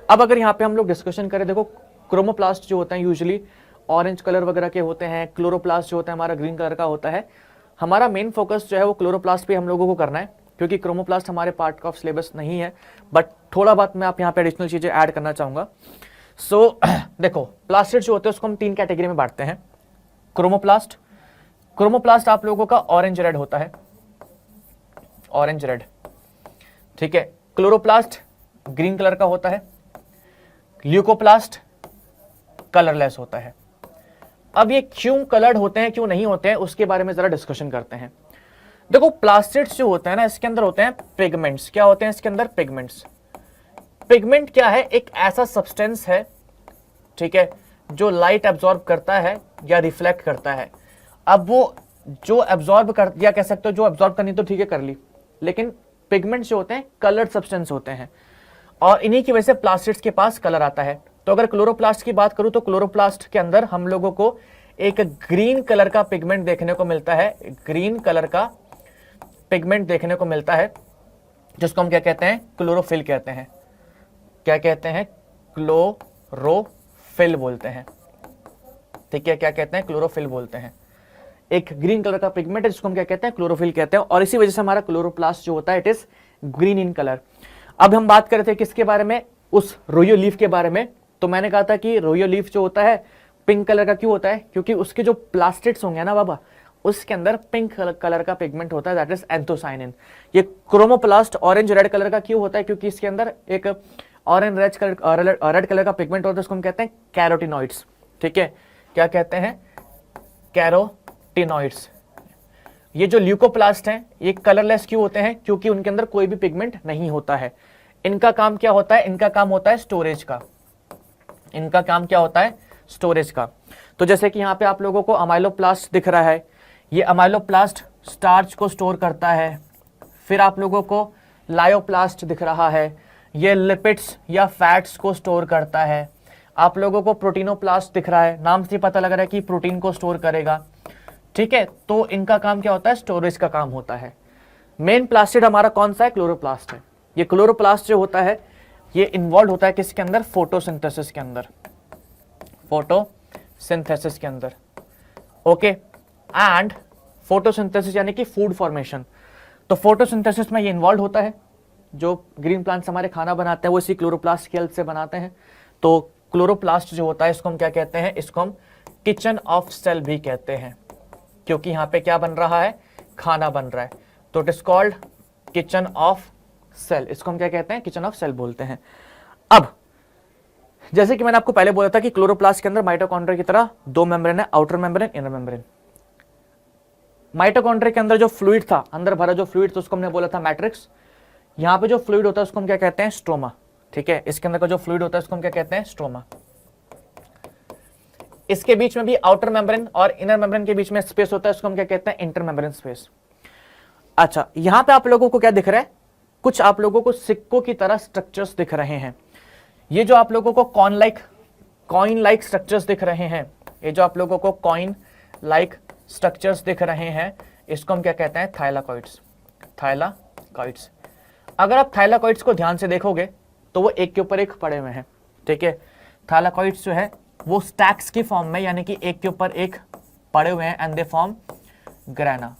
अब अगर यहाँ पे हम लोग डिस्कशन करें, देखो क्रोमोप्लास्ट जो होते हैं यूजुअली ऑरेंज कलर वगैरह के होते हैं, क्लोरोप्लास्ट जो होता है हमारा ग्रीन कलर का होता है। हमारा मेन फोकस जो है वो क्लोरोप्लास्ट पे हम लोगों को करना है, क्योंकि क्रोमोप्लास्ट हमारे पार्ट ऑफ सिलेबस नहीं है, बट थोड़ा बात मैं आप यहाँ पे एडिशनल चीजें ऐड करना चाहूंगा। सो देखो, प्लास्टिड जो होते हैं उसको हम तीन कैटेगरी में बांटते हैं। क्रोमोप्लास्ट, क्रोमोप्लास्ट आप लोगों का ऑरेंज रेड होता है, ऑरेंज रेड, ठीक है। क्लोरोप्लास्ट ग्रीन कलर का होता है, ल्यूकोप्लास्ट कलरलेस होता है। अब ये क्यों कलर्ड होते हैं, क्यों नहीं होते हैं, उसके बारे में जरा डिस्कशन करते हैं। देखो, प्लास्टिड्स जो होते हैं ना, इसके अंदर होते हैं पिगमेंट्स। क्या होते हैं इसके अंदर, पिगमेंट्स। पिगमेंट क्या है, एक ऐसा सब्सटेंस है, ठीक है, जो लाइट एब्जॉर्ब करता है या रिफ्लेक्ट करता है। अब वो जो एब्जॉर्ब कर, या कह सकते हो जो एब्जॉर्ब करनी तो ठीक है कर ली, लेकिन पिगमेंट्स जो होते हैं कलर्ड सब्सटेंस होते हैं। और इन्हीं की वजह से प्लास्टिड्स के पास कलर आता है। तो अगर क्लोरोप्लास्ट की बात करूं तो क्लोरोप्लास्ट के अंदर हम लोगों को एक ग्रीन कलर का पिगमेंट देखने को मिलता है, ग्रीन कलर का पिगमेंट देखने को मिलता है, जिसको हम क्या कहते हैं, क्लोरोफिल कहते हैं। क्या कहते हैं, क्लोरोफिल बोलते हैं। ठीक है, क्या कहते हैं, क्लोरोफिल बोलते हैं। एक ग्रीन कलर का पिगमेंट है जिसको हम क्या कहते हैं, क्लोरोफिल कहते हैं, और इसी वजह से हमारा क्लोरोप्लास्ट जो होता है it is green in colour. अब हम बात कर रहे थे किसके बारे में, उस रोयो लीफ के बारे में। तो मैंने कहा था कि रोयो लीफ जो होता है पिंक कलर का क्यों होता है, क्योंकि उसके जो प्लास्टिड्स होंगे ना बाबा, उसके अंदर पिंक कलर का पिगमेंट होता है, दैट इज एंथोसाइनिन। ये क्रोमोप्लास्ट ऑरेंज रेड कलर का क्यों होता है, क्योंकि इसके अंदर एक ऑरेंज रेड कलर का पिगमेंट होता है, उसको हम कहते हैं कैरोटिनॉइड्स। ठीक है, क्या कहते हैं, कैरोटिनॉइड्स। ये जो ल्यूकोप्लास्ट हैं ये कलरलेस क्यों होते हैं, क्योंकि उनके अंदर कोई भी पिगमेंट नहीं होता है। इनका काम क्या होता है, इनका काम होता है स्टोरेज का। इनका काम क्या होता है, स्टोरेज का। तो जैसे कि यहाँ पे आप लोगों को अमाइलोप्लास्ट दिख रहा है, ये अमाइलोप्लास्ट स्टार्च को स्टोर करता है। फिर आप लोगों को लायोप्लास्ट दिख रहा है, ये लिपिड्स या फैट्स को स्टोर करता है। आप लोगों को प्रोटीनोप्लास्ट दिख रहा है, नाम से पता लग रहा है कि प्रोटीन को स्टोर करेगा। ठीक है, तो इनका काम क्या होता है, स्टोरेज का काम होता है। मेन प्लास्टिड हमारा कौन सा है, क्लोरोप्लास्ट है। ये क्लोरोप्लास्ट जो होता है ये इन्वॉल्व होता है किसके अंदर, फोटोसिंथेसिस के अंदर, फोटोसिंथेसिस के अंदर। ओके, एंड फोटोसिंथेसिस यानी कि फूड फॉर्मेशन। तो फोटोसिंथेसिस में ये इन्वॉल्व होता है। जो ग्रीन प्लांट्स हमारे खाना बनाते हैं वो इसी क्लोरोप्लास्ट की हेल्प से बनाते हैं। तो क्लोरोप्लास्ट जो होता है इसको हम क्या कहते हैं, इसको हम किचन ऑफ सेल भी कहते हैं, क्योंकि यहाँ पे क्या बन रहा है, खाना बन रहा है। तो it is called kitchen of cell, इसको हम क्या कहते हैं, किचन ऑफ सेल बोलते हैं। अब जैसे कि मैंने आपको पहले बोला था कि क्लोरोप्लास्ट के अंदर माइटोकॉन्ड्रिया की तरह दो मेम्ब्रेन है, outer membrane, inner membrane. Mitochondria के अंदर जो फ्लूइड था, अंदर भरा जो फ्लूइड था उसको हमने बोला था मैट्रिक्स। यहां पे जो फ्लूइड होता है उसको हम क्या कहते हैं, स्ट्रोमा। ठीक है, इसके अंदर का जो फ्लूइड होता है उसको हम क्या कहते हैं, स्ट्रोमा। इसके बीच में भी आउटर मेम्ब्रेन और इनर मेम्ब्रेन के बीच में स्पेस होता है, उसको हम क्या कहते हैं, इंटर मेम्ब्रेन स्पेस। अच्छा, यहां पे आप लोगों को क्या दिख रहा है, कुछ आप लोगों को सिक्कों की तरह स्ट्रक्चर्स दिख रहे हैं। ये जो आप लोगों को कॉइन लाइक स्ट्रक्चर्स दिख रहे हैं, ये जो आप लोगों को कॉइन लाइक स्ट्रक्चर्स दिख रहे हैं, इसको हम क्या कहते हैं, थाइलाकॉइड्स। थाइलाकॉइड्स। अगर आप थाइलाकॉइड्स को ध्यान से देखोगे तो वो एक के ऊपर एक पड़े हुए हैं। ठीक है, थाइलाकॉइड्स जो है वो स्टैक्स की फॉर्म में, यानी कि एक के ऊपर एक पड़े हुए हैं, एंड दे फॉर्म ग्रेना।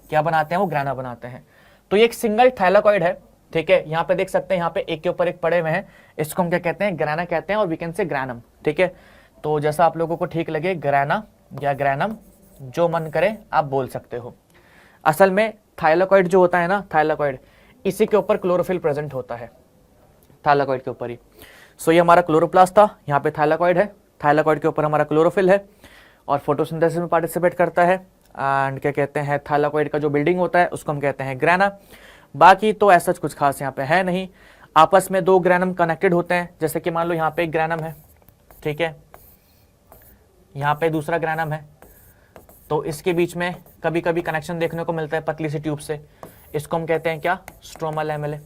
क्या बनाते हैं, वो ग्रेना बनाते हैं। तो ये एक सिंगल थाइलाकॉइड है। ठीक है, यहाँ पे देख सकते हैं, यहाँ पे एक के ऊपर एक पड़े हुए हैं, इसको हम क्या कहते हैं, ग्रेना कहते हैं, और वी कैन से ग्रैनम। ठीक है, तो जैसा आप लोगों को ठीक लगे, ग्रेना या ग्रैनम, जो मन करे आप बोल सकते हो। असल में थाइलाकॉइड जो होता है ना, थाइलाकॉइड, इसी के ऊपर क्लोरोफिल प्रेजेंट होता है, थाइलाकॉइड के ऊपर ही। सो ये हमारा क्लोरोप्लास्ट था, यहाँ पे थाइलाकॉइड है, थाइलाकॉइड के ऊपर हमारा क्लोरोफिल है और फोटोसिंथेसिस में पार्टिसिपेट करता है। एंड क्या कहते हैं, थाइलाकॉइड का जो बिल्डिंग होता है उसको हम कहते हैं ग्रेना। बाकी तो ऐसा कुछ खास यहाँ पे है नहीं। आपस में दो ग्रैनम कनेक्टेड होते हैं, जैसे कि मान लो यहाँ पे एक ग्रैनम है, ठीक है, यहाँ पे दूसरा ग्रैनम है, तो इसके बीच में कभी कभी कनेक्शन देखने को मिलता है पतली सी ट्यूब से, इसको हम कहते हैं क्या, स्ट्रोमा लैमेले,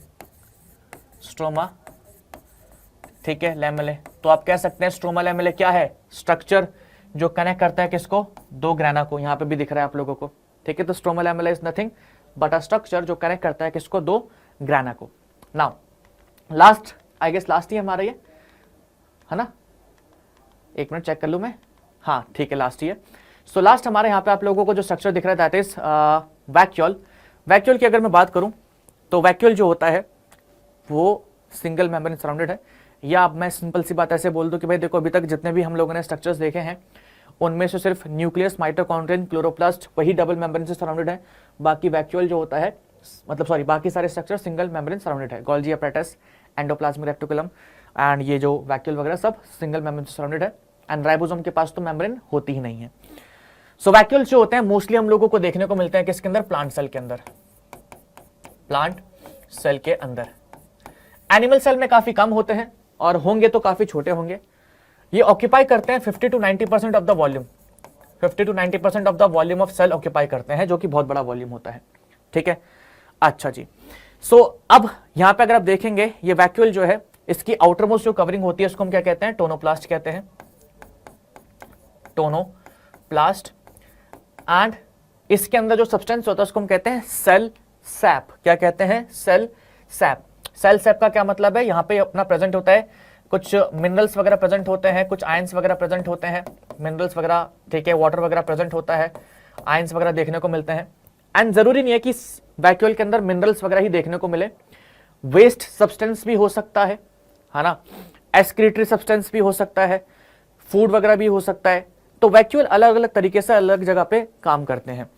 स्ट्रोमा। ठीक है, लैमेले। तो आप कह सकते हैं स्ट्रोमा लैमेले क्या है, स्ट्रक्चर जो कनेक्ट करता है किसको, दो ग्रैना को। यहाँ पे भी दिख रहा है आप लोगों को। ठीक है, तो stroma lamella is nothing but a structure जो कनेक्ट करता है किसको, दो ग्रैना को। Now last, I guess last ही हमारा ये है ना, एक मिनट चेक कर लूं मैं, हाँ ठीक है लास्ट ही है। सो लास्ट हमारे यहाँ पे आप लोगों को जो स्ट्रक्चर दिख रहा है दैट इज वैक्यूल। वैक्यूल की अगर मैं बात करूं तो वैक्यूल जो होता है वो सिंगल मेम्ब्रेन सराउंडेड है, या अब मैं सिंपल सी बात ऐसे बोल दूं कि भाई देखो, अभी तक जितने भी हम लोगों ने स्ट्रक्चर्स देखे हैं उनमें से सिर्फ न्यूक्लियस, माइटोकॉन्ड्रियन, क्लोरोप्लास्ट वही डबल मेम्ब्रेन से सराउंडेड है। बाकी वैक्यूल जो होता है, मतलब सॉरी, बाकी सारे स्ट्रक्चर सिंगल मेम्ब्रेन सराउंडेड है। Golgi apparatus, endoplasmic reticulum and ये जो वैक्यूल वगैरह सब सिंगल मेम्ब्रेन से सराउंडेड है। एंड राइबोसोम के पास तो मेम्ब्रेन होती ही नहीं है। सो वैक्यूल्स जो होते हैं मोस्टली हम लोगों को देखने को मिलते हैं किसके अंदर, प्लांट सेल के अंदर, प्लांट सेल के अंदर। एनिमल सेल में काफी कम होते हैं और होंगे तो काफी छोटे होंगे। ये ऑक्यूपाई करते हैं 50 to 90% of the volume, 50 to 90% of the volume of cell occupy करते हैं, जो कि बहुत बड़ा वॉल्यूम होता है। ठीक है, अच्छा जी। सो अब यहां पे अगर आप देखेंगे ये वैक्यूल जो है इसकी आउटर मोस्ट जो कवरिंग होती है उसको हम क्या कहते हैं, टोनोप्लास्ट कहते हैं, टोनोप्लास्ट। एंड इसके अंदर जो सब्सटेंस होता है उसको हम कहते हैं सेल सैप। क्या कहते हैं, सेल सैप। सेल सैप का क्या मतलब है, यहां पे अपना प्रेजेंट होता है, कुछ मिनरल्स वगैरह प्रेजेंट होते हैं, कुछ आयंस वगैरह प्रेजेंट होते हैं, मिनरल्स वगैरह, ठीक है, वाटर वगैरह प्रेजेंट होता है, आयंस वगैरह देखने को मिलते हैं। एंड जरूरी नहीं है कि वैक्यूल के अंदर मिनरल्स वगैरह ही देखने को मिले, वेस्ट सब्सटेंस भी हो सकता है ना, एक्सक्रीटरी सब्सटेंस भी हो सकता है, फूड वगैरह भी हो सकता है। तो वैक्यूल अलग अलग तरीके से अलग जगह पे काम करते हैं।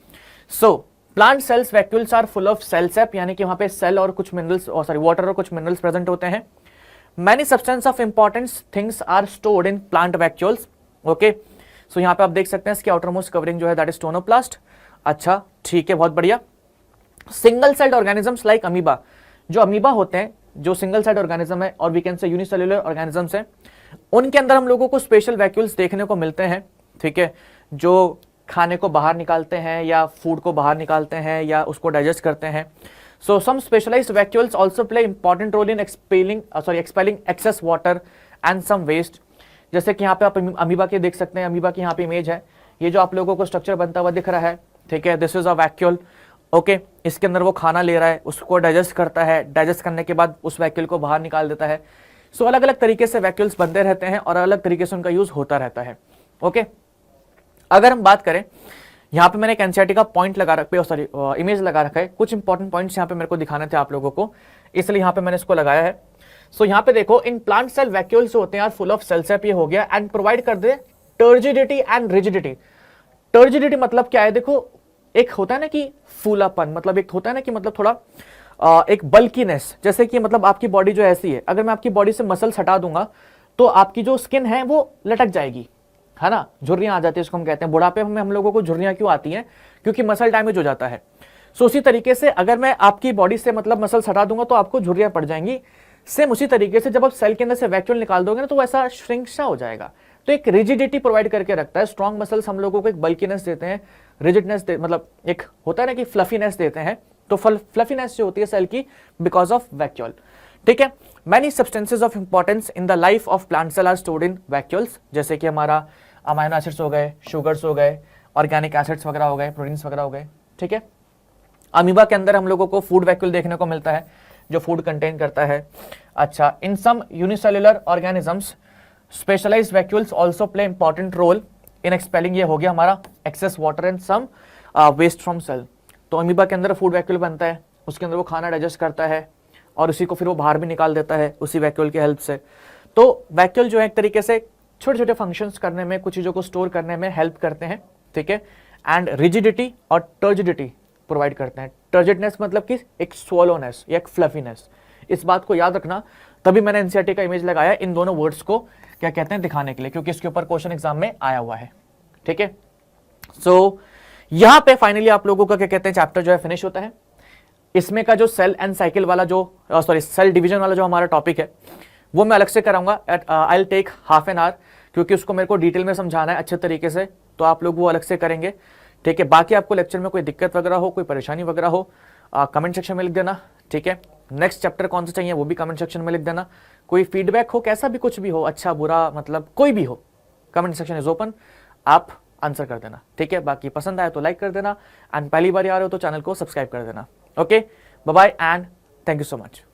So plant cells vacuoles are full of cell sap, यानी कि वहां पे सेल और कुछ मिनरल्स, और सॉरी वाटर और कुछ मिनरल्स प्रेजेंट होते हैं। Many substance of importance things are stored in plant vacuoles. Okay, so यहां पे आप देख सकते हैं इसकी आउटरमोस्ट कवरिंग जो है दैट इज टोनोप्लास्ट। अच्छा, ठीक है, बहुत बढ़िया। Single celled organisms like amoeba, जो अमीबा होते हैं, जो सिंगल सेल्ड ऑर्गेनिज्म है, और we can say unicellular organisms हैं, उनके अंदर हम लोगों को स्पेशल वैक्यूल्स देखने को मिलते हैं, ठीक है, जो खाने को बाहर निकालते हैं या फूड को बाहर निकालते हैं या उसको डाइजेस्ट करते हैं। So some specialised vacuoles also play important role in expelling excess water and some waste. जैसे कि यहाँ पे आप अमीबा के देख सकते हैं, अमीबा की यहाँ पे इमेज है, ये जो आप लोगों को स्ट्रक्चर बनता हुआ दिख रहा है, ठीक है, this is a vacuole. Okay, इसके अंदर वो खाना ले रहा है, उसको डाइजेस्ट करता है, डाइजेस्ट करने के बाद उस वैक्यूल को बाहर निकाल देता है। सो अलग अलग तरीके से वैक्यूल्स बनते रहते हैं और अलग तरीके से उनका यूज होता रहता है। ओके, अगर हम बात करें, यहाँ पे मैंने एक एनसीईआरटी का पॉइंट लगा रखा है, सॉरी इमेज लगा रखा है, कुछ इंपॉर्टेंट पॉइंट्स यहाँ पे मेरे को दिखाने थे आप लोगों को, इसलिए यहाँ पे मैंने इसको लगाया है। सो यहाँ पे देखो, इन प्लांट सेल वैक्यूल्स जो होते हैं are full of cell sap, ये हो गया, एंड प्रोवाइड कर दे टर्जिडिटी एंड रिजिडिटी। टर्जिडिटी मतलब क्या है, देखो एक होता है ना कि फूलापन, मतलब एक होता है ना कि मतलब थोड़ा एक बल्कीनेस, जैसे कि मतलब आपकी बॉडी जो ऐसी है, अगर मैं आपकी बॉडी से मसल्स हटा दूंगा तो आपकी जो स्किन है वो लटक जाएगी, है ना, झुर्रियां आ जाती है, इसको हम कहते हैं। बुढ़ापे में हम लोगों को झुर्रियां क्यों आती हैं, क्योंकि मसल डैमेज हो जाता है। सो उसी तरीके से अगर मैं आपकी बॉडी से मतलब मसल्स हटा दूंगा तो आपको झुर्रियां पड़ जाएंगी। सेम उसी तरीके से जब आप सेल के अंदर से वैक्यूल निकाल दोगे ना तो वैसा श्रिंक सा हो जाएगा। तो एक रिजिडिटी प्रोवाइड करके रखता है। स्ट्रॉन्ग मसल्स हम लोगों को एक बल्कीनेस देते हैं, रिजिडनेस मतलब एक होता है ना कि फ्लफीनेस देते हैं, तो फ्लफीनेस जो होती है सेल की बिकॉज ऑफ वैक्यूल, ठीक है। Many substances of importance in the life of plant cell are stored in vacuoles, जैसे कि हमारा अमाइनो एसिड्स हो गए, शुगर्स हो गए, ऑर्गेनिक एसिड्स वगैरह हो गए, प्रोटीन्स वगैरह हो गए, ठीक है। अमीबा के अंदर हम लोगों को फूड वैक्यूल देखने को मिलता है जो फूड कंटेन करता है। अच्छा, in some unicellular organisms specialised vacuoles also play important role in expelling, ये हो गया हमारा excess water and some waste from cell. तो अमीबा के अंदर फूड वैक्यूल बनता है, उसके अंदर वो खाना डाइजेस्ट करता है और उसी को फिर वो बाहर भी निकाल देता है उसी वैक्यूल की हेल्प से। तो वैक्यूल जो है एक तरीके से छोटे छोटे फंक्शंस करने में, कुछ चीज़ों को स्टोर करने में हेल्प करते हैं, ठीक है। एंड रिजिडिटी और टर्जिडिटी प्रोवाइड करते हैं। टर्जिडनेस मतलब कि एक स्वोलोनेस या एक फ्लफीनेस, इस बात को याद रखना। तभी मैंने एनसीईआरटी का इमेज लगाया इन दोनों वर्ड्स को क्या कहते हैं दिखाने के लिए, क्योंकि इसके ऊपर क्वेश्चन एग्जाम में आया हुआ है, ठीक है। सो यहां पे फाइनली आप लोगों का क्या कहते हैं चैप्टर जो है फिनिश होता है। इसमें का जो सेल एंड साइकिल वाला जो सॉरी सेल डिवीजन वाला जो हमारा टॉपिक है वो मैं अलग से कराऊंगा at I will take half an hour, क्योंकि उसको मेरे को डिटेल में समझाना है अच्छे तरीके से, तो आप लोग वो अलग से करेंगे, ठीक है। बाकी आपको लेक्चर में कोई दिक्कत वगैरह हो, कोई परेशानी वगैरह हो, कमेंट सेक्शन में लिख देना, ठीक है। नेक्स्ट चैप्टर कौन सा चाहिए वो भी कमेंट सेक्शन में लिख देना। कोई फीडबैक हो, कैसा भी कुछ भी हो, अच्छा बुरा मतलब कोई भी हो, कमेंट सेक्शन इज ओपन, आप आंसर कर देना, ठीक है। बाकी पसंद आए तो लाइक कर देना, एंड पहली बार आ रहे हो तो चैनल को सब्सक्राइब कर देना। Okay, bye bye and thank you so much.